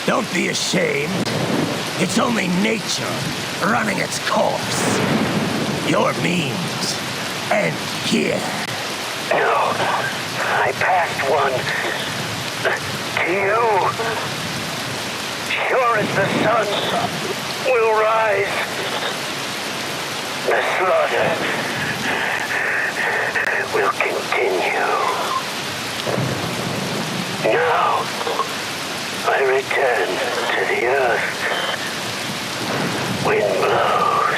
Don't be ashamed. It's only nature running its course. Your means end here. No, I passed one to you. Sure as the sun will rise, the slaughter will continue. Now, I return to the earth. Wind blows,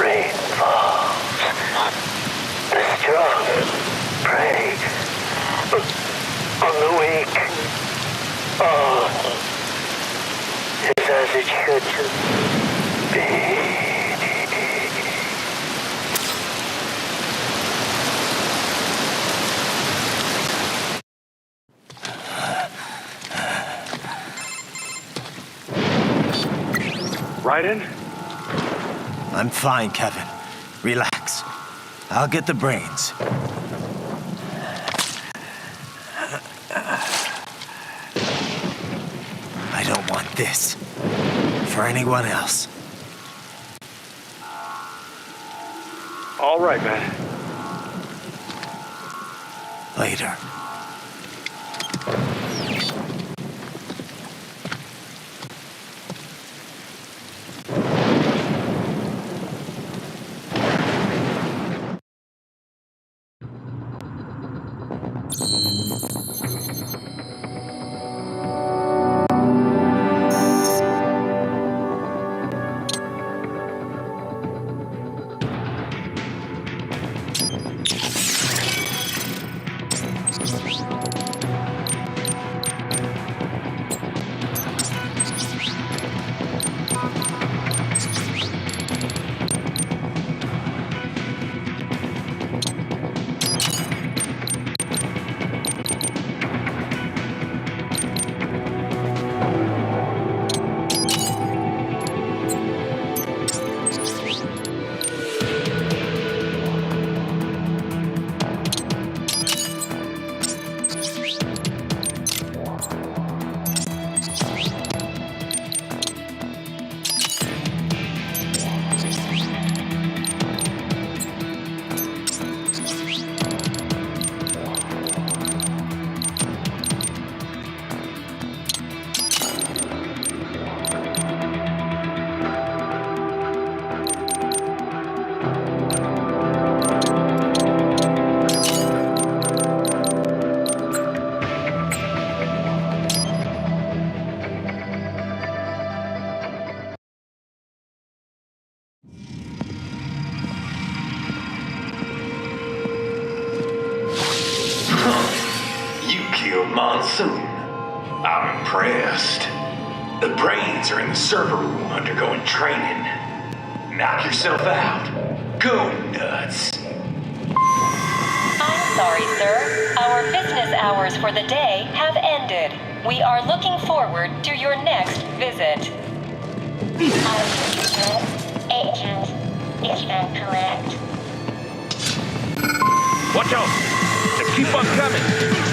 rain falls. The strong prey on the weak. All is as it should be. Raiden? I'm fine, Kevin. Relax. I'll get the brains. I don't want this for anyone else. All right, man. Later. I'm impressed. The brains are in the server room undergoing training. Knock yourself out. Go nuts. I'm sorry, sir. Our business hours for the day have ended. We are looking forward to your next visit. Agent is incorrect. Watch out! They keep on coming!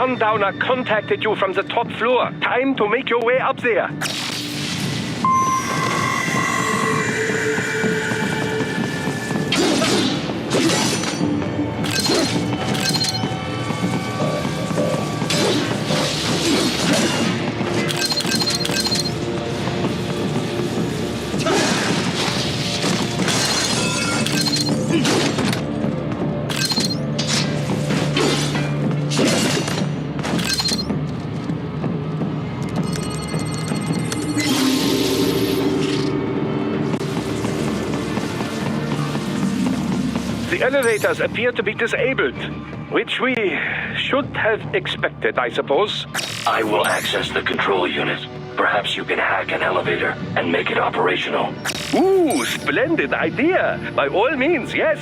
Sundowner contacted you from the top floor. Time to make your way up there. The elevators appear to be disabled, which we should have expected, I suppose. I will access the control unit. Perhaps you can hack an elevator and make it operational. Ooh, splendid idea. By all means, yes.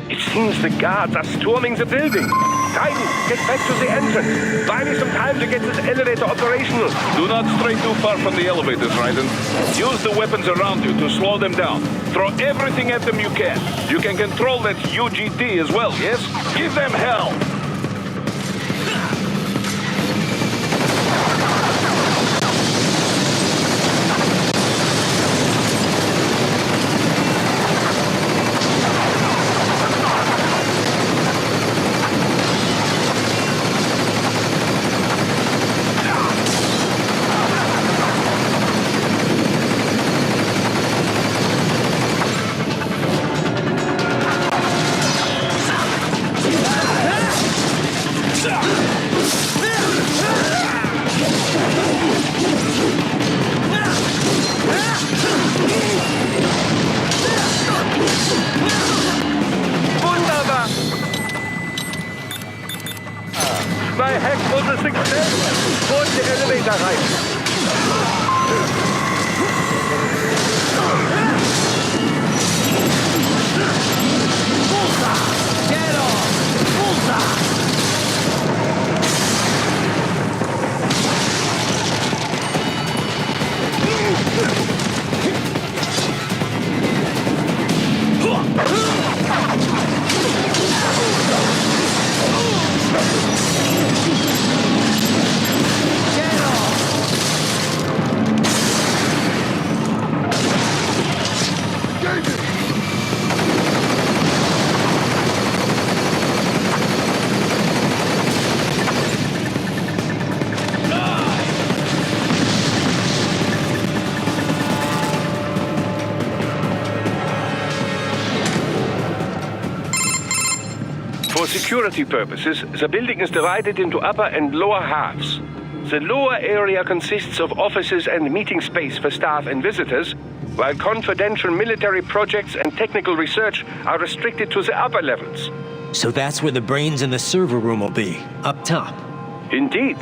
It seems the guards are storming the building. Raiden, get back to the entrance. Buy me some time to get this elevator operational. Do not stray too far from the elevators, Raiden. Use the weapons around you to slow them down. Throw everything at them you can. You can control that UGT as well, yes? Give them hell! My hack was a success. Board the elevator rein. Get off! Bullseye! For security purposes, the building is divided into upper and lower halves. The lower area consists of offices and meeting space for staff and visitors, while confidential military projects and technical research are restricted to the upper levels. So that's where the brains in the server room will be, up top. Indeed.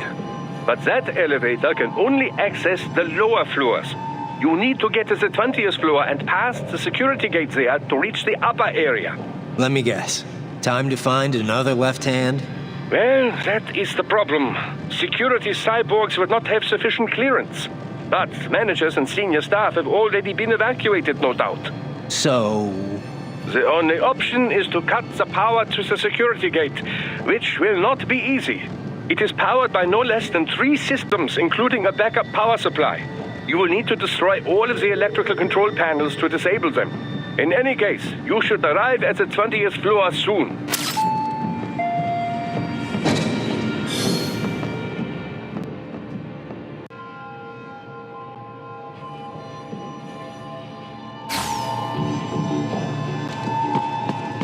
But that elevator can only access the lower floors. You need to get to the 20th floor and pass the security gate there to reach the upper area. Let me guess. Time to find another left hand? Well, that is the problem. Security cyborgs would not have sufficient clearance. But managers and senior staff have already been evacuated, no doubt. So... The only option is to cut the power to the security gate, which will not be easy. It is powered by no less than 3 systems, including a backup power supply. You will need to destroy all of the electrical control panels to disable them. In any case, you should arrive at the 20th floor soon.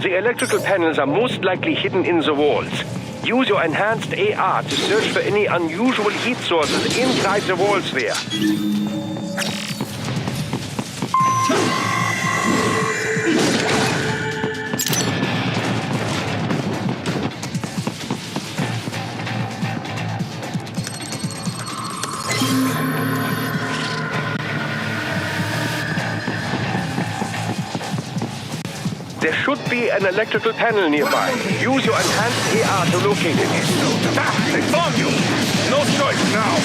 The electrical panels are most likely hidden in the walls. Use your enhanced AR to search for any unusual heat sources inside the walls there. There should be an electrical panel nearby. Use your enhanced AR to locate it. Ah, they found you! No choice now!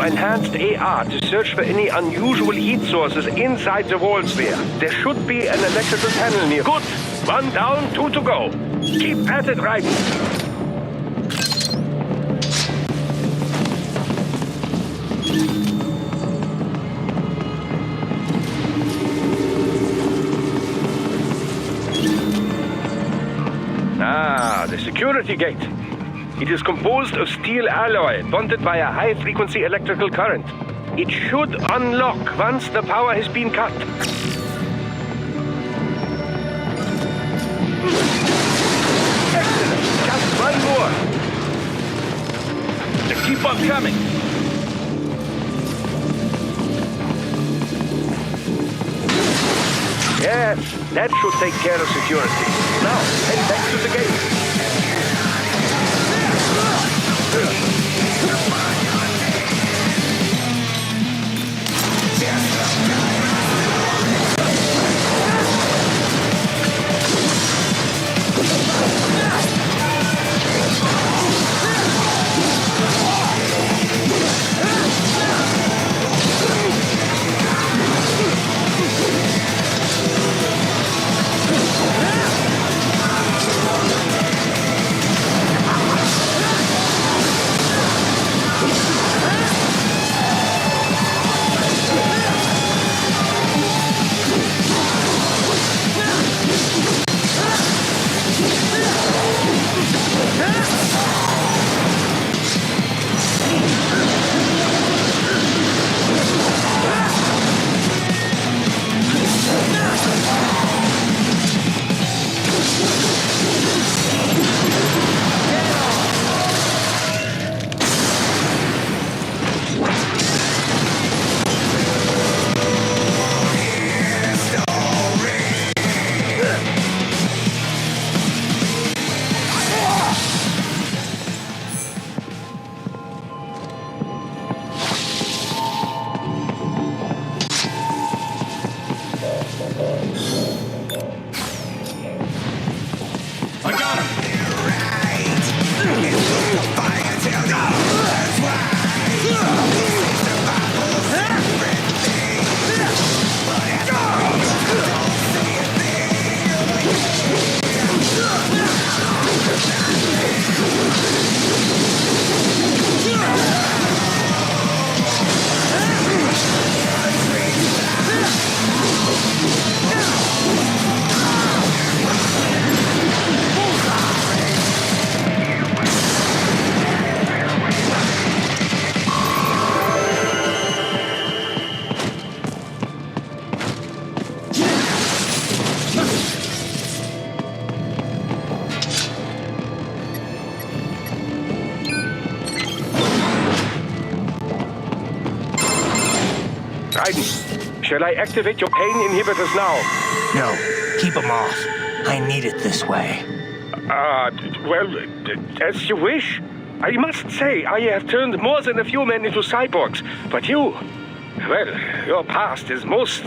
your enhanced AR to search for any unusual heat sources inside the walls there. There should be an electrical panel near. Good! 1 down, 2 to go. Keep at it, Raiden. Ah, the security gate. It is composed of steel alloy bonded by a high-frequency electrical current. It should unlock once the power has been cut. Excellent! Just 1 more. Now keep on coming. Yes, that should take care of security. Now, head back to the gate. Raiden, shall I activate your pain inhibitors now? No, keep them off. I need it this way. Well, as you wish. I must say, I have turned more than a few men into cyborgs, but you... Well, your past is most,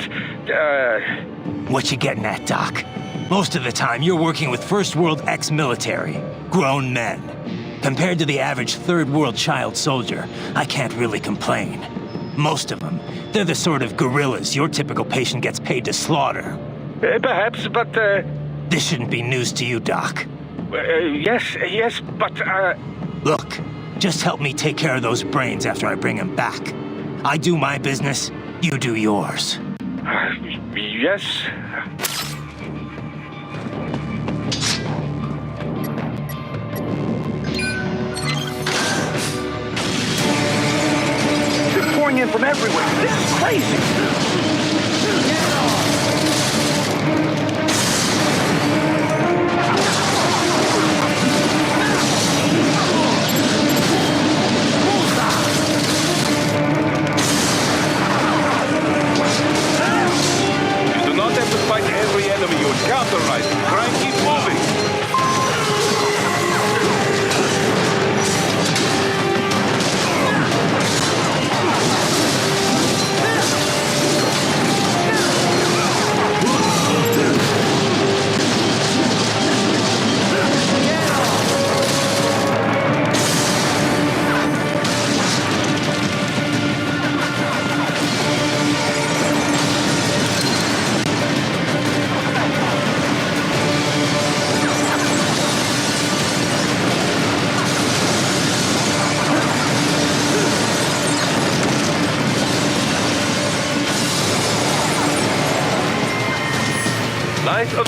What you getting at, Doc? Most of the time, you're working with First World ex-military, grown men. Compared to the average Third World child soldier, I can't really complain. Most of them, they're the sort of guerrillas your typical patient gets paid to slaughter. Perhaps, but, This shouldn't be news to you, Doc. Yes, but, Look, just help me take care of those brains after I bring them back. I do my business, you do yours. Yes. They're pouring in from everywhere. This is crazy. Fight every enemy you encounter, right? Try and keep moving.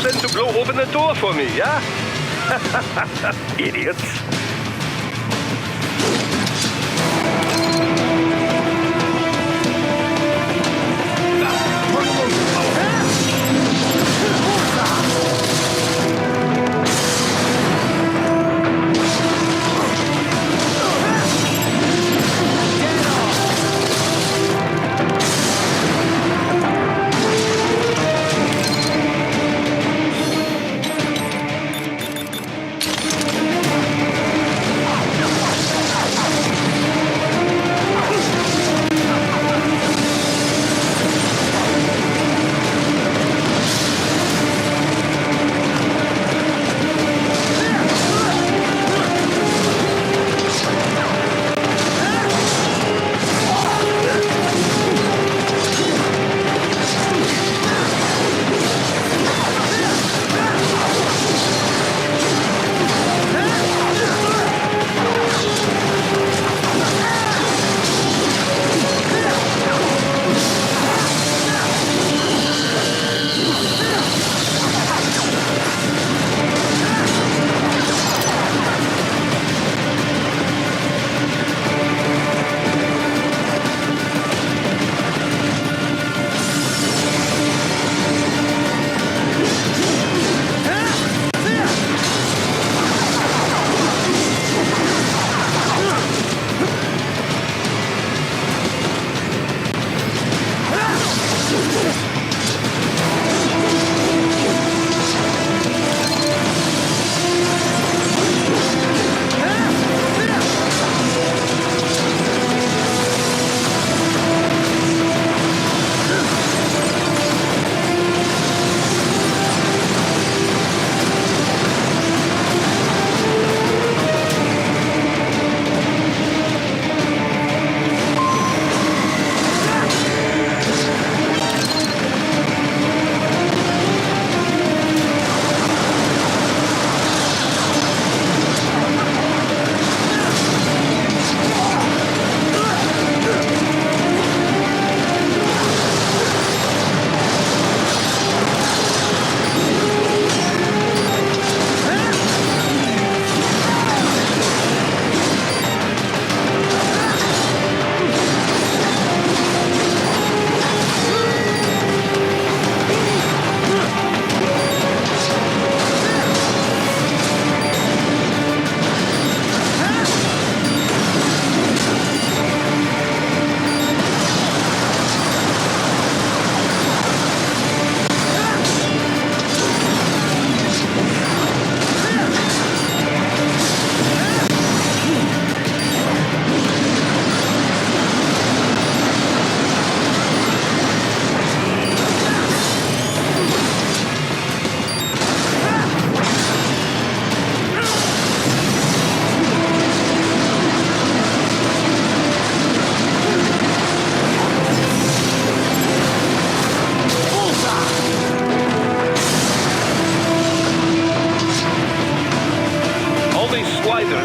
them to blow open the door for me, yeah? Idiots.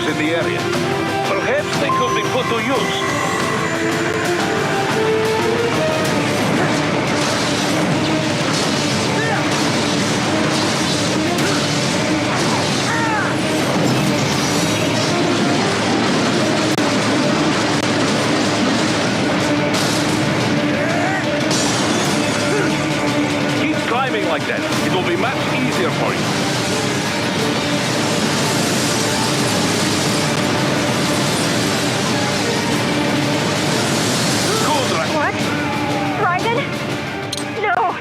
in the area. Perhaps they could be put to use. Keep climbing like that. It will be much easier for you. What? Raiden? No!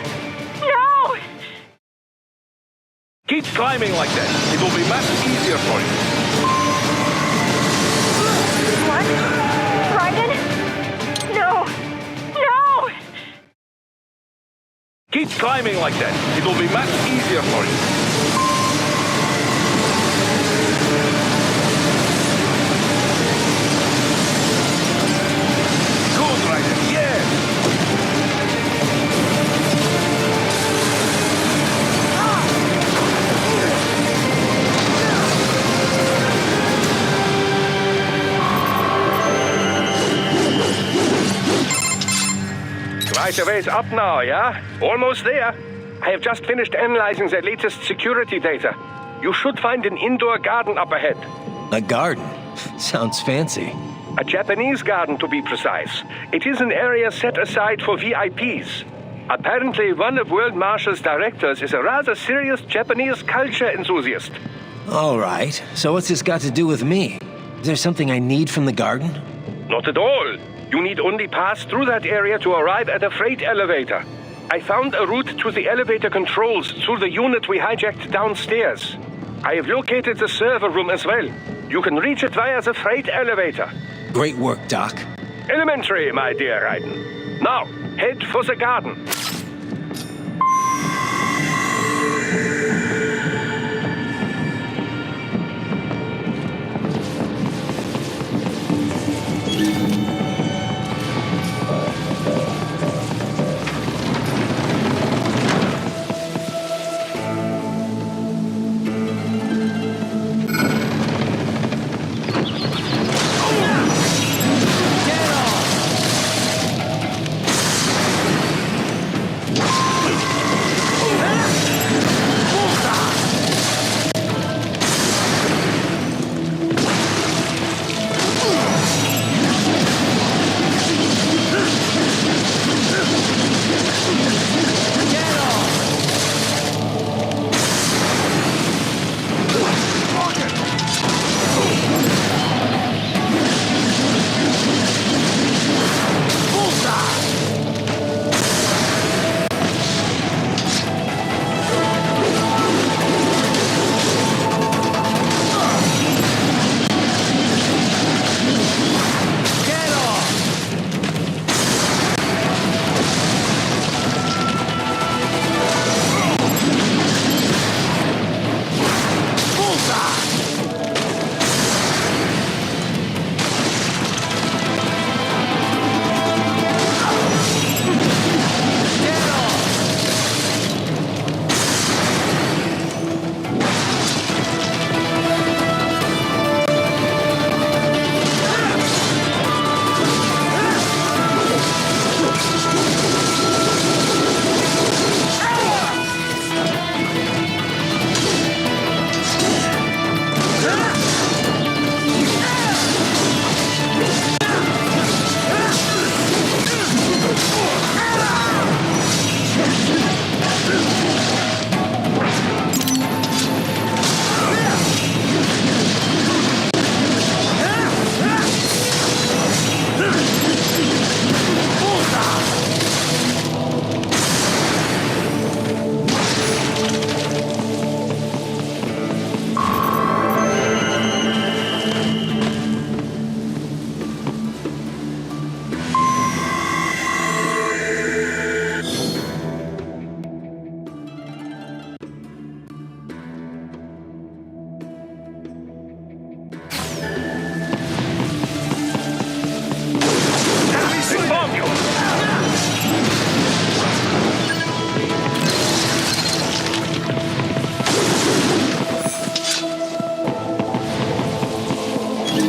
No! Keep climbing like that. It will be much easier for you. What? Raiden? No! No! Keep climbing like that. It will be much easier for you. Good, Raiden. Yes! Right a ways up now, yeah? Almost there. I have just finished analyzing the latest security data. You should find an indoor garden up ahead. A garden? Sounds fancy. A Japanese garden, to be precise. It is an area set aside for VIPs. Apparently, one of World Marshal's directors is a rather serious Japanese culture enthusiast. All right, so what's this got to do with me? Is there something I need from the garden? Not at all. You need only pass through that area to arrive at a freight elevator. I found a route to the elevator controls through the unit we hijacked downstairs. I have located the server room as well. You can reach it via the freight elevator. Great work, Doc. Elementary, my dear Raiden. Now, head for the garden.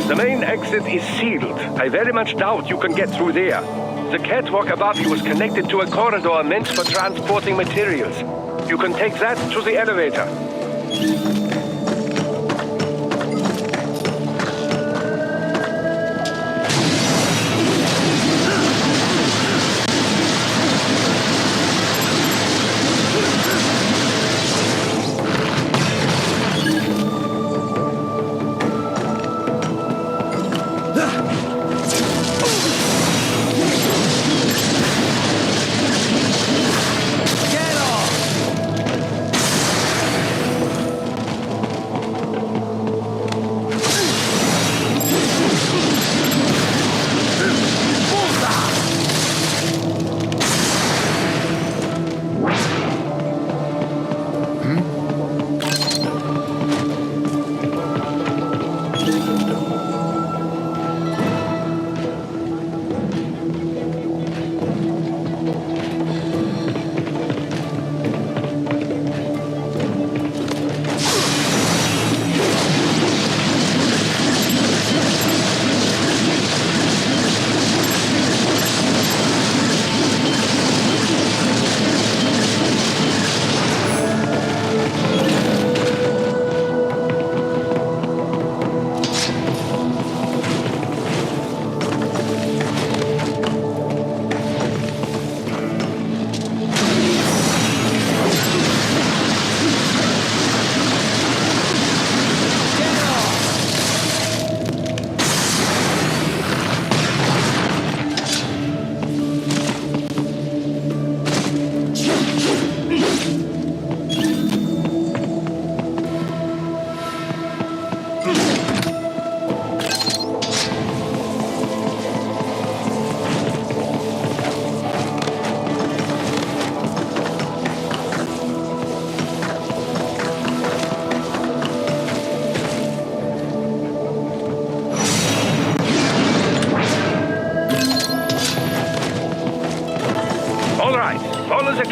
The main exit is sealed. I very much doubt you can get through there. The catwalk above you is connected to a corridor meant for transporting materials. You can take that to the elevator.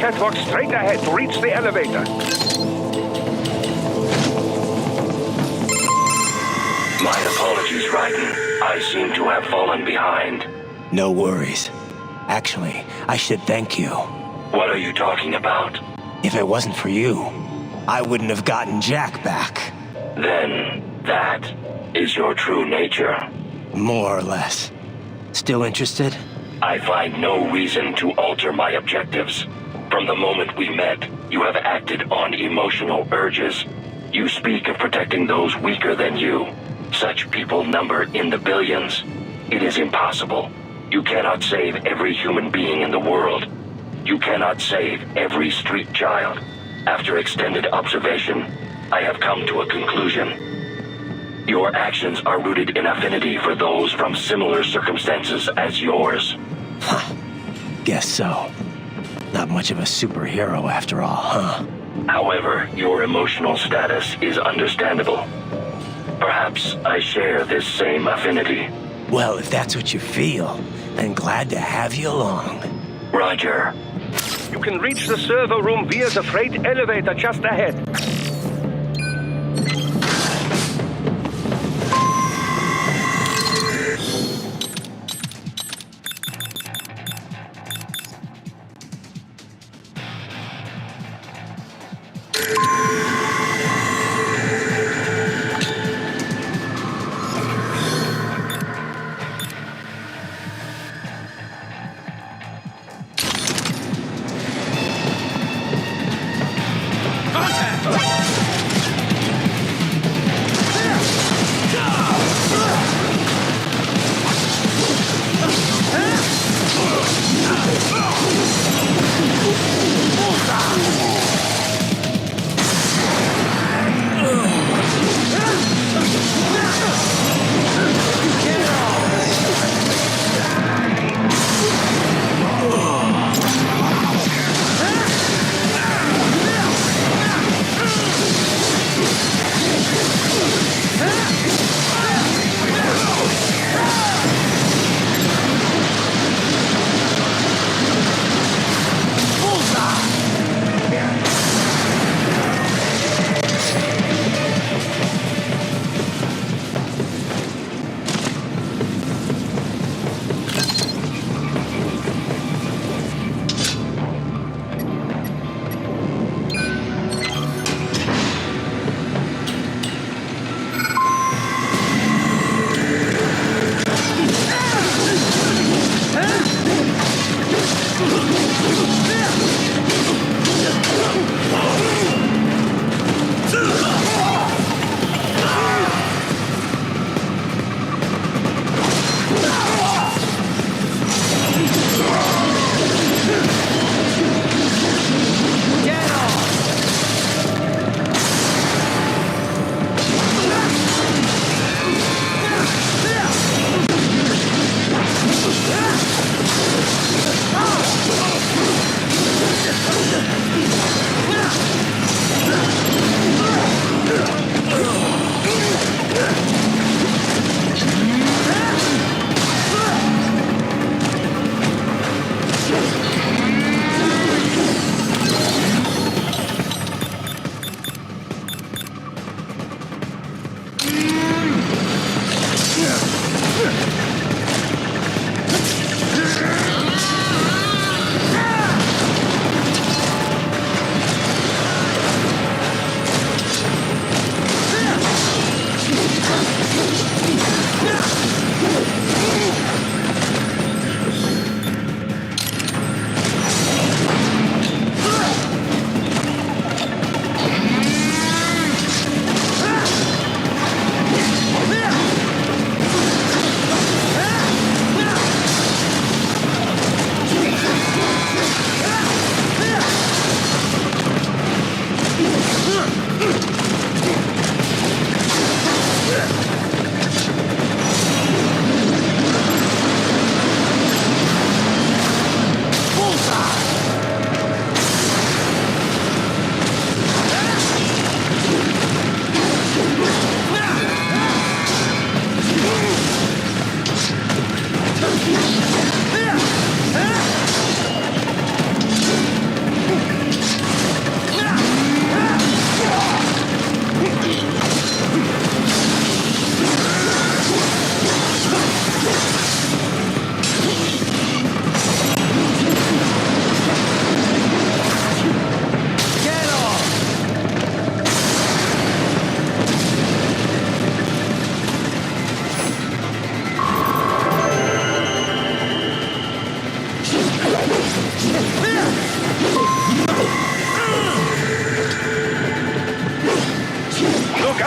catwalk straight ahead to reach the elevator. My apologies, Raiden. I seem to have fallen behind. No worries. Actually, I should thank you. What are you talking about? If it wasn't for you, I wouldn't have gotten Jack back. Then, that is your true nature. More or less. Still interested? I find no reason to alter my objectives. From the moment we met, you have acted on emotional urges. You speak of protecting those weaker than you. Such people number in the billions. It is impossible. You cannot save every human being in the world. You cannot save every street child. After extended observation, I have come to a conclusion. Your actions are rooted in affinity for those from similar circumstances as yours. Guess so. Not much of a superhero after all, huh? However, your emotional status is understandable. Perhaps I share this same affinity. Well, if that's what you feel, then glad to have you along. Roger. You can reach the server room via the freight elevator just ahead. Contact!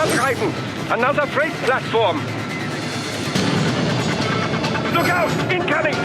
up, Raiden! Another freight platform! Look out! Incoming!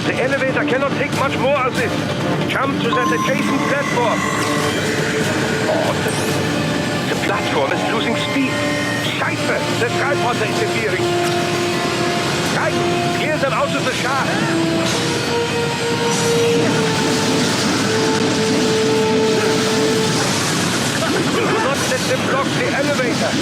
The elevator cannot take much more of this. Jump to that adjacent platform. Oh, the platform is losing speed. Scheiße, the tripods are interfering. Right, steer them out of the shaft. Do not let them block the elevator.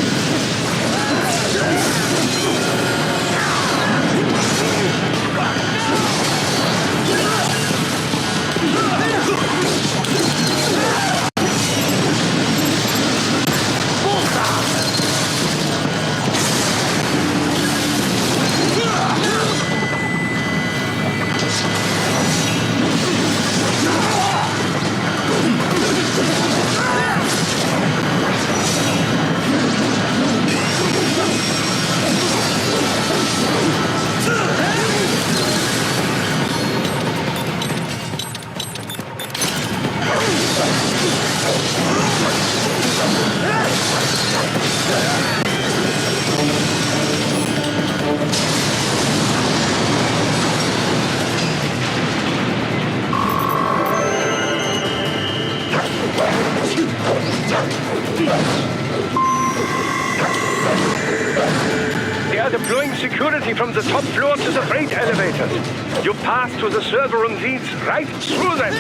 They are deploying security from the top floor to the freight elevators. You pass to the server room leads right through them.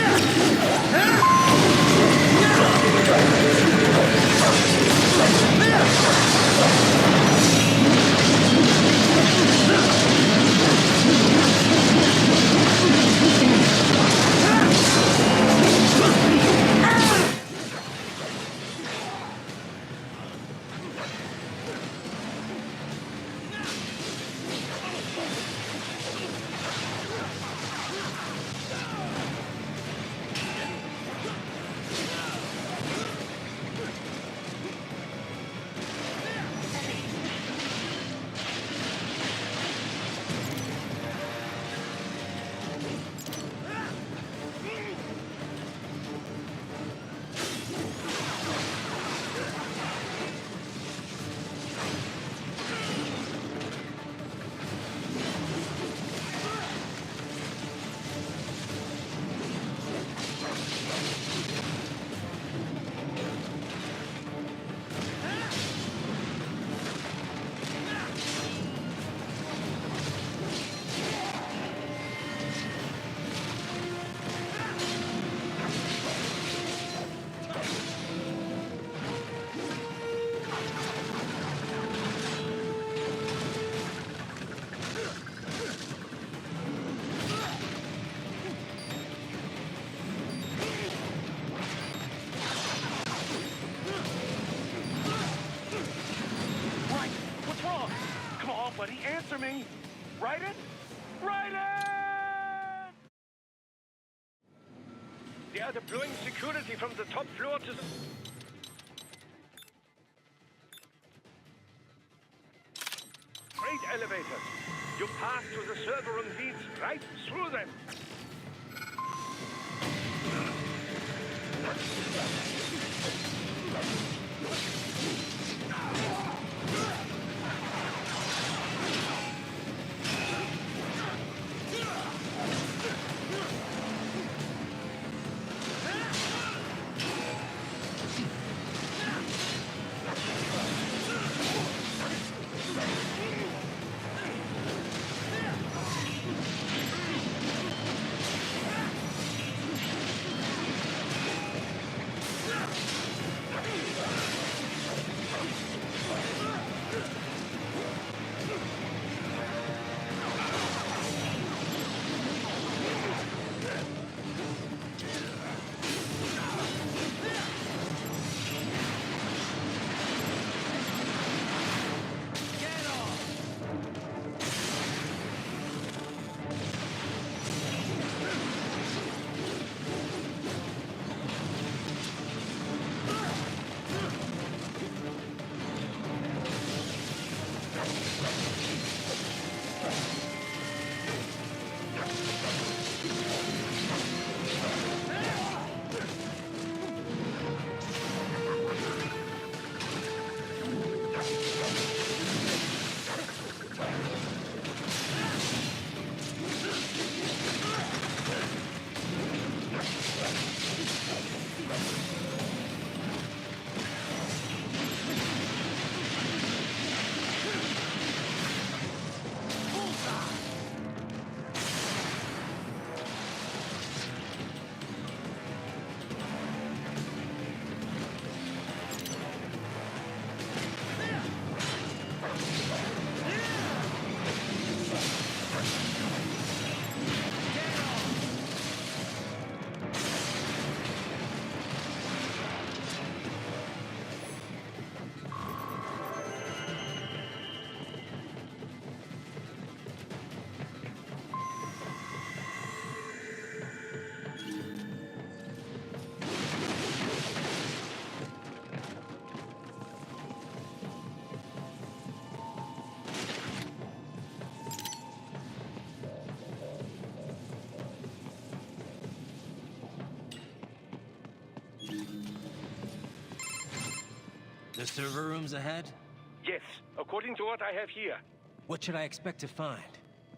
Somebody answer me! Raiden? Raiden! They are deploying security from the top floor to the... Freight elevators. You pass to the server room leads right through them. The server room's ahead? Yes, according to what I have here. What should I expect to find?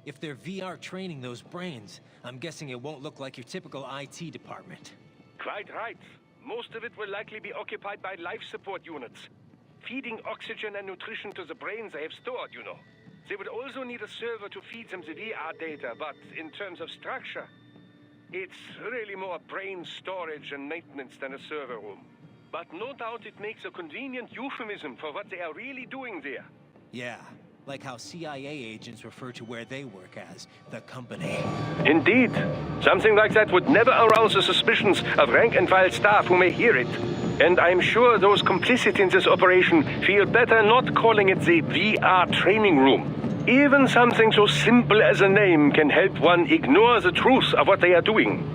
If they're VR training those brains, I'm guessing it won't look like your typical IT department. Quite right. Most of it will likely be occupied by life support units. Feeding oxygen and nutrition to the brains they have stored, you know. They would also need a server to feed them the VR data, but in terms of structure, it's really more brain storage and maintenance than a server room. But no doubt it makes a convenient euphemism for what they are really doing there. Yeah, like how CIA agents refer to where they work as the company. Indeed. Something like that would never arouse the suspicions of rank-and-file staff who may hear it. And I'm sure those complicit in this operation feel better not calling it the VR training room. Even something so simple as a name can help one ignore the truth of what they are doing.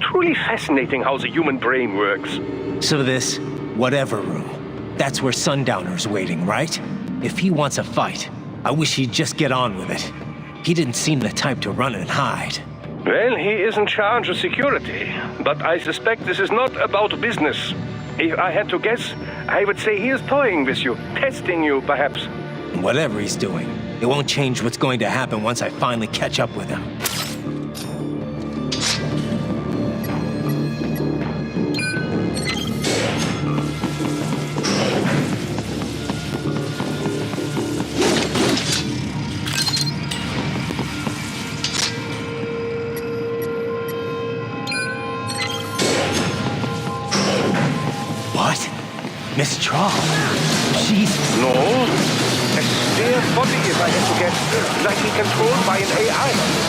Truly fascinating how the human brain works. So this whatever room, that's where Sundowner's waiting, right? If he wants a fight, I wish he'd just get on with it. He didn't seem the type to run and hide. Well, he is in charge of security, but I suspect this is not about business. If I had to guess, I would say he is toying with you, testing you, perhaps. Whatever he's doing, it won't change what's going to happen once I finally catch up with him. Miss Traub. She's... No. A spare body if I had to guess. Likely controlled by an AI.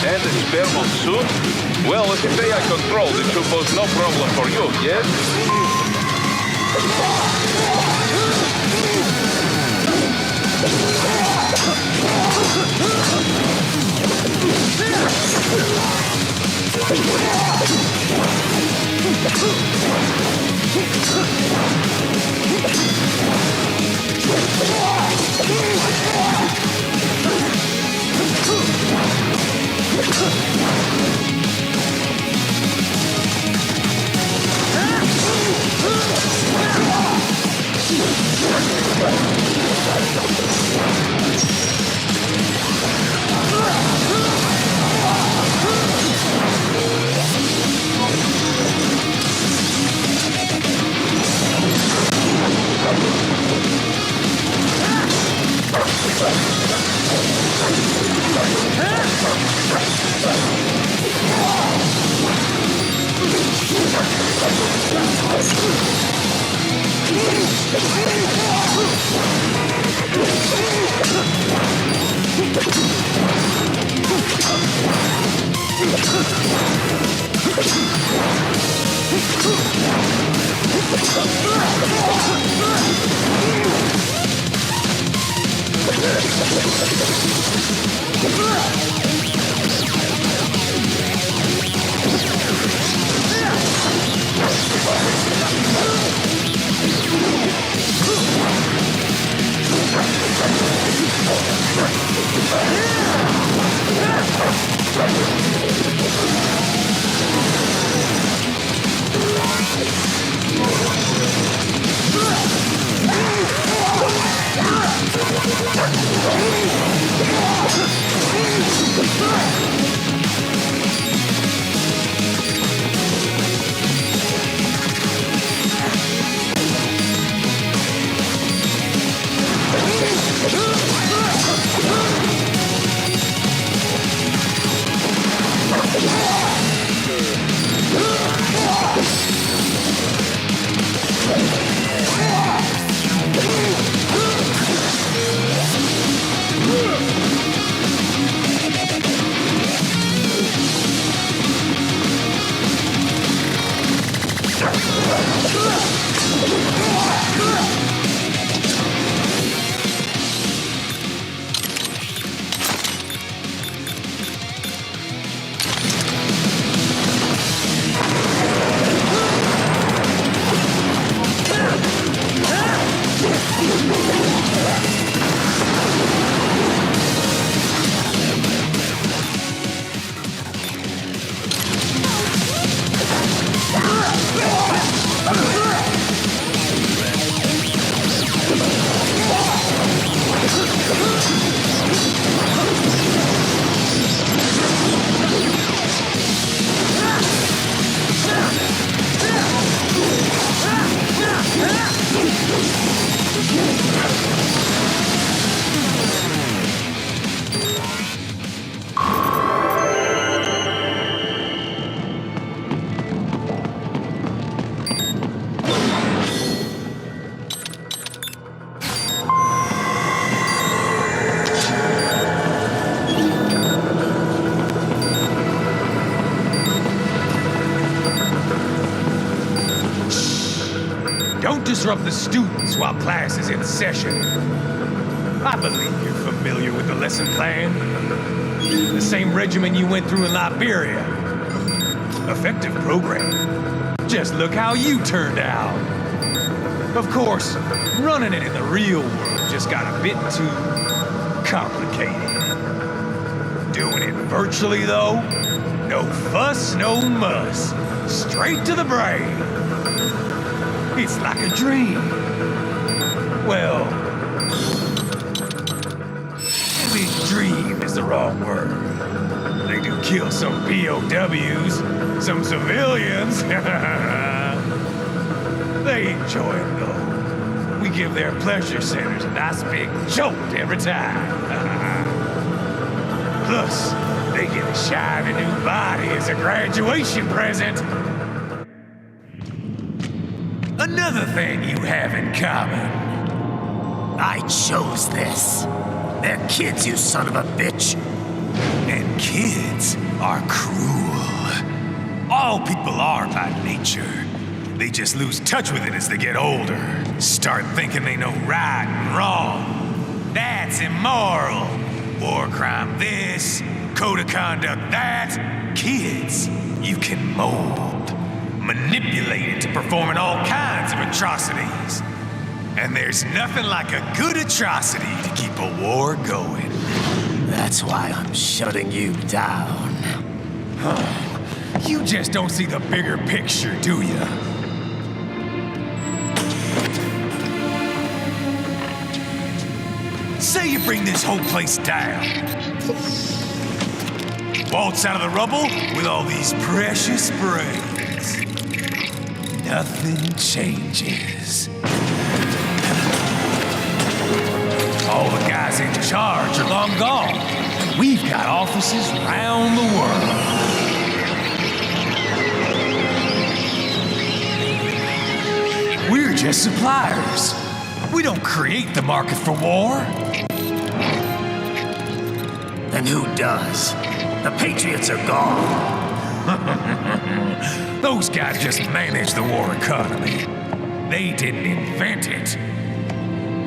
And a spare one soon? Well, if it's AI controlled, it should pose no problem for you, yes? disrupt the students while class is in session. I believe you're familiar with the lesson plan. The same regimen you went through in Liberia. Effective program. Just look how you turned out. Of course, running it in the real world just got a bit too complicated. Doing it virtually, though, no fuss, no muss. Straight to the brain. It's like a dream. Well, maybe dream is the wrong word. They do kill some POWs, some civilians. They enjoy it, though. We give their pleasure centers a nice big jolt every time. Plus, they get a shiny new body as a graduation present. Another thing you have in common. I chose this. They're kids, you son of a bitch. And kids are cruel. All people are by nature. They just lose touch with it as they get older. Start thinking they know right and wrong. That's immoral. War crime this, code of conduct that. Kids, you can mold, manipulate into performing all kinds of atrocities. And there's nothing like a good atrocity to keep a war going. That's why I'm shutting you down. You just don't see the bigger picture, do you? Say you bring this whole place down. Waltz out of the rubble with all these precious brains. Nothing changes. All the guys in charge are long gone, and we've got offices around the world. We're just suppliers. We don't create the market for war. Then who does? The Patriots are gone. Those guys just manage the war economy. They didn't invent it.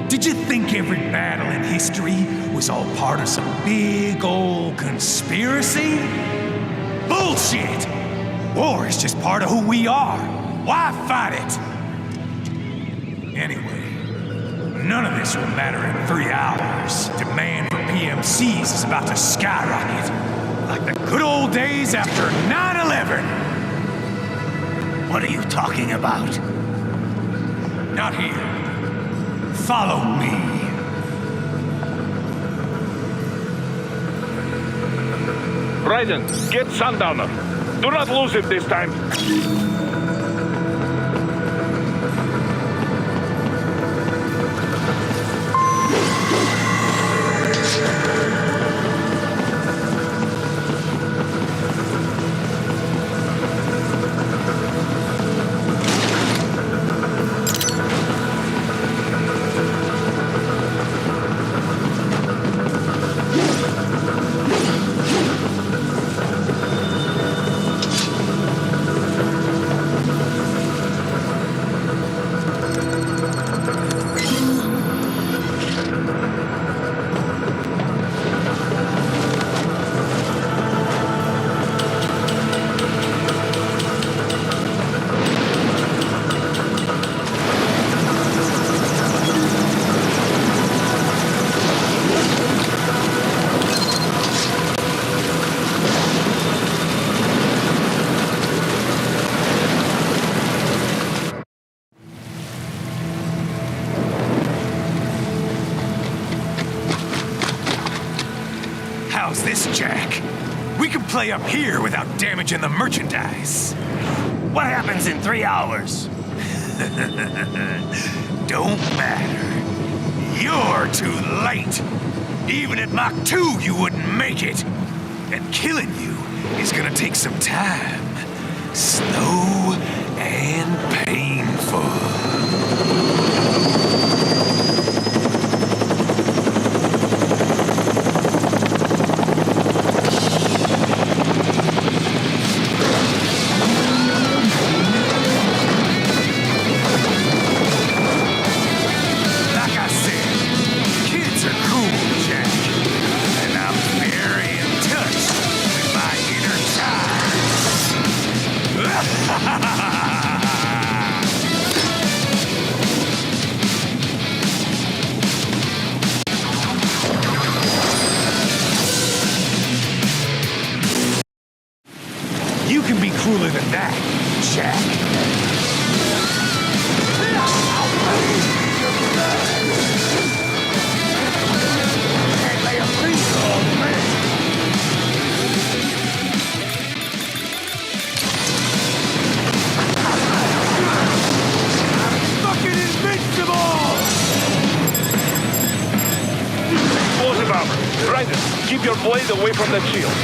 Did you think every battle in history was all part of some big old conspiracy? Bullshit! War is just part of who we are. Why fight it? Anyway, none of this will matter in 3 hours. Demand for PMCs is about to skyrocket. Like the good old days after 9/11. What are you talking about? Not here. Follow me. Raiden, get Sundowner. Do not lose it this time. How's this, Jack? We can play up here without damaging the merchandise. What happens in 3 hours? Don't matter. You're too late. Even at Mach 2, you wouldn't make it. And killing you is gonna take some time. Slow and painful. You can be crueler than that, Jack. Can't lay a finger on me. I'm fucking invincible! Explosive armor. Raiden, keep your blade away from that shield.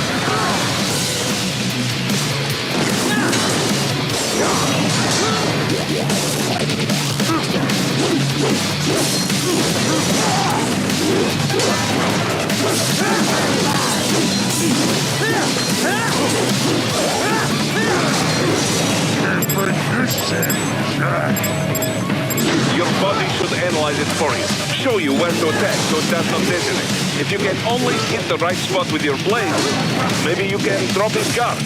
Your body should analyze it for you. Show you where to attack so it does not detonate. If you can only hit the right spot with your blade, maybe you can drop his guard.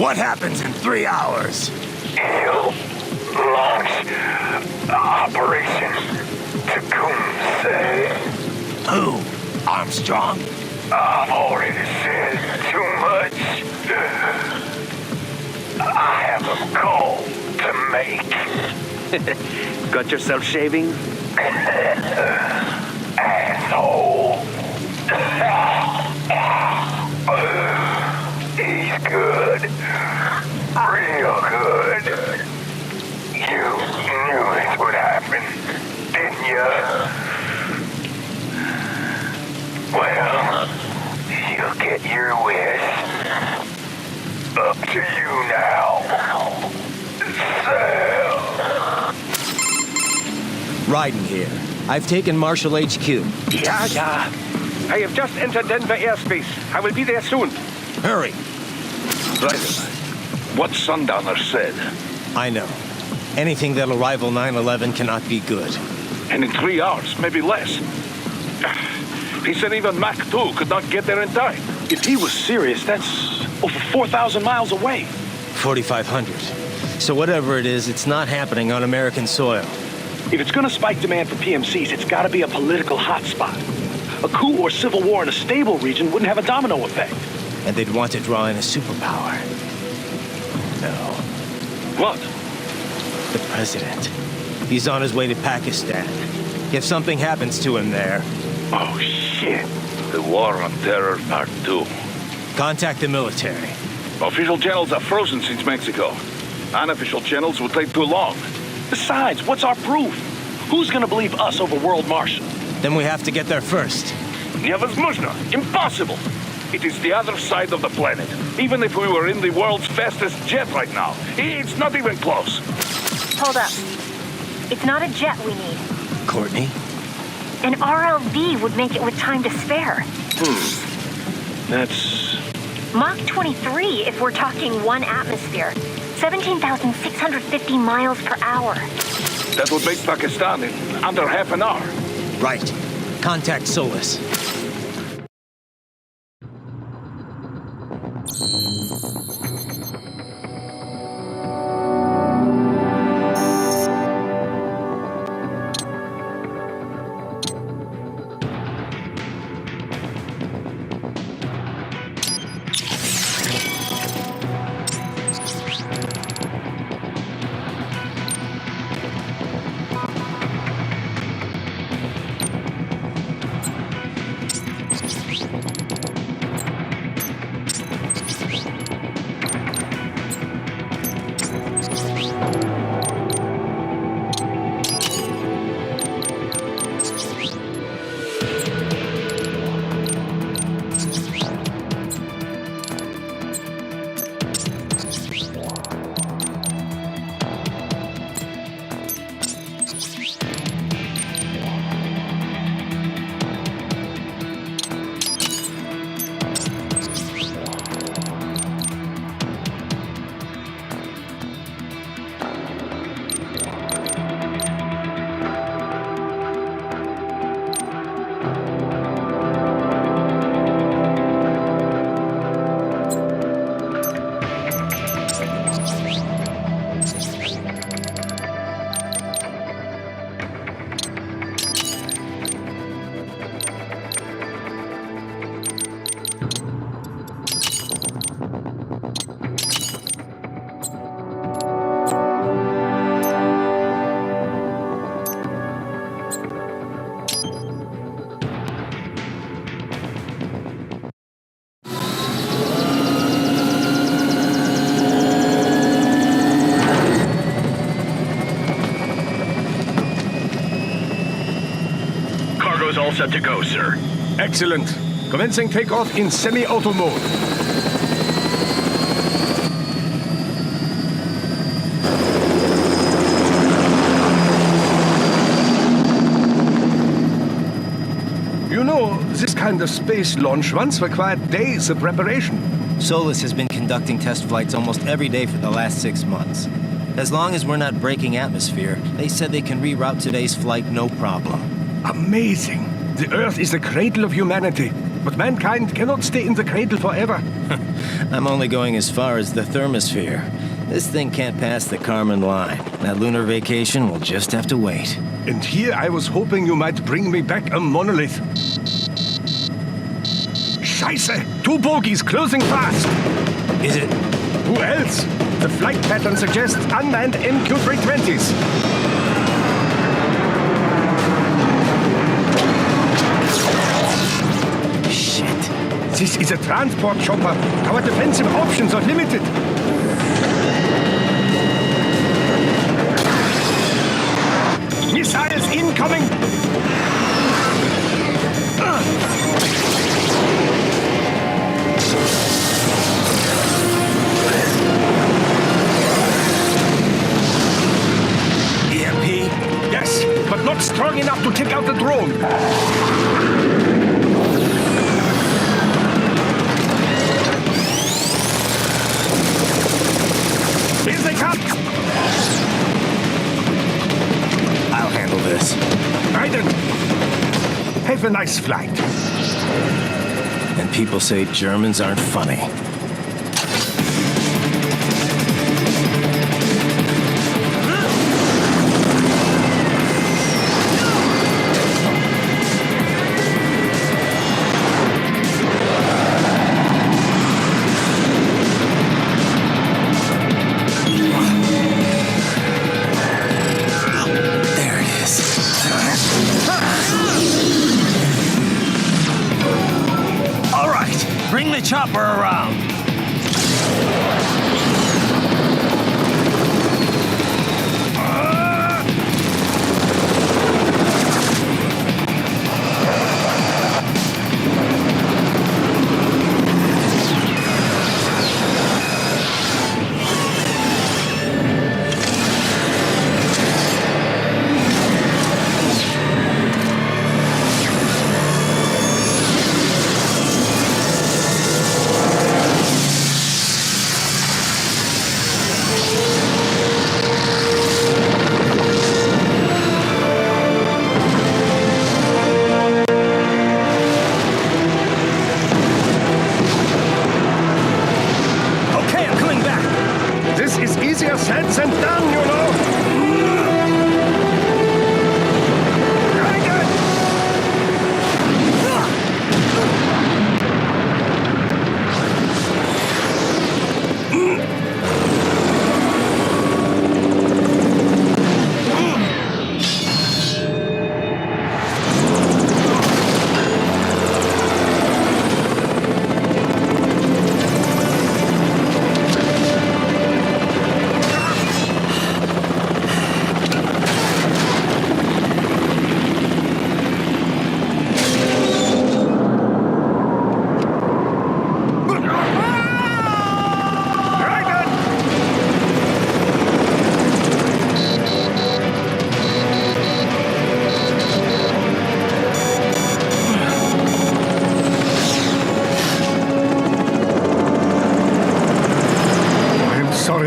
What happens in 3 hours? You launch Operation Tecumseh. Who? Armstrong? I've already said too much. I have a call to make. Got yourself shaving? Asshole. He's good. Real good. You knew this would happen, didn't you? Well, you'll get your wish. Up to you now. Sam. Raiden here. I've taken Marshall HQ. Yeah. I have just entered Denver airspace. I will be there soon. Hurry. Raiden, what Sundowner said. I know. Anything that'll rival 9/11 cannot be good. And in 3 hours, maybe less. He said even Mach 2 could not get there in time. If he was serious, that's over 4,000 miles away. 4,500. So whatever it is, it's not happening on American soil. If it's gonna spike demand for PMCs, it's gotta be a political hotspot. A coup or civil war in a stable region wouldn't have a domino effect. And they'd want to draw in a superpower. No. What? The president. He's on his way to Pakistan. If something happens to him there... Oh, shit. The War on Terror Part 2. Contact the military. Official channels are frozen since Mexico. Unofficial channels will take too long. Besides, what's our proof? Who's gonna believe us over World Marshal? Then we have to get there first. Невозможно. Impossible. It is the other side of the planet. Even if we were in the world's fastest jet right now, it's not even close. Hold up. It's not a jet we need. Courtney? An RLV would make it with time to spare. That's... Mach 23 if we're talking 1 atmosphere. 17,650 miles per hour. That would make Pakistan in under half an hour. Right. Contact Solus. All set to go, sir. Excellent. Commencing takeoff in semi-auto mode. You know, this kind of space launch once required days of preparation. Solus has been conducting test flights almost every day for the last 6 months. As long as we're not breaking atmosphere, they said they can reroute today's flight no problem. Amazing. The Earth is the cradle of humanity. But mankind cannot stay in the cradle forever. I'm only going as far as the thermosphere. This thing can't pass the Karman line. That lunar vacation will just have to wait. And here I was hoping you might bring me back a monolith. Scheiße! 2 bogies closing fast! Is it? Who else? The flight pattern suggests unmanned MQ-320s. Shit. This is a transport chopper. Our defensive options are limited. Missiles incoming! EMP? Yes, but not strong enough to take out the drone. Here they come! I'll handle this. Raiden, have a nice flight. And people say Germans aren't funny. Bring the chopper around.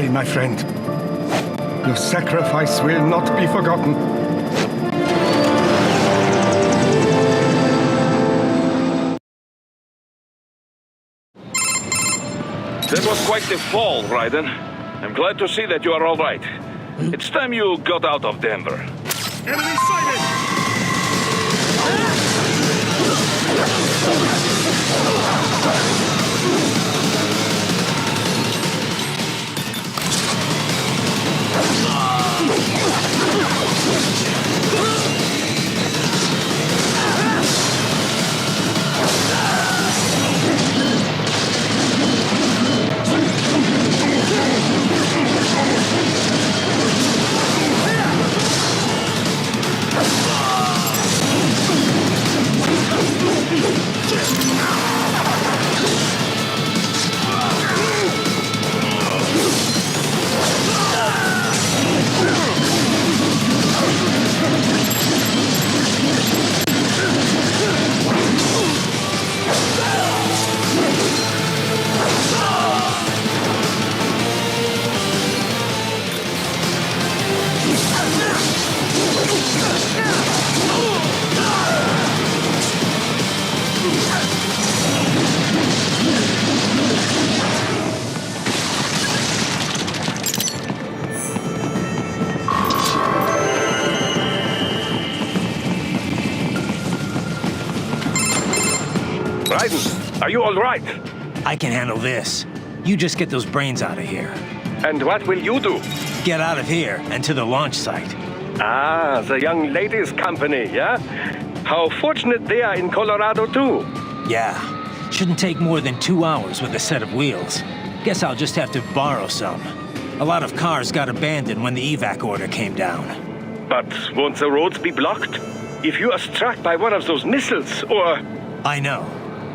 My friend, your sacrifice will not be forgotten. That was quite the fall, Raiden. I'm glad to see that you are all right. It's time you got out of Denver. Enemy sighted! Raiden, are you all right? I can handle this. You just get those brains out of here. And what will you do? Get out of here and to the launch site. Ah, the young ladies' company, yeah? How fortunate they are in Colorado, too. Yeah. Shouldn't take more than 2 hours with a set of wheels. Guess I'll just have to borrow some. A lot of cars got abandoned when the evac order came down. But won't the roads be blocked? If you are struck by one of those missiles, or... I know.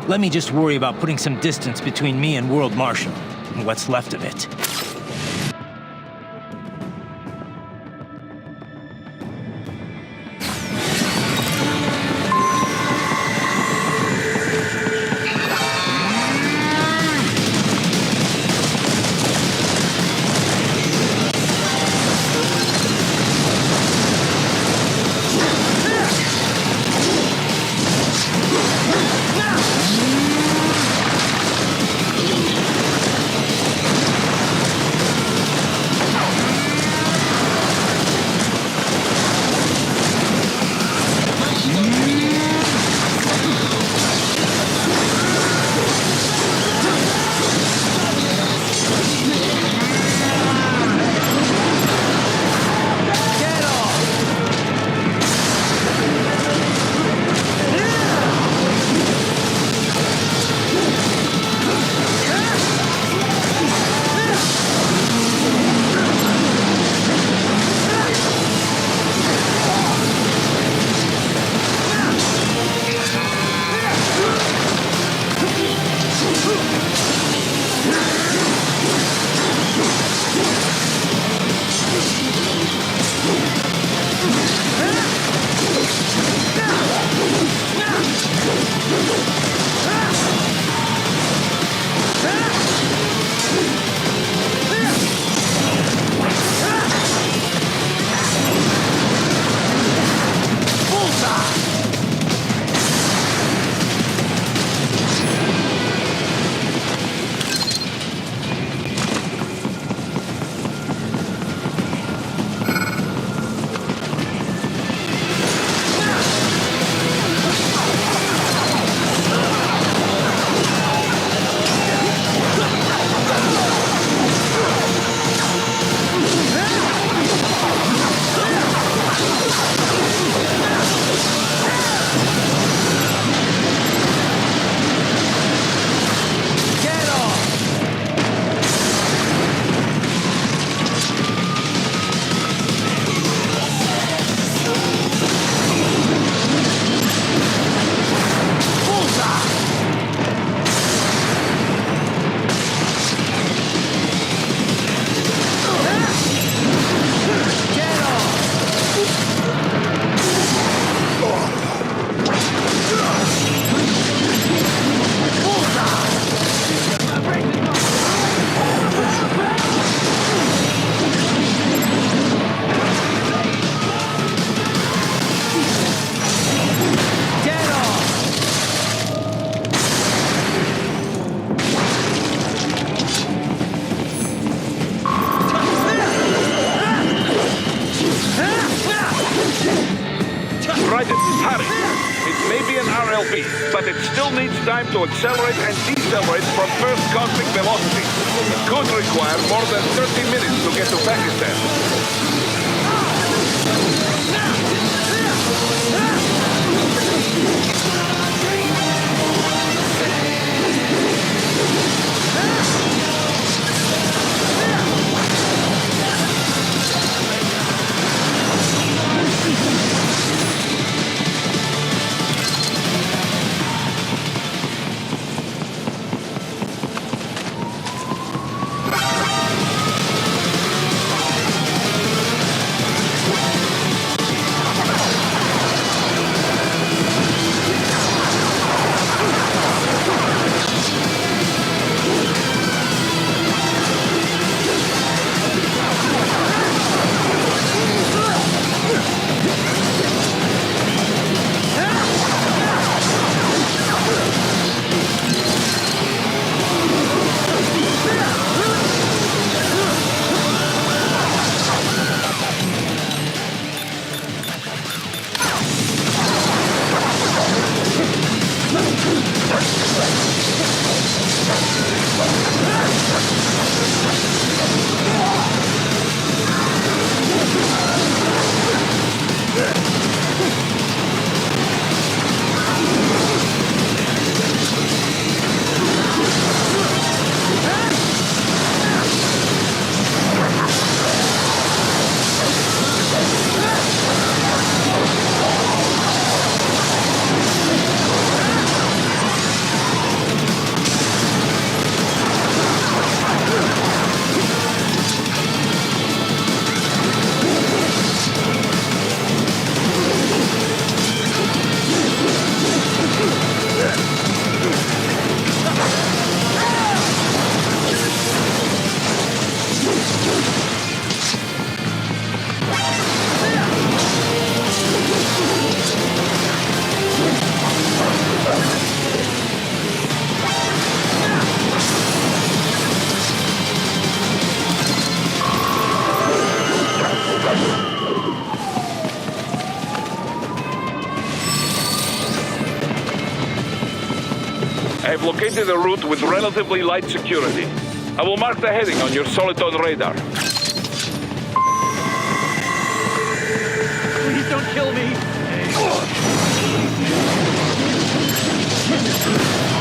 Let me just worry about putting some distance between me and World Marshal, and what's left of it. but it still needs time to accelerate and decelerate from first cosmic velocity. It could require more than 30 minutes to get to Pakistan. I have located a route with relatively light security. I will mark the heading on your Soliton radar. Please don't kill me.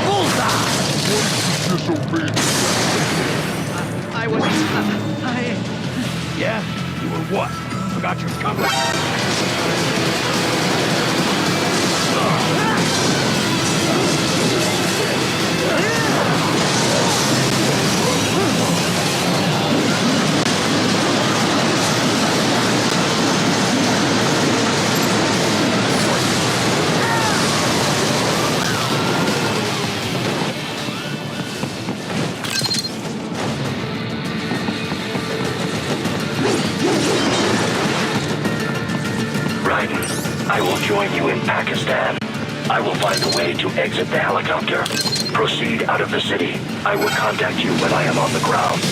Bullseye! I was... Yeah? You were what? Forgot your cover. Raiden, I will join you in Pakistan. I will find a way to exit the helicopter. Proceed out of the city. I will contact you when I am on the ground.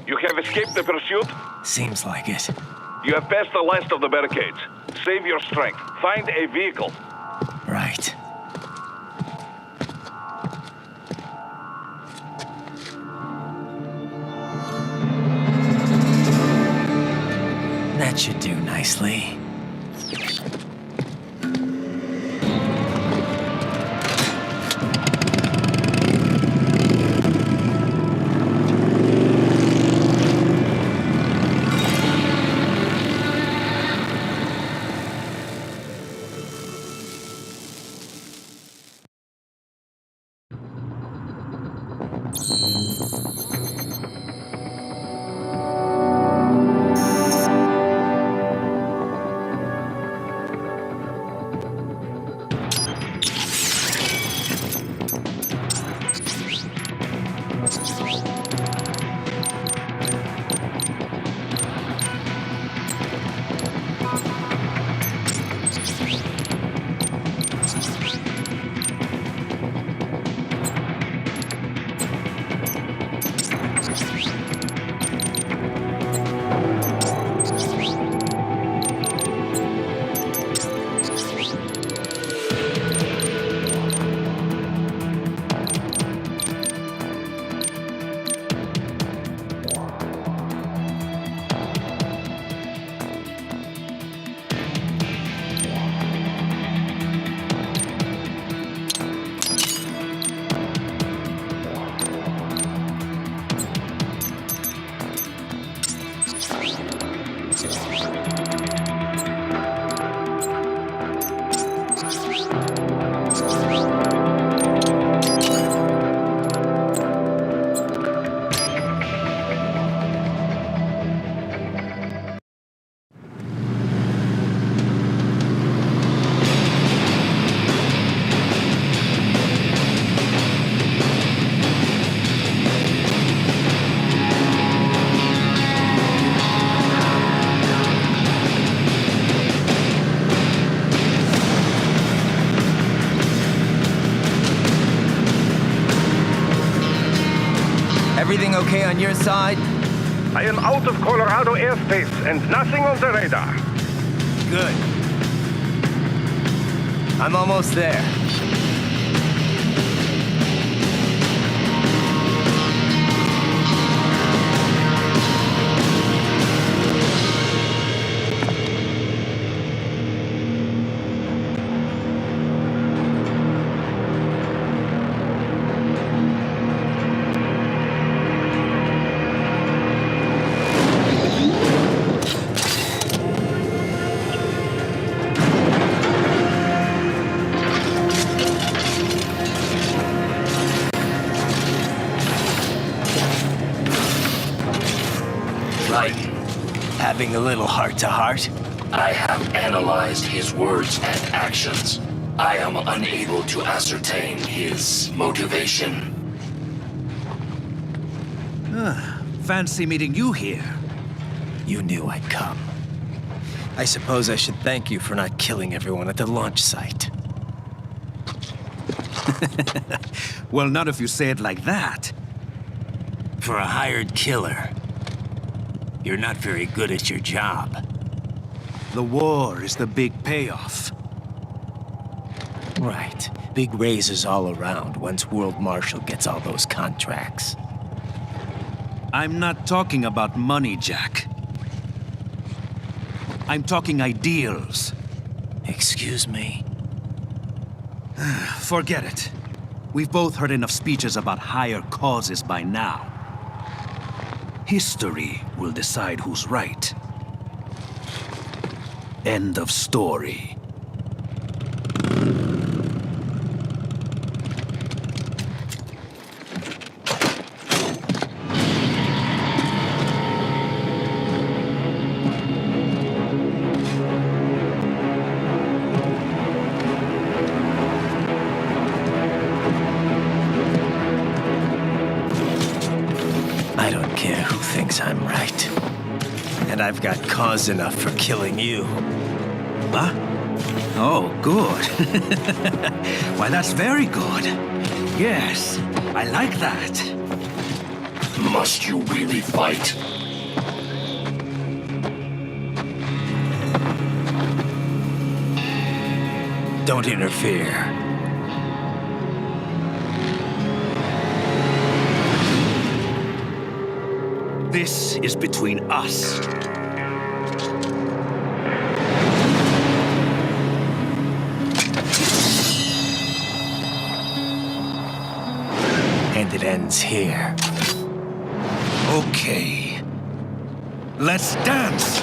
You have escaped the pursuit? Seems like it. You have passed the last of the barricades. Save your strength. Find a vehicle. Right. That should do nicely. Everything okay on your side? I am out of Colorado airspace and nothing on the radar. Good. I'm almost there. Raiden, having a little heart-to-heart? I have analyzed his words and actions. I am unable to ascertain his motivation. Fancy meeting you here. You knew I'd come. I suppose I should thank you for not killing everyone at the launch site. Well, not if you say it like that. For a hired killer, you're not very good at your job. The war is the big payoff. Right. Big raises all around once World Marshal gets all those contracts. I'm not talking about money, Jack. I'm talking ideals. Excuse me? Forget it. We've both heard enough speeches about higher causes by now. History will decide who's right. End of story. I don't care who thinks I'm right. And I've got cause enough for killing you. Huh? Oh, good. Why, that's very good. Yes, I like that. Must you really fight? Don't interfere. This is between us. And it ends here. Okay. Let's dance!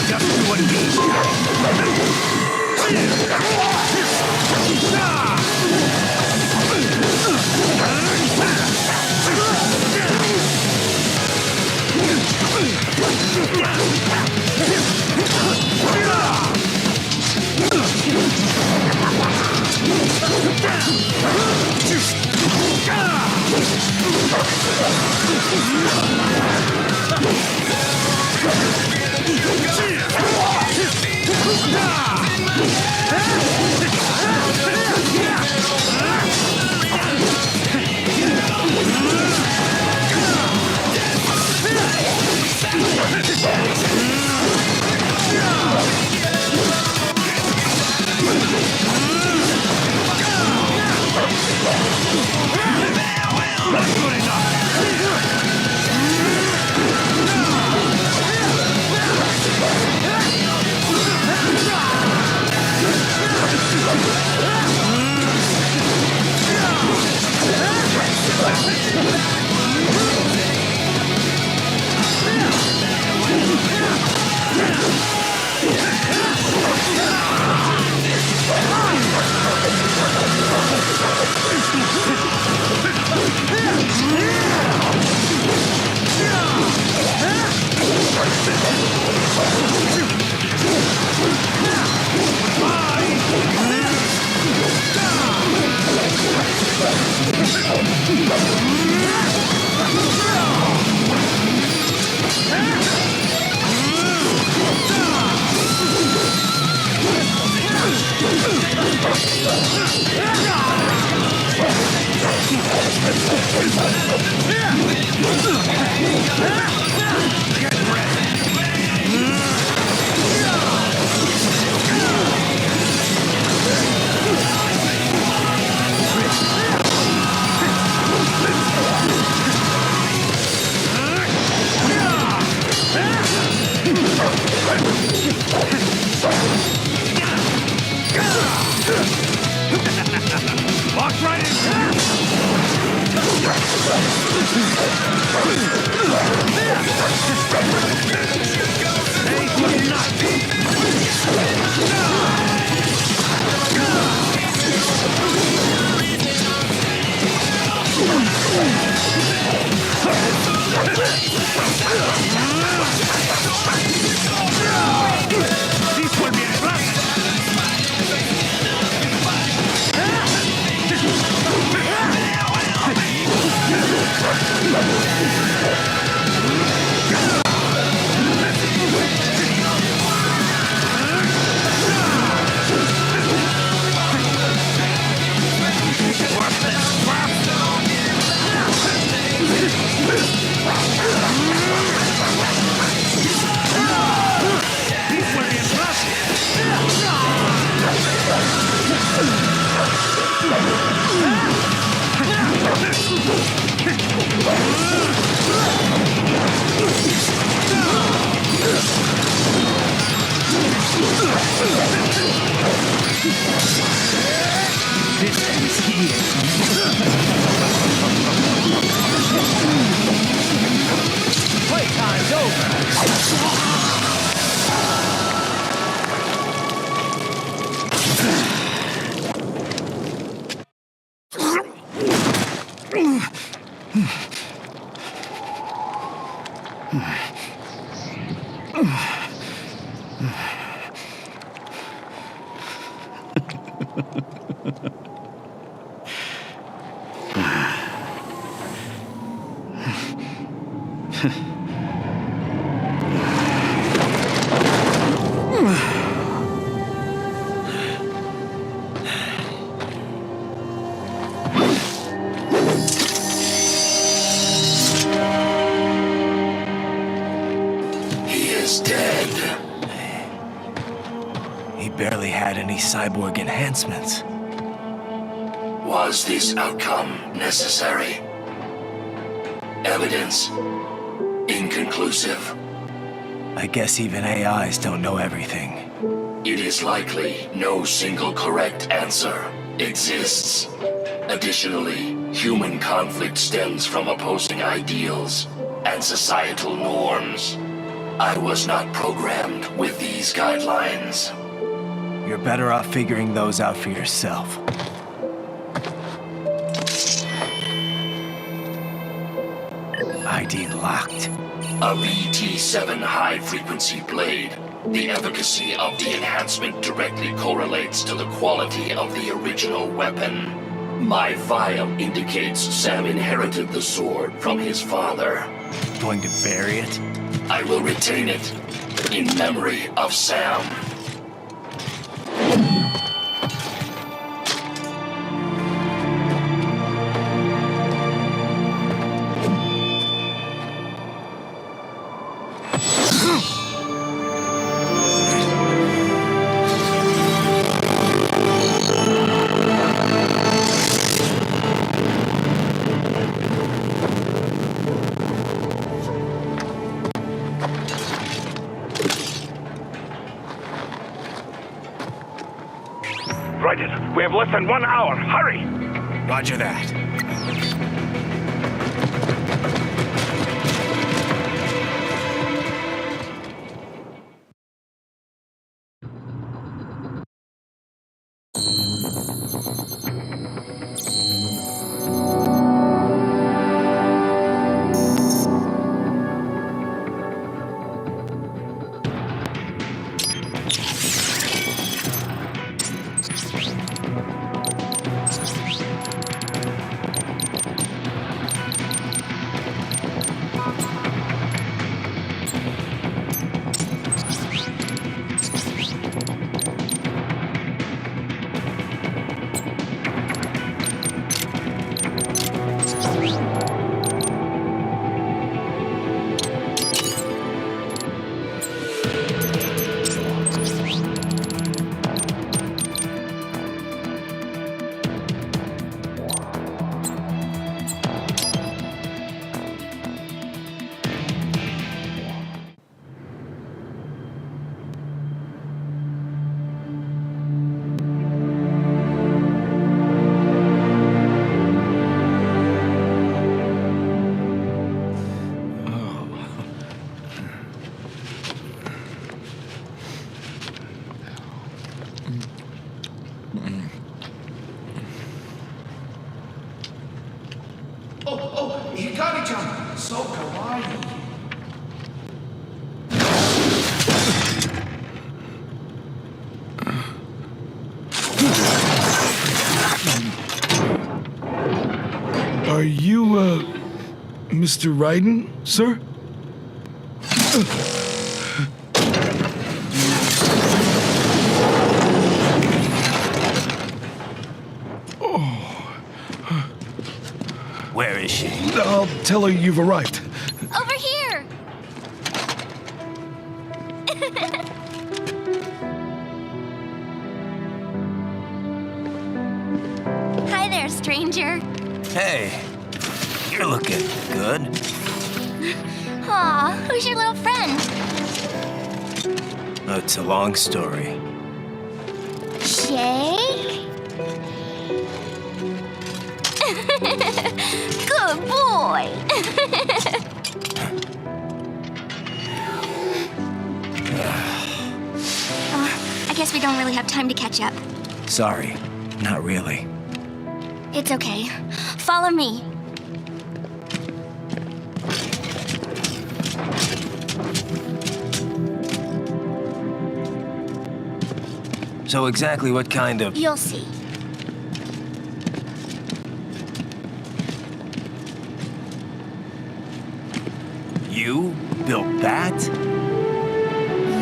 Just you engage. Walk right Playtime's over. He is dead. He barely had any cyborg enhancements. Was this outcome necessary? Evidence inconclusive. I guess even AIs don't know everything. It is likely no single correct answer exists. Additionally, human conflict stems from opposing ideals and societal norms. I was not programmed with these guidelines. You're better off figuring those out for yourself. ID locked. A VT7 high-frequency blade. The efficacy of the enhancement directly correlates to the quality of the original weapon. My file indicates Sam inherited the sword from his father. Going to bury it? I will retain it in memory of Sam. Raiden, we have less than 1 hour. Hurry! Roger that. Are you, Mr. Raiden, sir? Where is she? I'll tell her you've arrived. Over here! Hi there, stranger. Hey, you're looking good. Aw, who's your little friend? Oh, it's a long story. Shake? Good boy. I guess we don't really have time to catch up. Sorry, not really. It's okay. Follow me. So exactly what kind of... You'll see. You built that?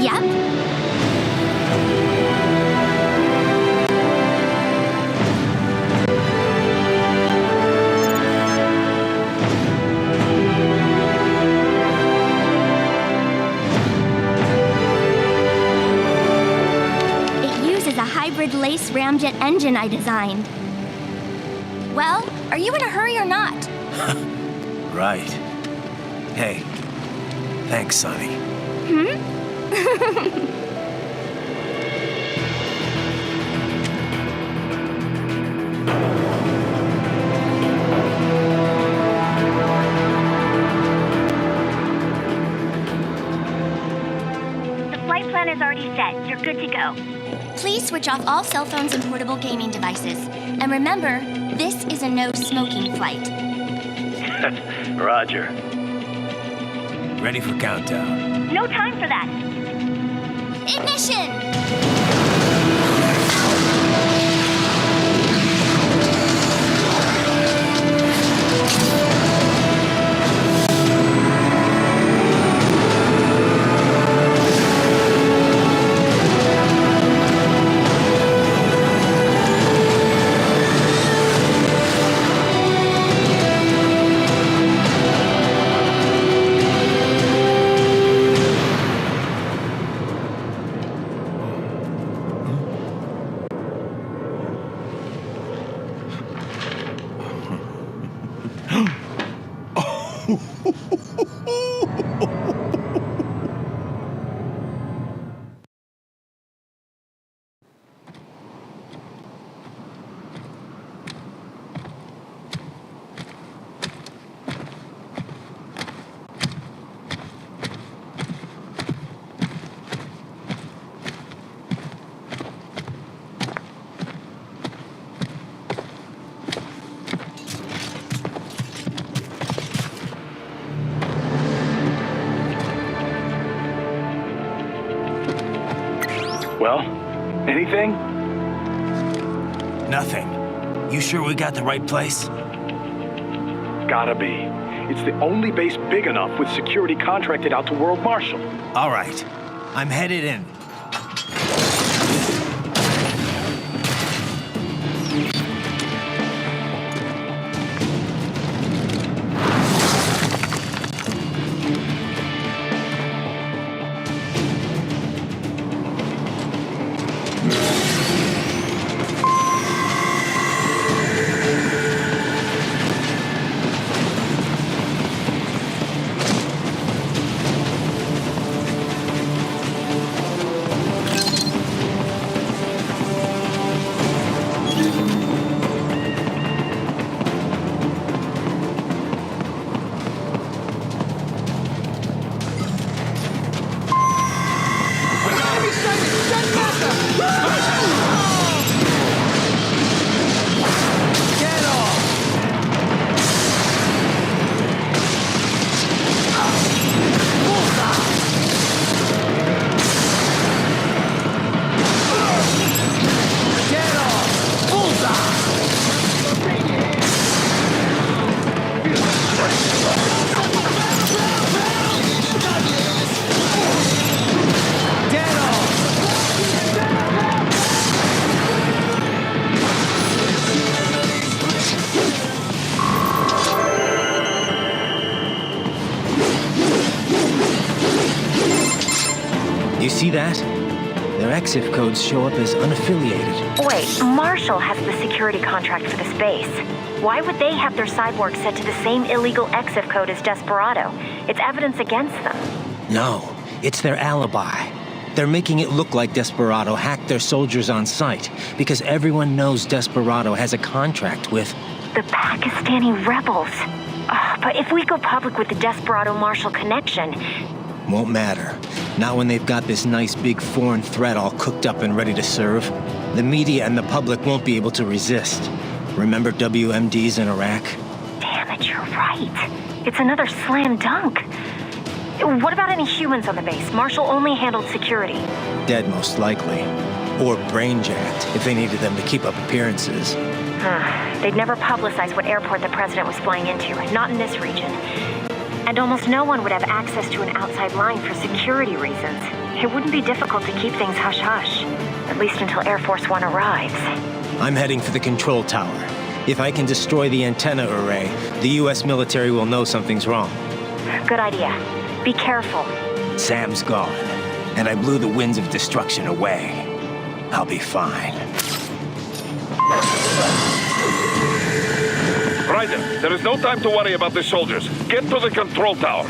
Yep. Hybrid lace ramjet engine I designed. Well, are you in a hurry or not? Right. Hey, thanks, Sonny. The flight plan is already set. You're good to go. Please switch off all cell phones and portable gaming devices. And remember, this is a no-smoking flight. Roger. Ready for countdown. No time for that. Ignition! Well, anything? Nothing. You sure we got the right place? Gotta be. It's the only base big enough with security contracted out to World Marshal. All right. I'm headed in. see that? Their EXIF codes show up as unaffiliated. Wait, Marshall has the security contract for this base. Why would they have their cyborg set to the same illegal EXIF code as Desperado? It's evidence against them. No, it's their alibi. They're making it look like Desperado hacked their soldiers on sight, because everyone knows Desperado has a contract with... the Pakistani rebels. But if we go public with the Desperado-Marshall connection... Won't matter. Not when they've got this nice big foreign threat all cooked up and ready to serve. The media and the public won't be able to resist. Remember WMDs in Iraq? Damn it, you're right. It's another slam dunk. What about any humans on the base? Marshall only handled security. Dead, most likely. Or brain-jacked, if they needed them to keep up appearances. They'd never publicize what airport the president was flying into, not in this region. And almost no one would have access to an outside line for security reasons. It wouldn't be difficult to keep things hush-hush, at least until Air Force One arrives. I'm heading for the control tower. If I can destroy the antenna array, the US military will know something's wrong. Good idea. Be careful. Sam's gone, and I blew the winds of destruction away. I'll be fine. Raiden, there is no time to worry about the soldiers. Get to the control tower.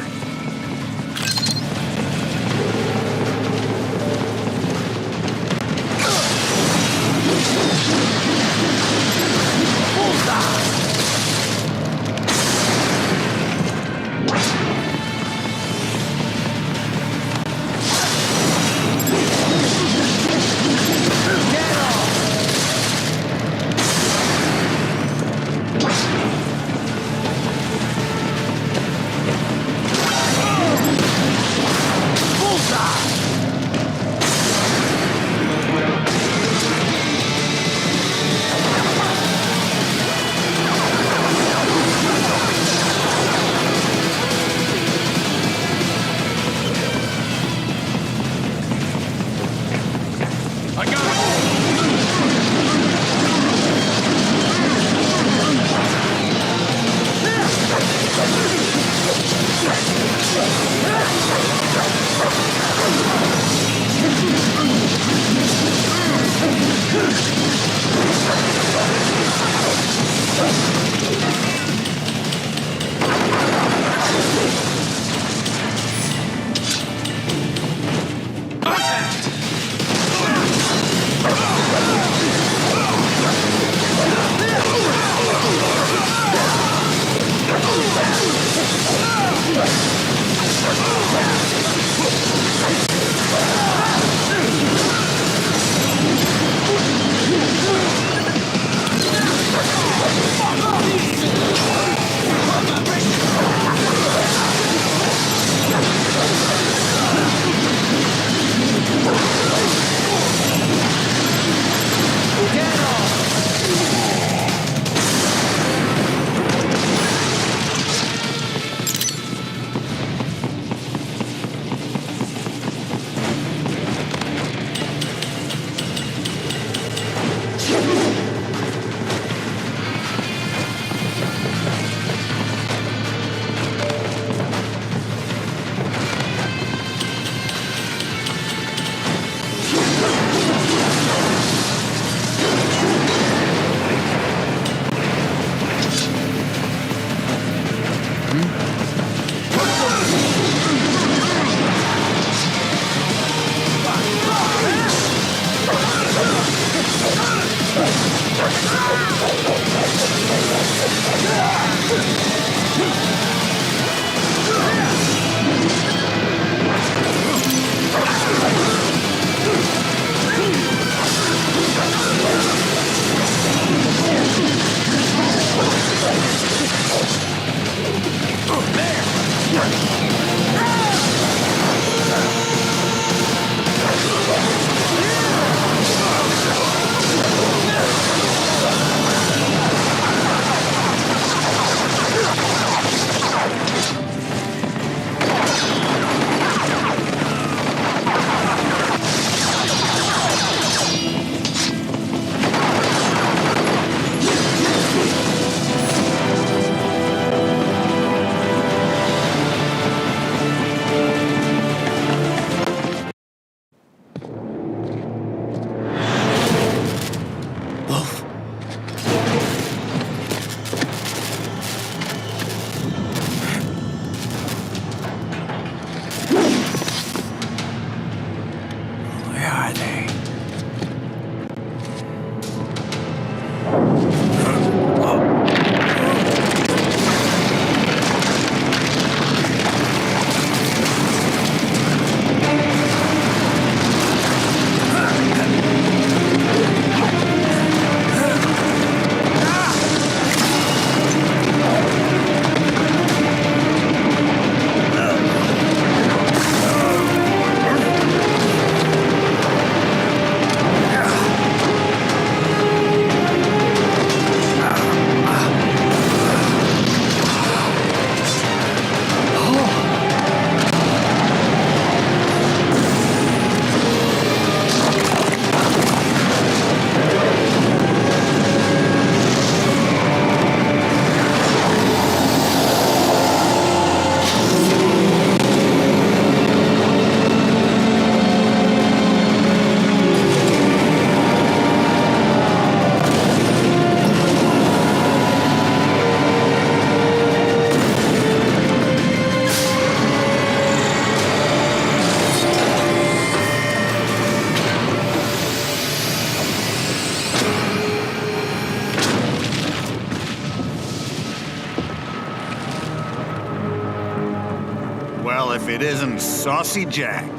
It isn't Saucy Jack.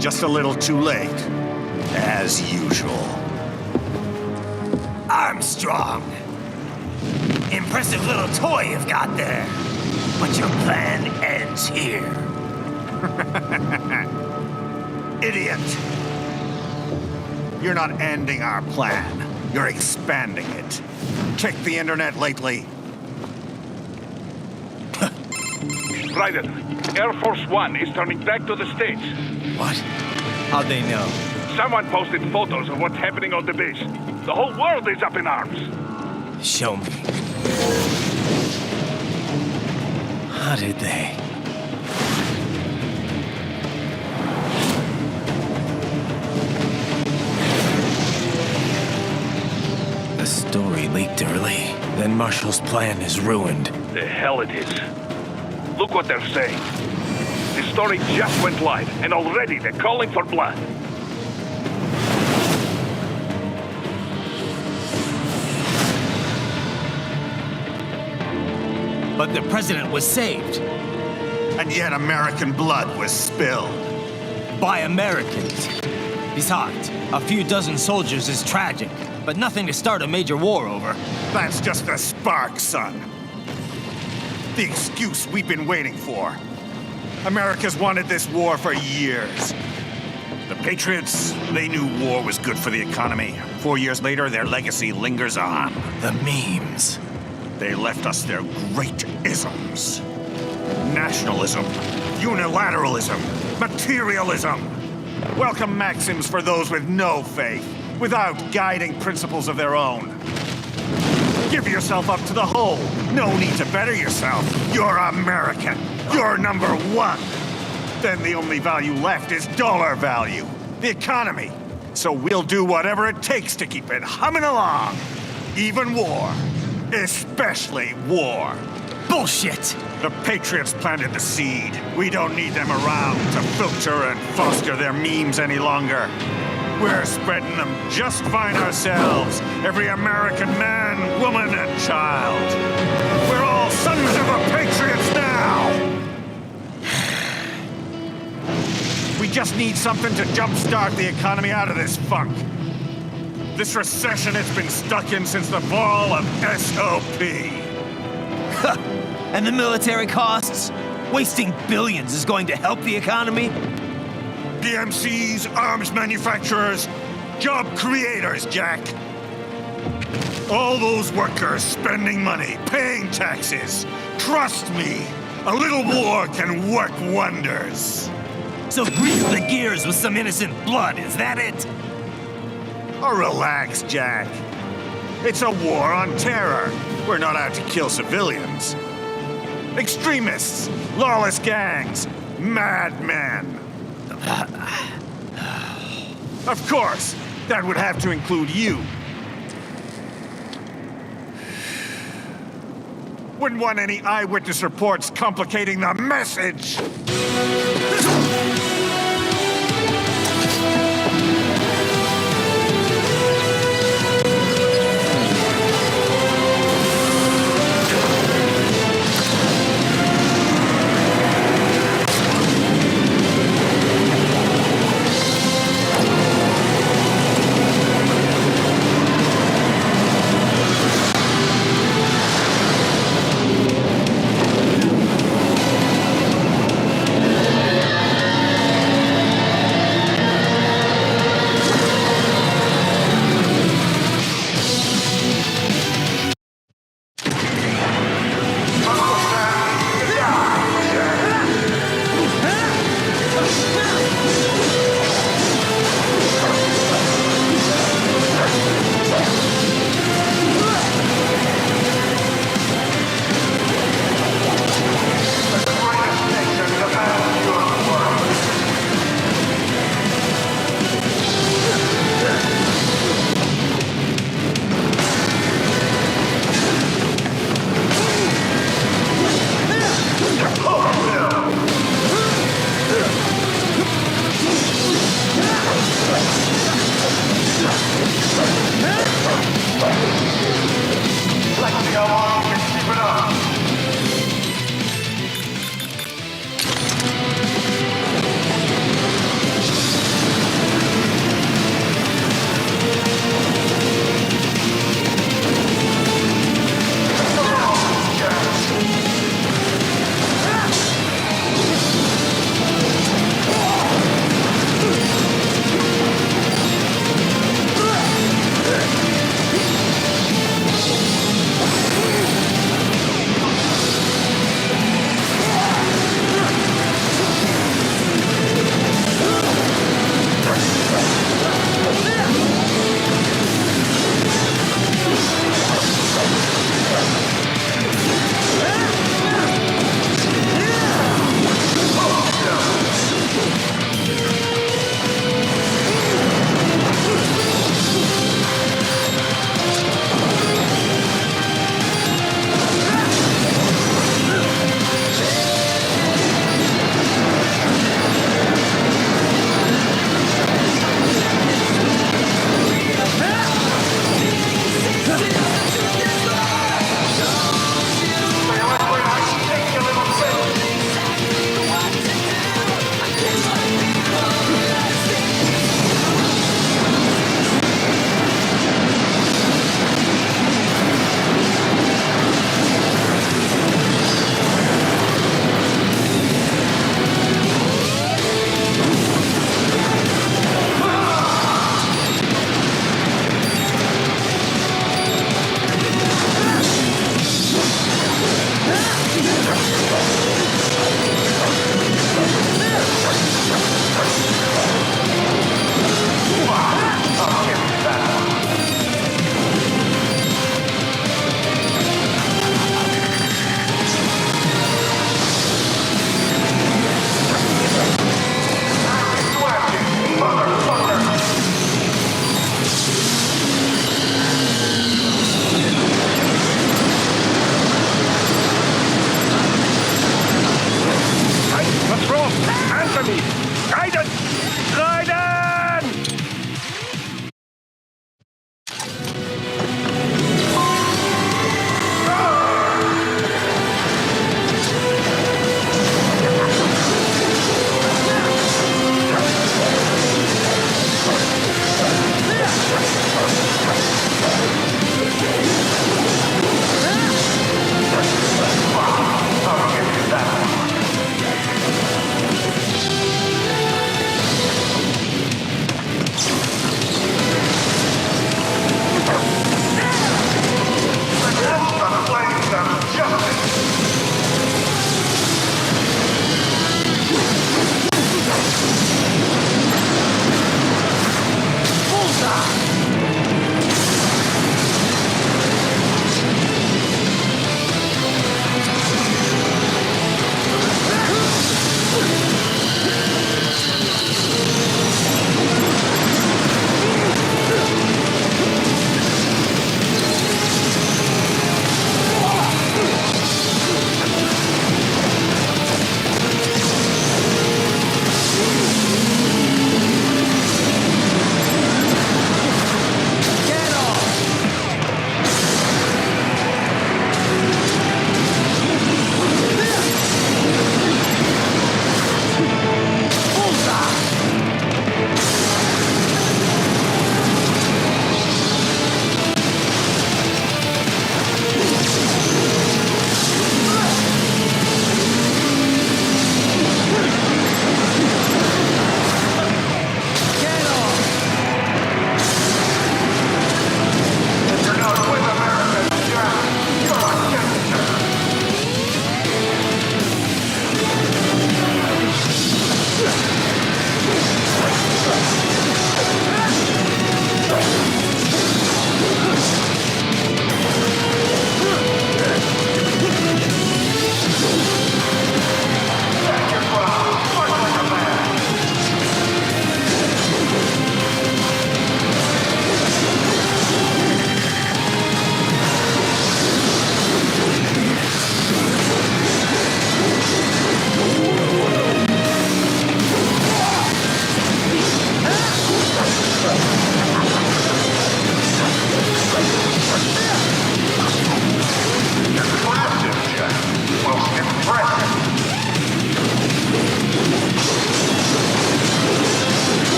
Just a little too late, as usual. Armstrong! Impressive little toy you've got there. But your plan ends here. Idiot! You're not ending our plan. You're expanding it. Check the internet lately. Raiden, Air Force One is turning back to the States. What? How'd they know? Someone posted photos of what's happening on the base. The whole world is up in arms. Show me. How did they? The story leaked early. Then Marshall's plan is ruined. The hell it is. Look what they're saying. The story just went live, and already they're calling for blood. But the president was saved. And yet American blood was spilled. By Americans. Besides, a few dozen soldiers is tragic, but nothing to start a major war over. That's just a spark, son. The excuse we've been waiting for. America's wanted this war for years. The Patriots, they knew war was good for the economy. 4 years later, their legacy lingers on. The memes. They left us their great isms. Nationalism, unilateralism, materialism. Welcome maxims for those with no faith, without guiding principles of their own. Give yourself up to the whole. No need to better yourself. You're American. You're number one. Then the only value left is dollar value, the economy. So we'll do whatever it takes to keep it humming along. Even war. Especially war. Bullshit! The Patriots planted the seed. We don't need them around to filter and foster their memes any longer. We're spreading them just fine ourselves. Every American man, woman, and child. We're all sons of the Patriots now! We just need something to jumpstart the economy out of this funk. This recession it's been stuck in since the fall of SOP. And the military costs? Wasting billions is going to help the economy? PMCs, arms manufacturers, job creators, Jack. All those workers spending money, paying taxes. Trust me, a little war can work wonders. So grease the gears with some innocent blood, is that it? Oh, relax, Jack. It's a war on terror. We're not out to kill civilians. Extremists, lawless gangs, madmen. Of course, that would have to include you. Wouldn't want any eyewitness reports complicating the message. Raiden! Raiden!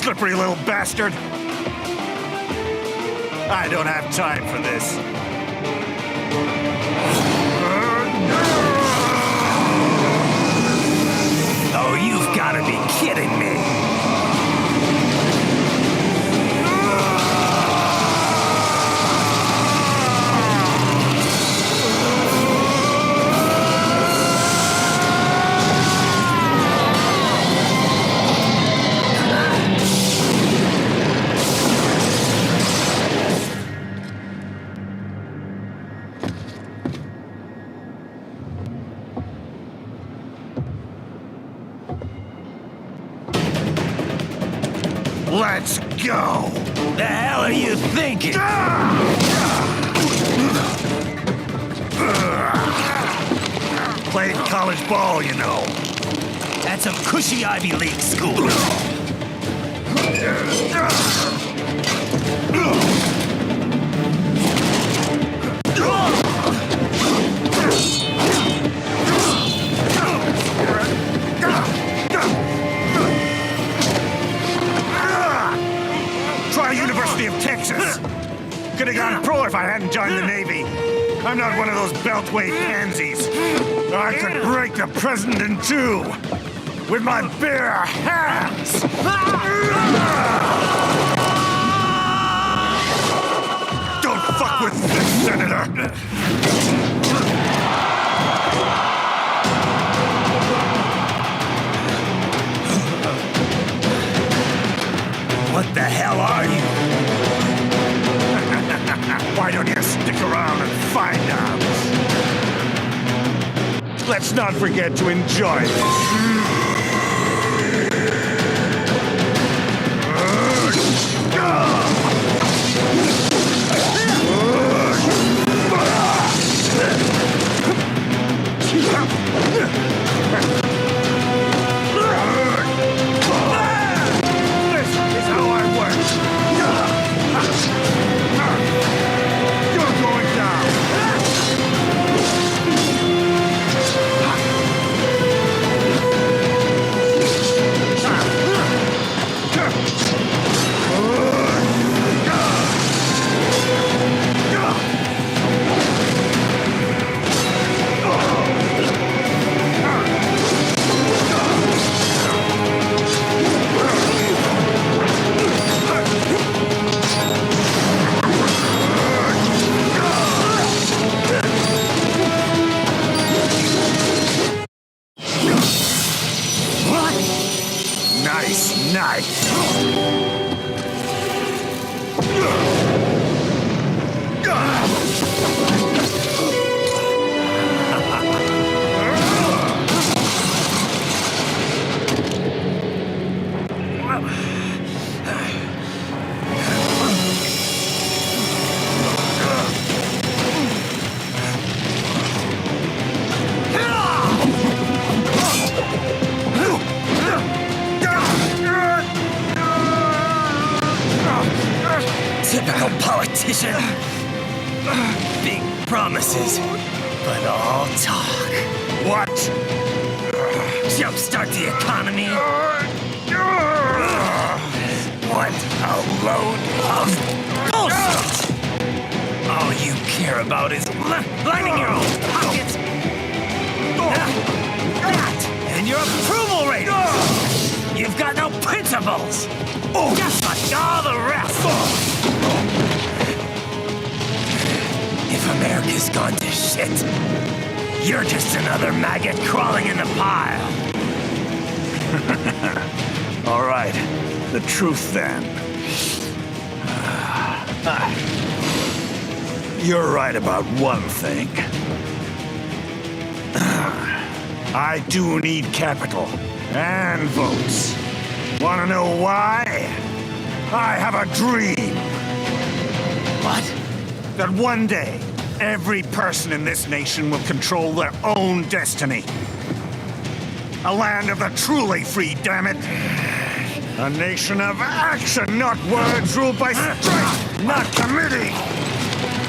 slippery little bastard! I don't have time for this. Oh, you've got to be kidding me! Let's go! The hell are you thinking? Played college ball, you know. That's some cushy Ivy League school. Try University of Texas. Could have gone pro if I hadn't joined the Navy. I'm not one of those beltway pansies. I could break the president in two with my bare hands. Don't fuck with this, Senator. What the hell are you? Why don't you stick around and find out? Let's not forget to enjoy this. Typical politician. Big promises, but all talk. What? Jumpstart the economy. What a load of bullshit! All you care about is lining your own pockets. That and your approval rating. You've got no principles. Just like all the rest. If America's gone to shit, you're just another maggot crawling in the pile. All right, the truth then. You're right about one thing. I do need capital and votes. Wanna know why? I have a dream. What? That one day, every person in this nation will control their own destiny. A land of the truly free, damn it. A nation of action, not words, ruled by strength, not committee.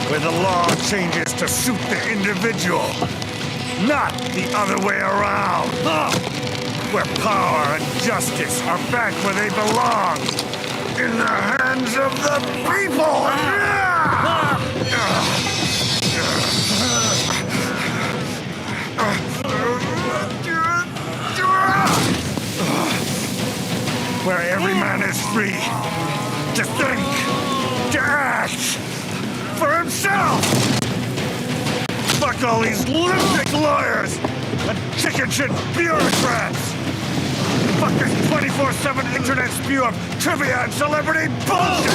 Where the law changes to suit the individual, not the other way around. Where power and justice are back where they belong. in the hands of the people! Where every man is free to think, to act for himself! Fuck all these lunatic lawyers and chicken shit bureaucrats! Fuck this 24/7 internet spew of trivia and celebrity bullshit!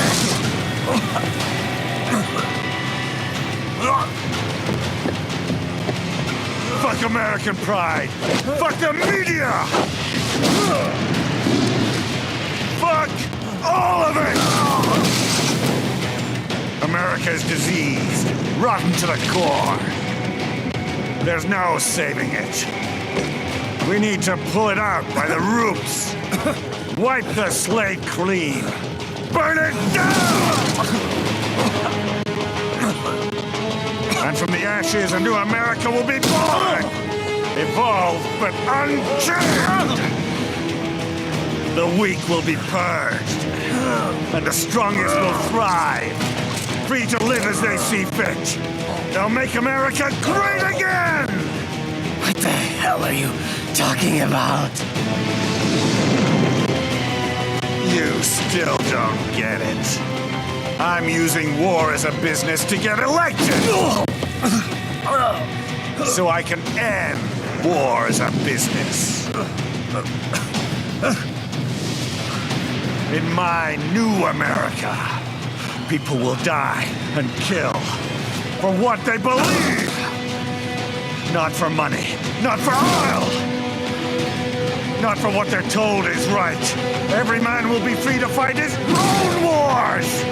Fuck American pride! Fuck the media! Fuck all of it! America is diseased, rotten to the core. There's no saving it. We need to pull it out by the roots. Wipe the slate clean. Burn it down! And from the ashes, a new America will be born! Evolved, but unchained! The weak will be purged, and the strongest will thrive, free to live as they see fit. They'll make America great again! What the hell are you talking about? You still don't get it. I'm using war as a business to get elected! So I can end war as a business. In my new America, people will die and kill for what they believe. Not for money, not for oil, not for what they're told is right. Every man will be free to fight his own wars.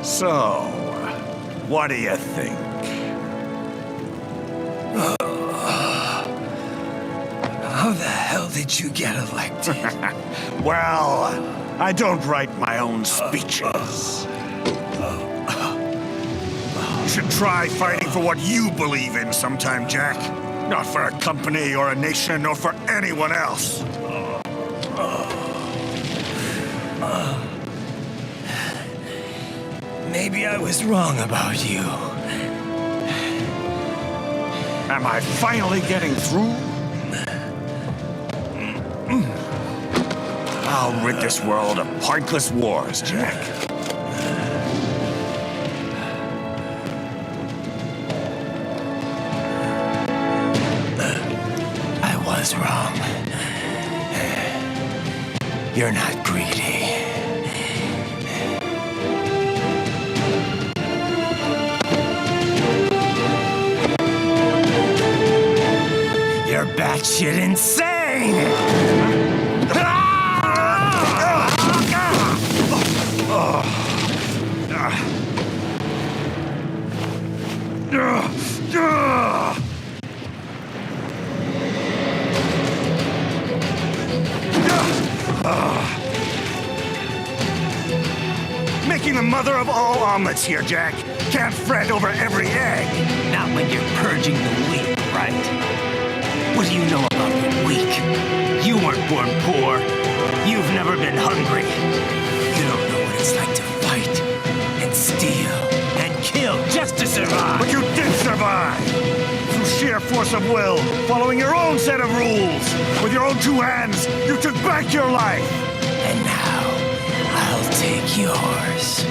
So, what do you think? How the hell did you get elected? Well, I don't write my own speeches. You should try fighting for what you believe in sometime, Jack. Not for a company or a nation or for anyone else. Maybe I was wrong about you. Am I finally getting through? I'll rid this world of pointless wars, Jack. I was wrong. You're not greedy. You're batshit insane! Making the mother of all omelets here, Jack. Can't fret over every egg. Not when you're purging the weak, right? What do you know about the weak? You weren't born poor. You've never been hungry. You don't know what it's like to fight and steal and kill just to survive. But you did survive! Through sheer force of will, following your own set of rules. With your own two hands, you took back your life. And now, I'll take yours.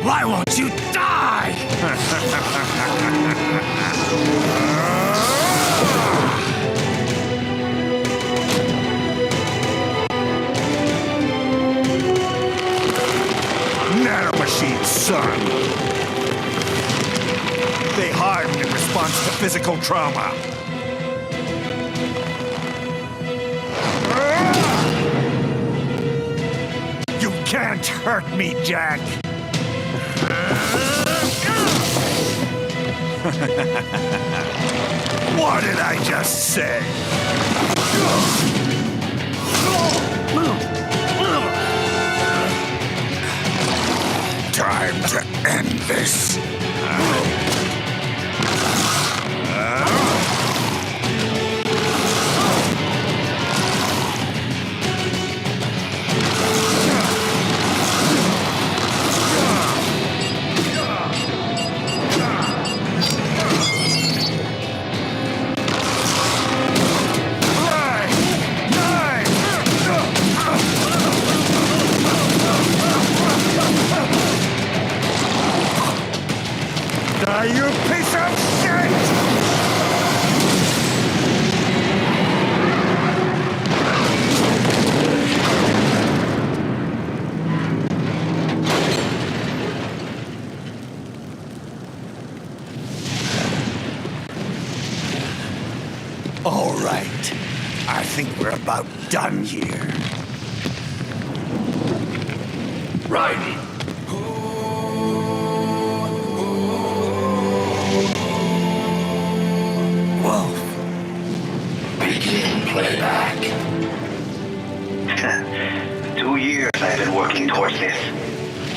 Why won't you die? Nanomachines, son. They harden in response to physical trauma. You can't hurt me, Jack. What did I just say? Time to end this. You piece of shit! All right. I think we're about done here. Raiden. Begin playback. 2 years I've been working towards this.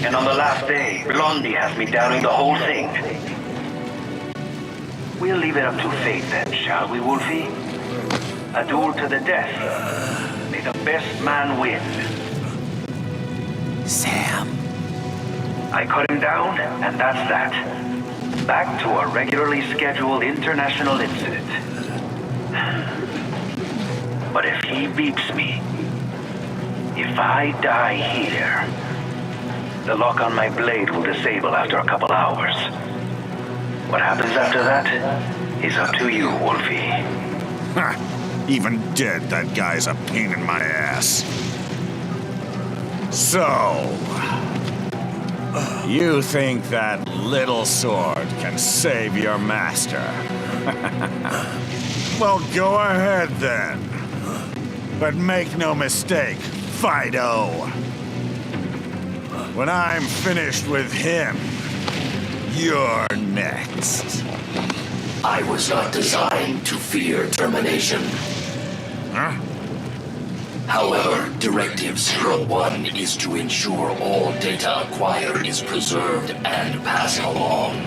And on the last day, Blondie has me downing the whole thing. We'll leave it up to fate then, shall we, Wolfie? A duel to the death. May the best man win. Sam. I cut him down, and that's that. Back to a regularly scheduled international incident. But if he beeps me, if I die here, the lock on my blade will disable after a couple hours. What happens after that is up to you, Wolfie. Ha! Even dead, that guy's a pain in my ass. So... you think that little sword can save your master? Well, go ahead then. But make no mistake, Fido. When I'm finished with him, you're next. I was not designed to fear termination. Huh? However, Directive 01 is to ensure all data acquired is preserved and passed along.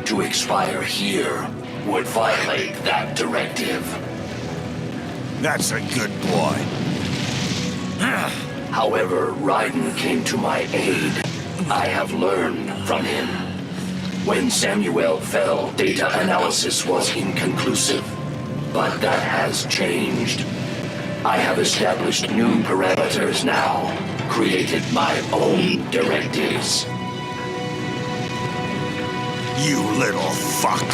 To expire here would violate that directive. That's a good boy. However, Raiden came to my aid. I have learned from him. When Samuel fell, data analysis was inconclusive. But that has changed. I have established new parameters now, created my own directives. You little fuck.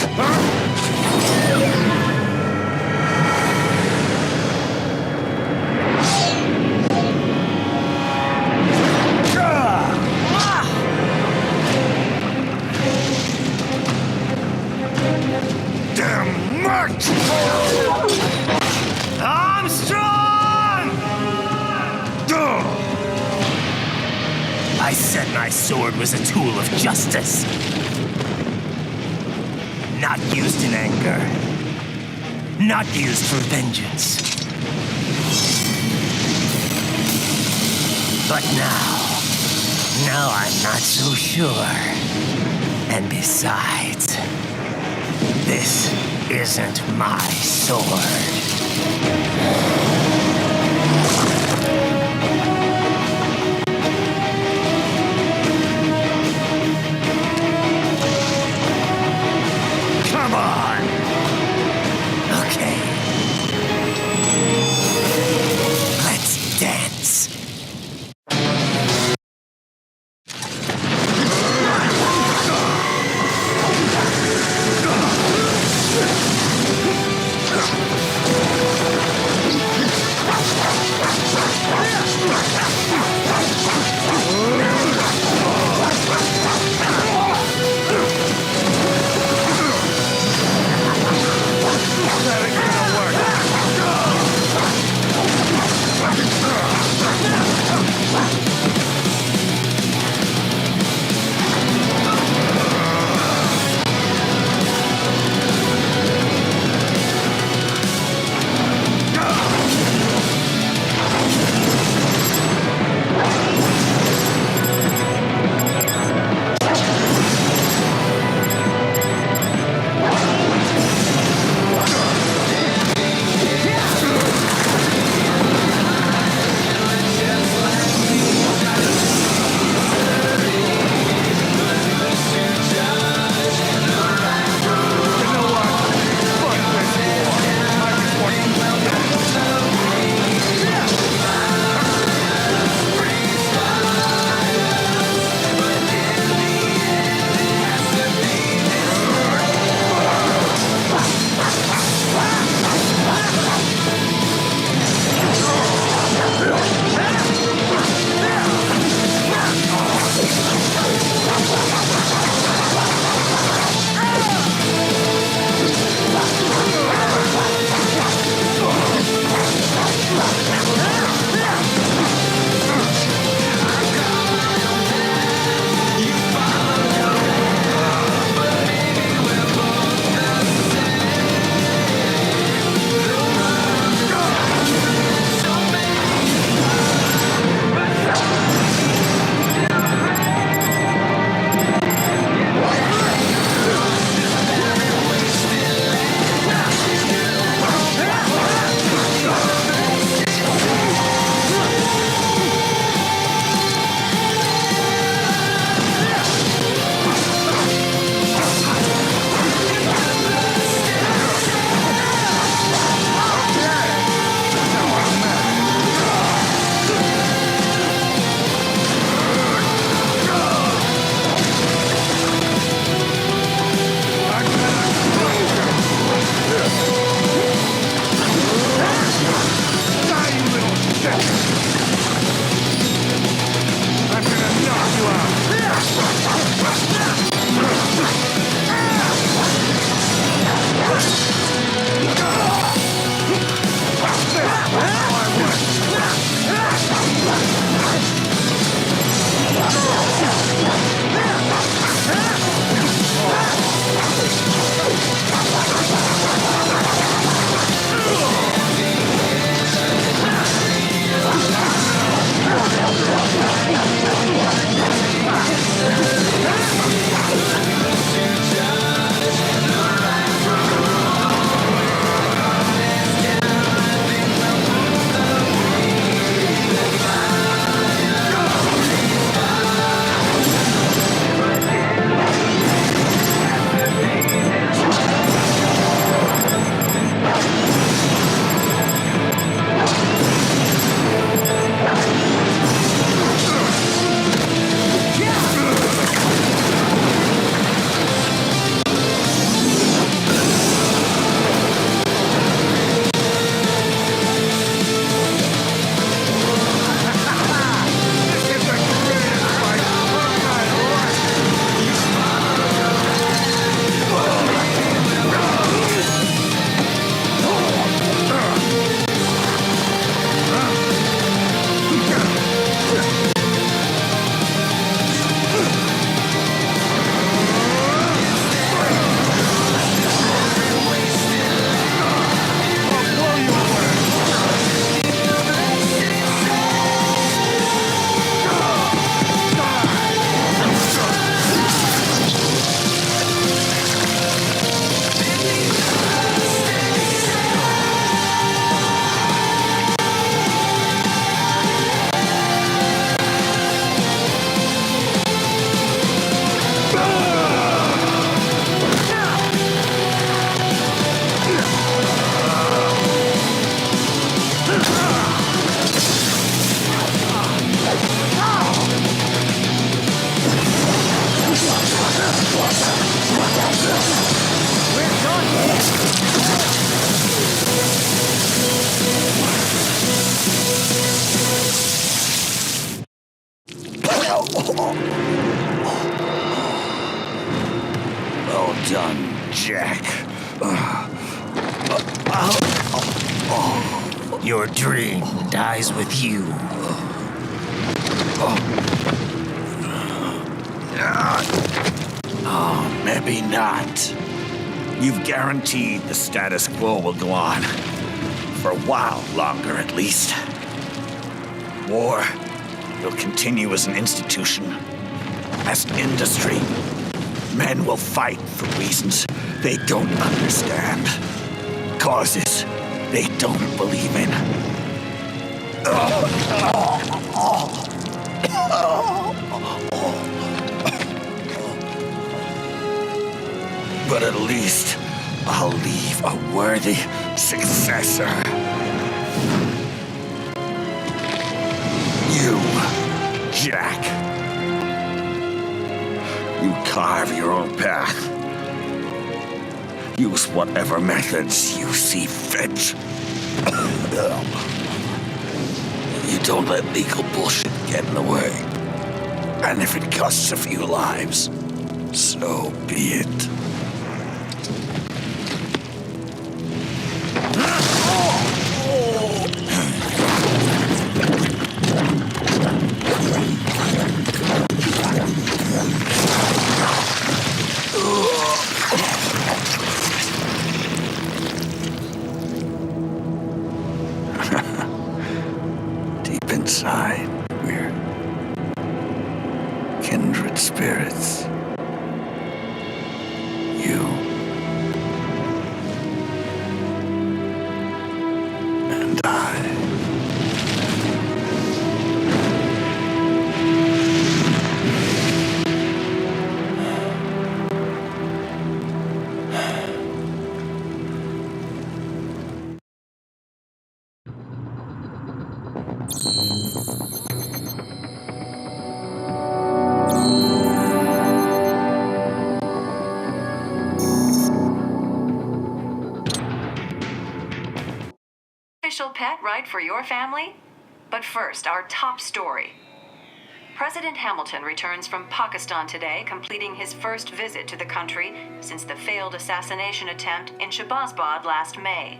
Damn much! Armstrong! I said my sword was a tool of justice. Not used in anger. Not used for vengeance. But now I'm not so sure. And besides, this isn't my sword. Come on! Okay. Let's dance. Well done, Jack. Your dream dies with you. Oh, maybe not. You've guaranteed the status quo will go on. For a while longer, at least. War will continue as an institution, as an industry. Men will fight for reasons they don't understand. Causes they don't believe in. But at least I'll leave a worthy successor. You, Jack. You carve your own path. Use whatever methods you see fit. You don't let legal bullshit get in the way. And if it costs a few lives, so be it. Deep inside, we're kindred spirits. You and I. Official pet right for your family? But first, our top story. President Hamilton returns from Pakistan today, completing his first visit to the country since the failed assassination attempt in Shahbazbad last May.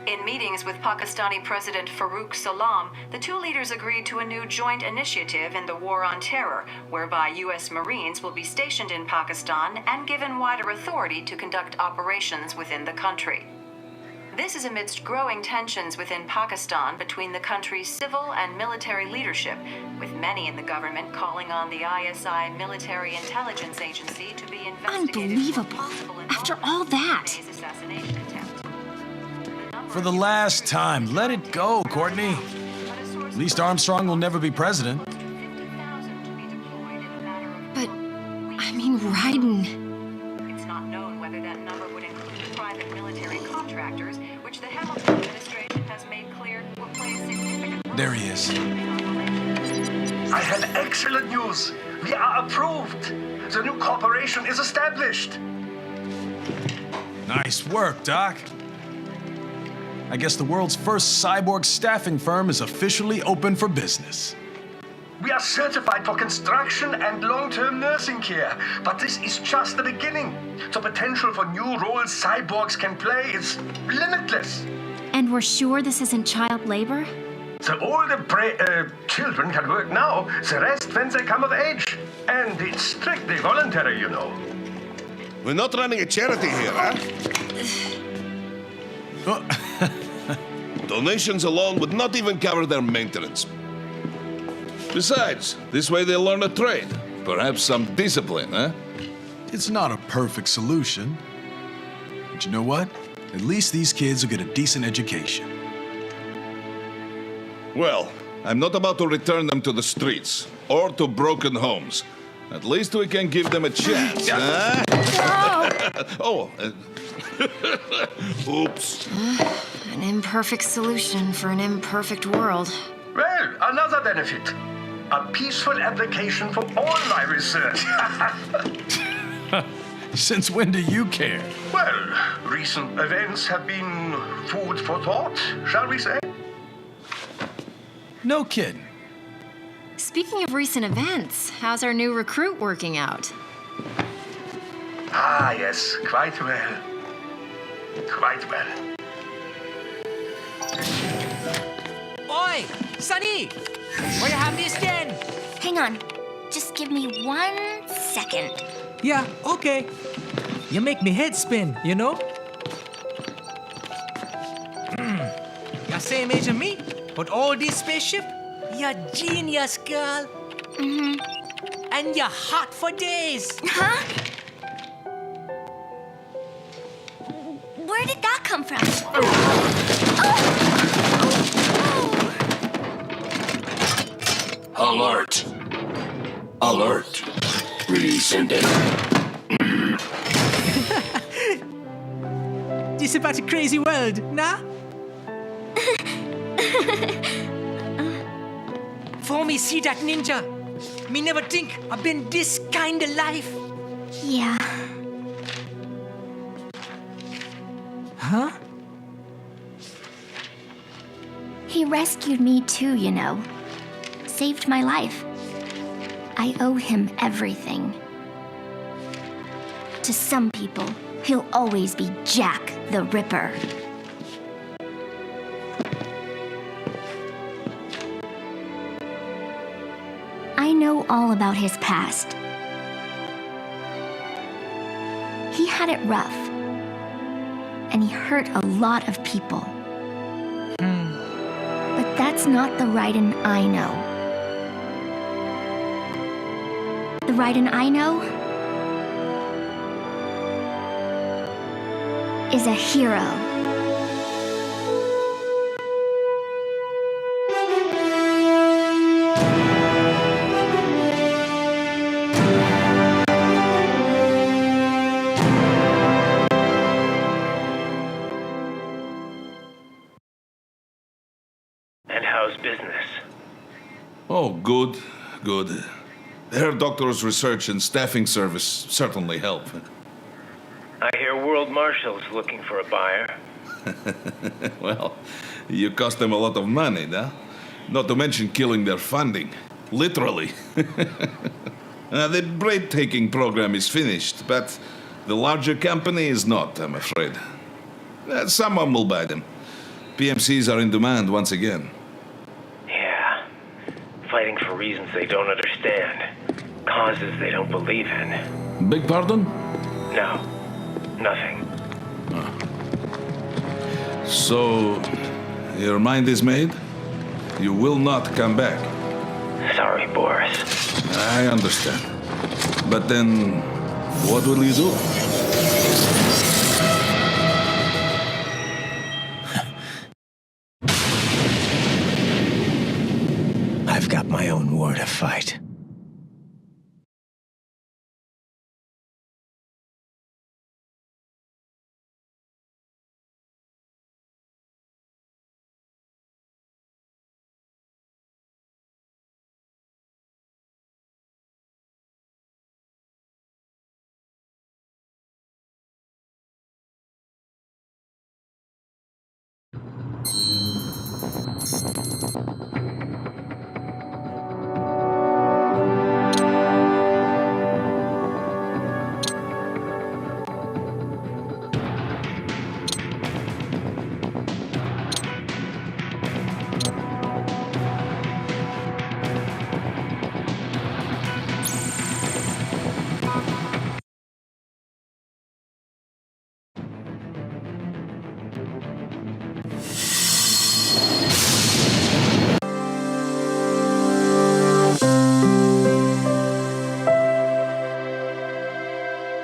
In meetings with Pakistani President Farooq Salam, the two leaders agreed to a new joint initiative in the war on terror, whereby U.S. Marines will be stationed in Pakistan and given wider authority to conduct operations within the country. This is amidst growing tensions within Pakistan between the country's civil and military leadership, with many in the government calling on the ISI military intelligence agency to be investigated. Unbelievable. After all that. For the last time, let it go, Courtney. At least Armstrong will never be president. But, I mean, Raiden. It's not known whether that number would include private military contractors, which the Hamilton administration has made clear will play a significant role. There he is. I have excellent news. We are approved. The new corporation is established. Nice work, Doc. I guess the world's first cyborg staffing firm is officially open for business. We are certified for construction and long-term nursing care, but this is just the beginning. The potential for new roles cyborgs can play is limitless. And we're sure this isn't child labor? The older children can work now, the rest when they come of age. And it's strictly voluntary, you know. We're not running a charity here, huh? Donations alone would not even cover their maintenance. Besides, this way they'll learn a trade. Perhaps some discipline, huh? It's not a perfect solution. But you know what? At least these kids will get a decent education. Well, I'm not about to return them to the streets or to broken homes. At least we can give them a chance, huh? Oh, oops. An imperfect solution for an imperfect world. Well, another benefit. A peaceful application for all my research. Since when do you care? Well, recent events have been food for thought, shall we say? No kidding. Speaking of recent events, how's our new recruit working out? Ah, yes, quite well. Quite well. Oi! Sonny! Where you have this then? Hang on. Just give me 1 second. Yeah, okay. You make me head spin, you know? You're same age as me, but all this spaceship, you're genius, girl. Mm-hmm. And you're hot for days. Huh? Where did that come from? Alert! Alert! Rescinding. This is about a crazy world, nah? For me see that ninja, me never think I've been this kind of life. Yeah. Huh? He rescued me too, you know. Saved my life. I owe him everything. To some people, he'll always be Jack the Ripper. I know all about his past. He had it rough, and he hurt a lot of people. But that's not the Raiden I know. The Raiden I know is a hero. Business. Oh, good, good. Herr Doctor's research and staffing service certainly help. I hear World Marshal's looking for a buyer. Well, you cost them a lot of money, no? Not to mention killing their funding. Literally. The bread-taking program is finished, but the larger company is not, I'm afraid. Someone will buy them. PMCs are in demand once again. Fighting for reasons they don't understand. Causes they don't believe in. Beg pardon? No. Nothing. So, your mind is made? You will not come back? Sorry, Boris. I understand. But then, what will you do?